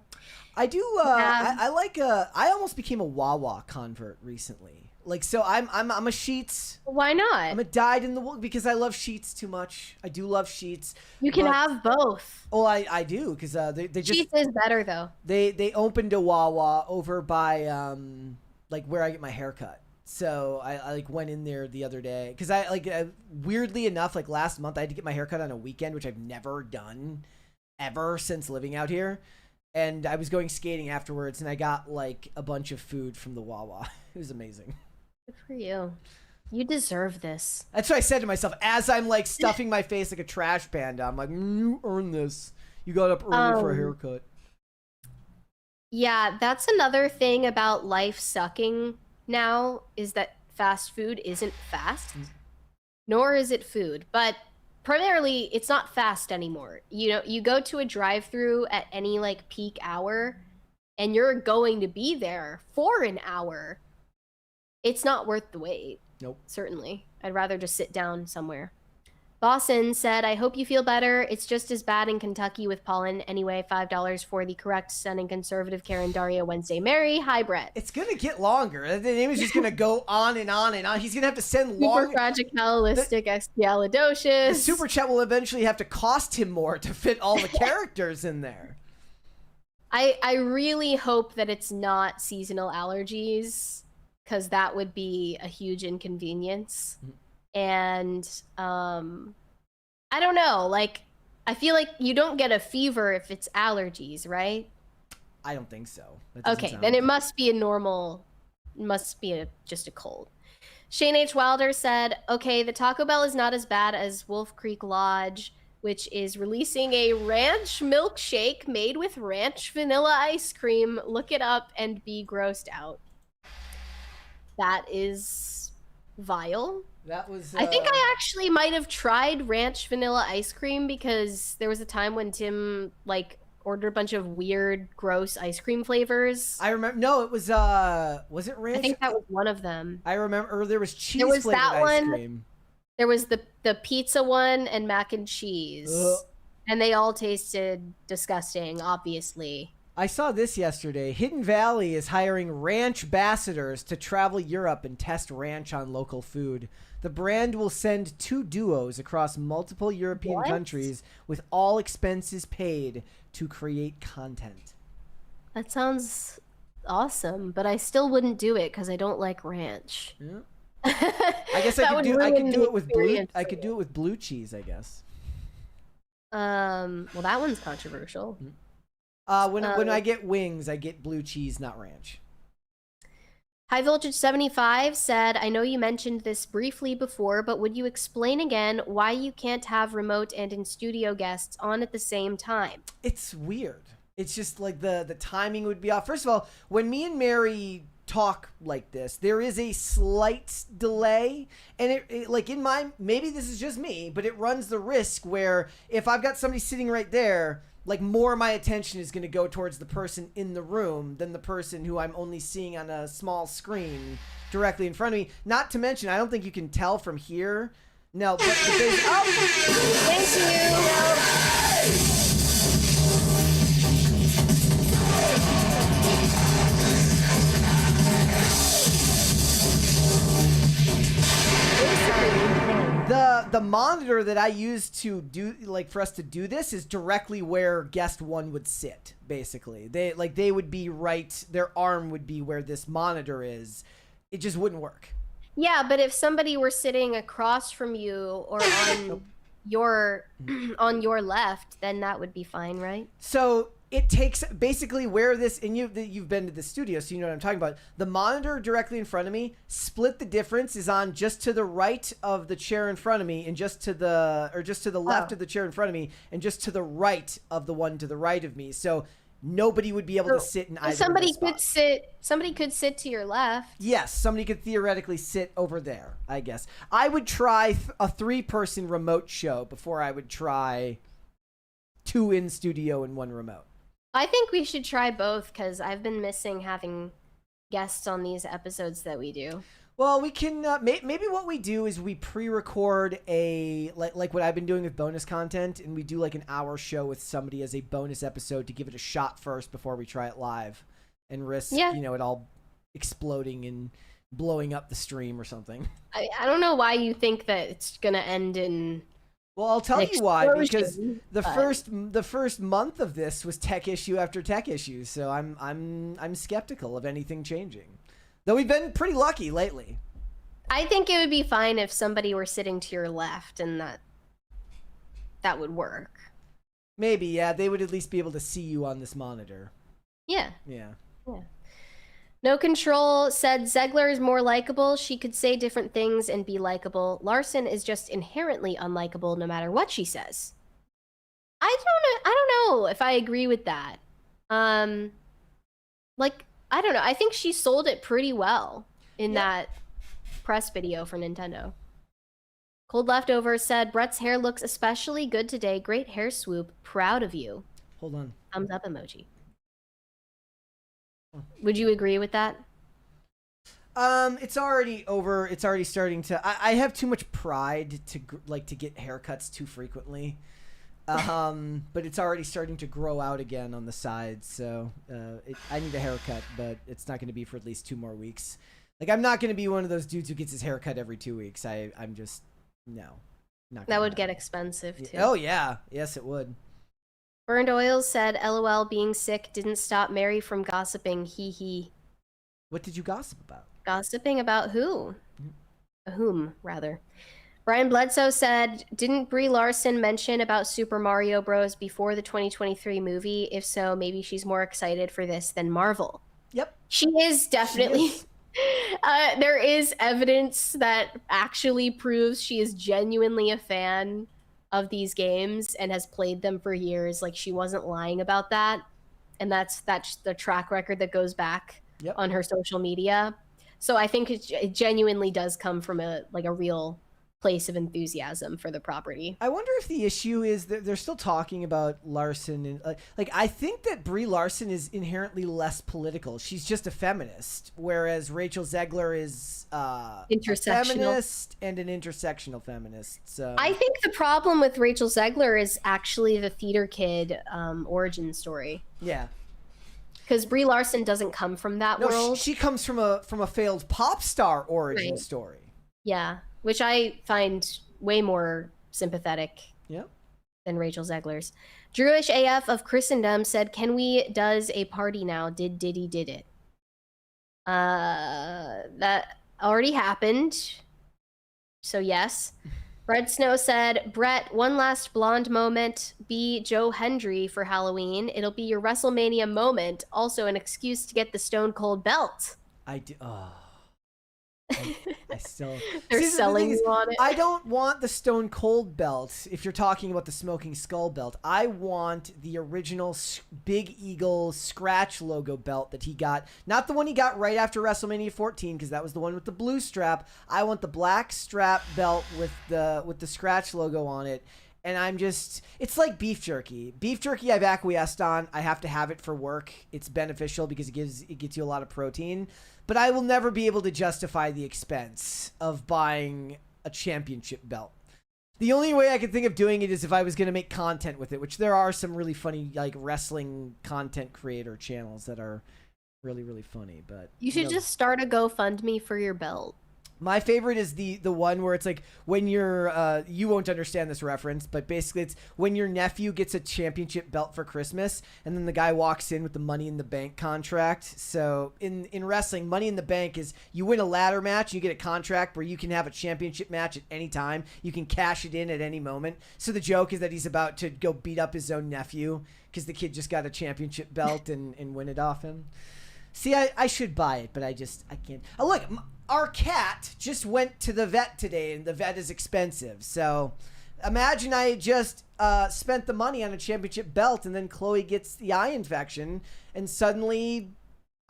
I do. I almost became a Wawa convert recently. Like, so I'm a Sheetz. Why not? I'm a dyed in the wool because I love Sheetz too much. I do love Sheetz. You can have both. Oh, I do because they just Sheetz is better though. They opened a Wawa over by like where I get my hair cut. So I like went in there the other day because I weirdly enough, like last month I had to get my hair cut on a weekend, which I've never done ever since living out here. And I was going skating afterwards and I got like a bunch of food from the Wawa. It was amazing. Good for you. You deserve this. That's what I said to myself as I'm like stuffing my face like a trash panda. I'm like, you earned this. You got up early for a haircut. Yeah, that's another thing about life sucking now is that fast food isn't fast, nor is it food. But primarily, it's not fast anymore. You know, you go to a drive-thru at any like peak hour, and you're going to be there for an hour. It's not worth the wait. Nope. Certainly. I'd rather just sit down somewhere. Boston said, I hope you feel better. It's just as bad in Kentucky with pollen. Anyway, $5 for the correct stunning conservative Karen Daria Wednesday Mary. Hi, Brett. It's going to get longer. The name is just going to go on and on and on. He's going to have to send long... Superfragicalistic The super chat will eventually have to cost him more to fit all the characters in there. I really hope that it's not seasonal allergies, because that would be a huge inconvenience. And I don't know, like I feel like you don't get a fever if it's allergies, right? I don't think so. Okay, then it must be a normal, just a cold. Shane H. Wilder said, okay, the Taco Bell is not as bad as Wolf Creek Lodge, which is releasing a ranch milkshake made with ranch vanilla ice cream. Look it up and be grossed out. That is vile. That was. I think I actually might have tried ranch vanilla ice cream because there was a time when Tim like ordered a bunch of weird, gross ice cream flavors. I remember. No, it was it ranch? I think that was one of them. I remember. Or there was cheese there was flavored that ice one. Cream. There was the pizza one and mac and cheese, and they all tasted disgusting. Obviously. I saw this yesterday. Hidden Valley is hiring ranch ambassadors to travel Europe and test ranch on local food. The brand will send 2 duos across multiple European countries with all expenses paid to create content. That sounds awesome, but I still wouldn't do it because I don't like ranch. Yeah. I guess I could do it with blue. I could do it with blue cheese, I guess. Well, that one's controversial. When I get wings, I get blue cheese, not ranch. High Voltage 75 said, I know you mentioned this briefly before, but would you explain again why you can't have remote and in-studio guests on at the same time? It's weird. It's just like the timing would be off. First of all, when me and Mary talk like this, there is a slight delay, and it like in my, maybe this is just me, but it runs the risk where if I've got somebody sitting right there, like more of my attention is going to go towards the person in the room than the person who I'm only seeing on a small screen directly in front of me. Not to mention, I don't think you can tell from here. No, but there's... Oh! Thank you! the monitor that I use to do, like, for us to do this is directly where guest 1 would sit, basically. They would be right, their arm would be where this monitor is. It just wouldn't work. Yeah, but if somebody were sitting across from you or on on your left, then that would be fine, right? So it takes basically where this, and you've been to the studio, so you know what I'm talking about. The monitor directly in front of me, split the difference is on just to the right of the chair in front of me, and just to the left of the chair in front of me, and just to the right of the one to the right of me. So nobody would be able to sit in either. Somebody could sit to your left. Yes, somebody could theoretically sit over there, I guess. I would try a 3-person remote show before I would try 2 in studio and 1 remote. I think we should try both because I've been missing having guests on these episodes that we do. Well, we can maybe what we do is we pre-record a like what I've been doing with bonus content, and we do like an hour show with somebody as a bonus episode to give it a shot first before we try it live, and risk it all exploding and blowing up the stream or something. I don't know why you think that it's gonna end in. Well, I'll tell you why, because the first month of this was tech issue after tech issue, so I'm skeptical of anything changing. Though we've been pretty lucky lately. I think it would be fine if somebody were sitting to your left, and that would work. Maybe, yeah, they would at least be able to see you on this monitor. Yeah. Yeah. Yeah. No Control said Zegler is more likable. She could say different things and be likable. Larson is just inherently unlikable no matter what she says. I don't know if I agree with that. Like, I don't know. I think she sold it pretty well in that press video for Nintendo. Cold Leftover said Brett's hair looks especially good today. Great hair swoop. Proud of you. Hold on. Thumbs up emoji. Would you agree with that? It's already over. It's already starting to. I have too much pride to get haircuts too frequently. But it's already starting to grow out again on the sides. So I need a haircut, but it's not going to be for at least 2 more weeks. Like, I'm not going to be one of those dudes who gets his haircut every 2 weeks. I'm just no. Not that would get expensive too. Oh yeah, yes it would. Burned Oils said, LOL, being sick didn't stop Mary from gossiping. Hee hee. What did you gossip about? Gossiping about who? Whom, rather. Brian Bledsoe said, didn't Brie Larson mention about Super Mario Bros. Before the 2023 movie? If so, maybe she's more excited for this than Marvel. Yep. She is definitely. She is. There is evidence that actually proves she is genuinely a fan of these games and has played them for years. Like, she wasn't lying about that, and that's the track record that goes back on her social media. So I think it genuinely does come from a real place of enthusiasm for the property. I wonder if the issue is that they're still talking about Larson, and I think that Brie Larson is inherently less political. She's just a feminist, whereas Rachel Zegler is a feminist and an intersectional feminist. So I think the problem with Rachel Zegler is actually the theater kid origin story. Yeah. Because Brie Larson doesn't come from that world. She comes from a failed pop star origin story. Yeah, which I find way more sympathetic than Rachel Zegler's. Drewish AF of Christendom said, can we does a party now? Did it? That already happened. So yes. Red Snow said, Brett, one last blonde moment. Be Joe Hendry for Halloween. It'll be your WrestleMania moment. Also an excuse to get the Stone Cold belt. I do. I still. They're selling you on it. I don't want the Stone Cold belt. If you're talking about the Smoking Skull belt, I want the original Big Eagle scratch logo belt that he got. Not the one he got right after WrestleMania 14, because that was the one with the blue strap. I want the black strap belt with the scratch logo on it. And I'm just, it's like beef jerky. Beef jerky I've acquiesced on. I have to have it for work. It's beneficial because it gets you a lot of protein. But I will never be able to justify the expense of buying a championship belt. The only way I could think of doing it is if I was going to make content with it, which there are some really funny like wrestling content creator channels that are really, really funny. But you should just start a GoFundMe for your belt. My favorite is the one where it's like when you're you won't understand this reference, but basically it's when your nephew gets a championship belt for Christmas and then the guy walks in with the Money in the Bank contract. So in wrestling, Money in the Bank is you win a ladder match, you get a contract where you can have a championship match at any time. You can cash it in at any moment. So the joke is that he's about to go beat up his own nephew because the kid just got a championship belt and win it off him. See, I should buy it, but I can't. Oh, look, our cat just went to the vet today, and the vet is expensive. So imagine I just spent the money on a championship belt, and then Chloe gets the eye infection, and suddenly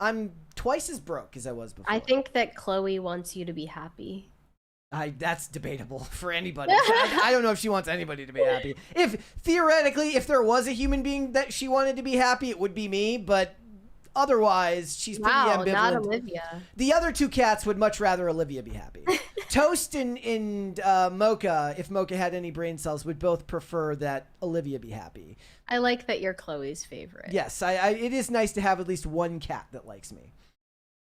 I'm twice as broke as I was before. I think that Chloe wants you to be happy. That's debatable for anybody. I don't know if she wants anybody to be happy. If theoretically, if there was a human being that she wanted to be happy, it would be me, but otherwise, she's pretty ambivalent. Not Olivia. The other two cats would much rather Olivia be happy. Toast and Mocha, if Mocha had any brain cells, would both prefer that Olivia be happy. I like that you're Chloe's favorite. Yes, it is nice to have at least one cat that likes me.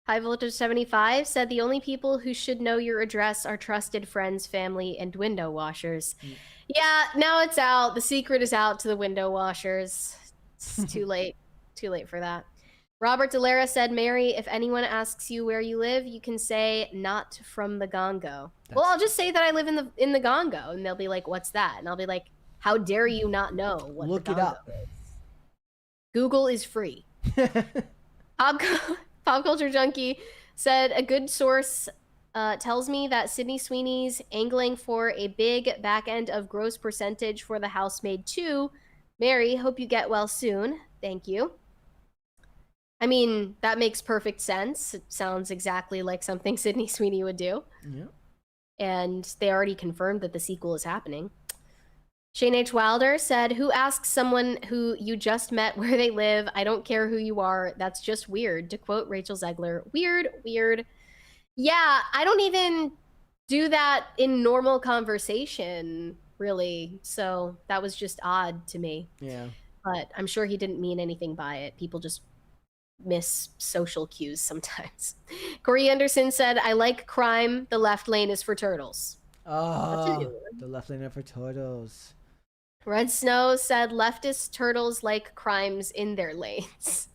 High Voltage 75 said the only people who should know your address are trusted friends, family, and window washers. Yeah, now it's out. The secret is out to the window washers. It's too late. Too late for that. Robert Delara said, Mary, if anyone asks you where you live, you can say, not from the Gongo. Well, I'll just say that I live in the Gongo, and they'll be like, what's that? And I'll be like, how dare you not know what Look the it Gongo up. is? Google is free. Pop Culture Junkie said, a good source tells me that Sydney Sweeney's angling for a big back end of gross percentage for the Housemaid 2. Mary, hope you get well soon. Thank you. I mean, that makes perfect sense. It sounds exactly like something Sydney Sweeney would do. Yeah. And they already confirmed that the sequel is happening. Shane H. Wilder said, who asks someone who you just met where they live? I don't care who you are. That's just weird. To quote Rachel Zegler, weird, weird. Yeah, I don't even do that in normal conversation, really. So that was just odd to me. Yeah. But I'm sure he didn't mean anything by it. People just miss social cues sometimes. Corey Anderson said, I like crime. The left lane is for turtles. Oh, the left lane is for turtles. Red Snow said, leftist turtles like crimes in their lanes.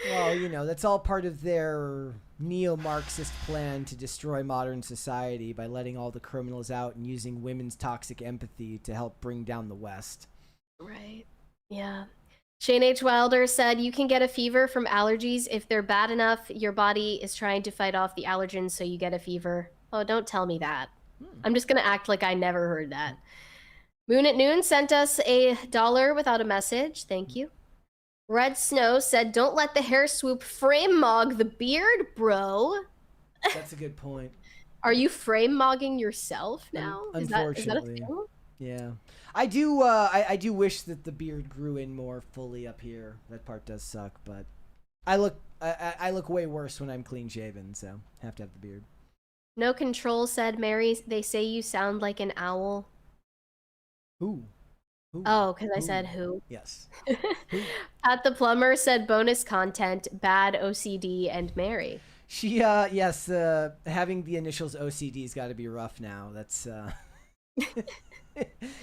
Well, you know, that's all part of their neo-Marxist plan to destroy modern society by letting all the criminals out and using women's toxic empathy to help bring down the West. Right. Yeah. Shane H. Wilder said, you can get a fever from allergies. If they're bad enough, your body is trying to fight off the allergens so you get a fever. Oh, don't tell me that. I'm just going to act like I never heard that. Moon at Noon sent us $1 without a message. Thank you. Red Snow said, don't let the hair swoop frame mog the beard, bro. That's a good point. Are you frame mogging yourself now? Unfortunately. Is that a thing? Yeah. I do wish that the beard grew in more fully up here. That part does suck, but I look way worse when I'm clean shaven, so have to have the beard. No Control said, Mary, they say you sound like an owl. Who? Oh, because I said who. Yes. Pat the Plumber said bonus content, bad OCD, and Mary. She, yes, having the initials OCD's got to be rough now. That's,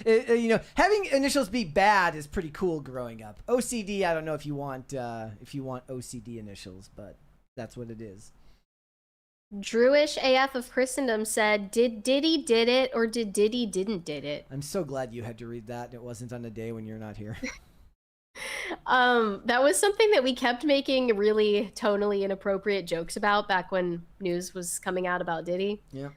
you know, having initials be bad is pretty cool growing up. OCD, I don't know if you want OCD initials, but that's what it is. Drewish AF of Christendom said, did Diddy did it or did Diddy didn't did it? I'm so glad you had to read that and it wasn't on a day when you're not here. That was something that we kept making really tonally inappropriate jokes about back when news was coming out about Diddy. Yeah.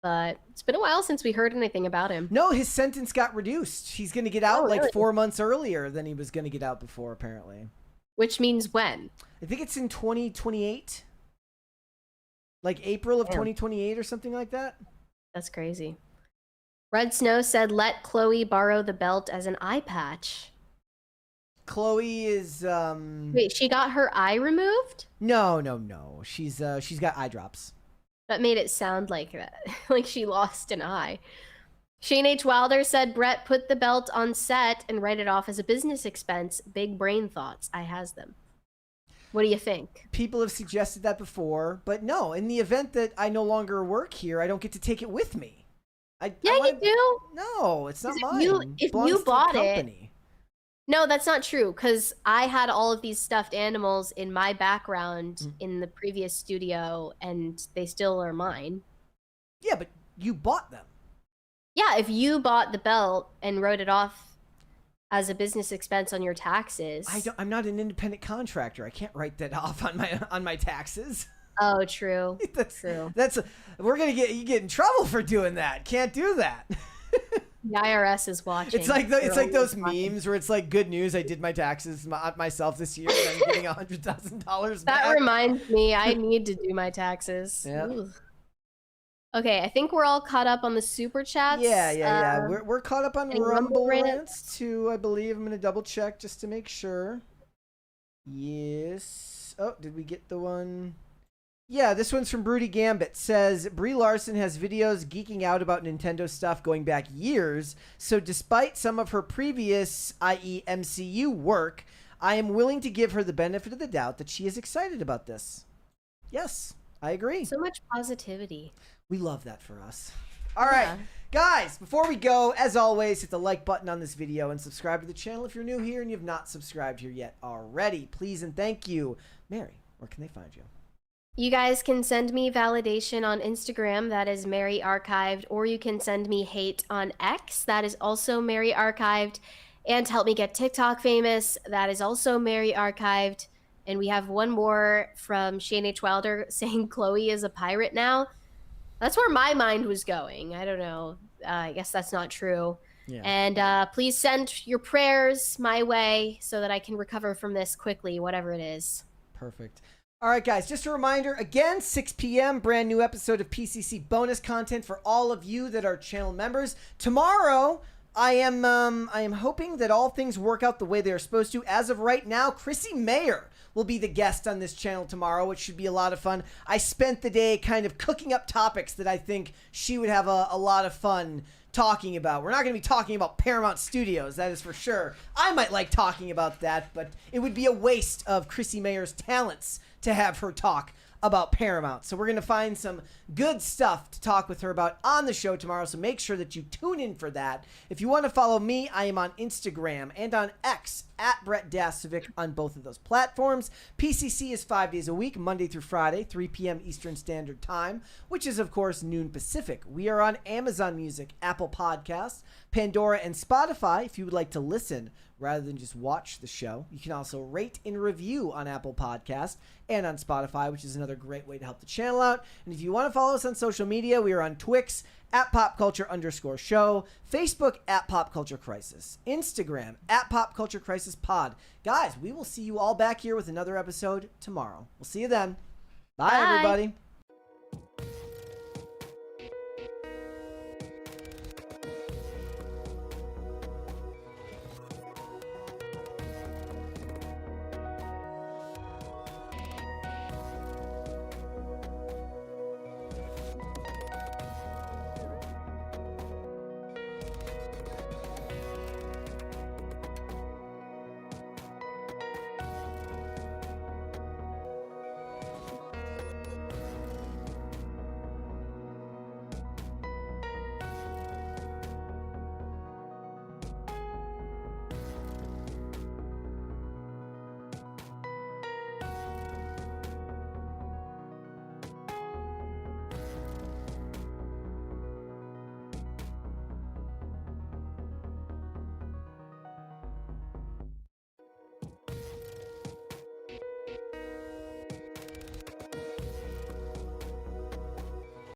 But it's been a while since we heard anything about him. No, his sentence got reduced. He's going to get out really? 4 months earlier than he was going to get out before, apparently. Which means when? I think it's in 2028. Like April of 2028 or something like that. That's crazy. Red Snow said, let Chloe borrow the belt as an eye patch. Chloe is Wait, she got her eye removed? No. She's got eye drops. That made it sound like that. Like she lost an eye. Shane H. Wilder said, Brett, put the belt on set and write it off as a business expense. Big brain thoughts. I has them. What do you think? People have suggested that before, but no, in the event that I no longer work here, I don't get to take it with me. You do. No, it's not mine. If Belongs you to the bought company. No, that's not true, because I had all of these stuffed animals in my background in the previous studio, and they still are mine. Yeah, but you bought them. Yeah, if you bought the belt and wrote it off as a business expense on your taxes. I'm not an independent contractor. I can't write that off on my taxes. Oh, true. True. We're gonna get in trouble for doing that. Can't do that. The IRS is watching. It's like those memes where it's like, good news, I did my taxes myself this year, and I'm getting $100,000 back. That reminds me, I need to do my taxes. Yeah. Ooh. Okay, I think we're all caught up on the super chats. Yeah. We're caught up on any Rumble Rumble rants too, I believe. I'm gonna double check just to make sure. Yes. Oh, did we get the one? Yeah, this one's from Broody Gambit. Says, Brie Larson has videos geeking out about Nintendo stuff going back years, so despite some of her previous, i.e. MCU work, I am willing to give her the benefit of the doubt that she is excited about this. Yes, I agree. So much positivity. We love that for us. All right, guys, before we go, as always, hit the like button on this video and subscribe to the channel if you're new here and you have not subscribed here yet already. Please and thank you. Mary, where can they find you? You guys can send me validation on Instagram, that is Mary Archived, or you can send me hate on X, that is also Mary Archived, and help me get TikTok famous, that is also Mary Archived. And we have one more from Shane H. Wilder saying Chloe is a pirate now. That's where my mind was going. I don't know. I guess that's not true. Yeah. And please send your prayers my way so that I can recover from this quickly, whatever it is. Perfect. All right, guys, just a reminder, again, 6 p.m., brand new episode of PCC bonus content for all of you that are channel members. Tomorrow, I am hoping that all things work out the way they are supposed to. As of right now, Chrissy Mayer will be the guest on this channel tomorrow, which should be a lot of fun. I spent the day kind of cooking up topics that I think she would have a lot of fun talking about. We're not going to be talking about Paramount Studios, that is for sure. I might like talking about that, but it would be a waste of Chrissy Mayer's talents to have her talk about Paramount. So we're going to find some good stuff to talk with her about on the show tomorrow, so make sure that you tune in for that. If you want to follow me, I am on Instagram and on X at Brett Dasovic on both of those platforms. PCC is 5 days a week, Monday through Friday, 3 p.m. Eastern Standard Time, which is, of course, noon Pacific. We are on Amazon Music, Apple Podcasts, Pandora, and Spotify if you would like to listen rather than just watch the show. You can also rate and review on Apple Podcasts and on Spotify, which is another great way to help the channel out. And if you want to follow us on social media, we are on Twix at PopCulture_show, Facebook at PopCultureCrisis, Instagram at PopCultureCrisisPod. Guys, we will see you all back here with another episode tomorrow. We'll see you then. Bye. Everybody.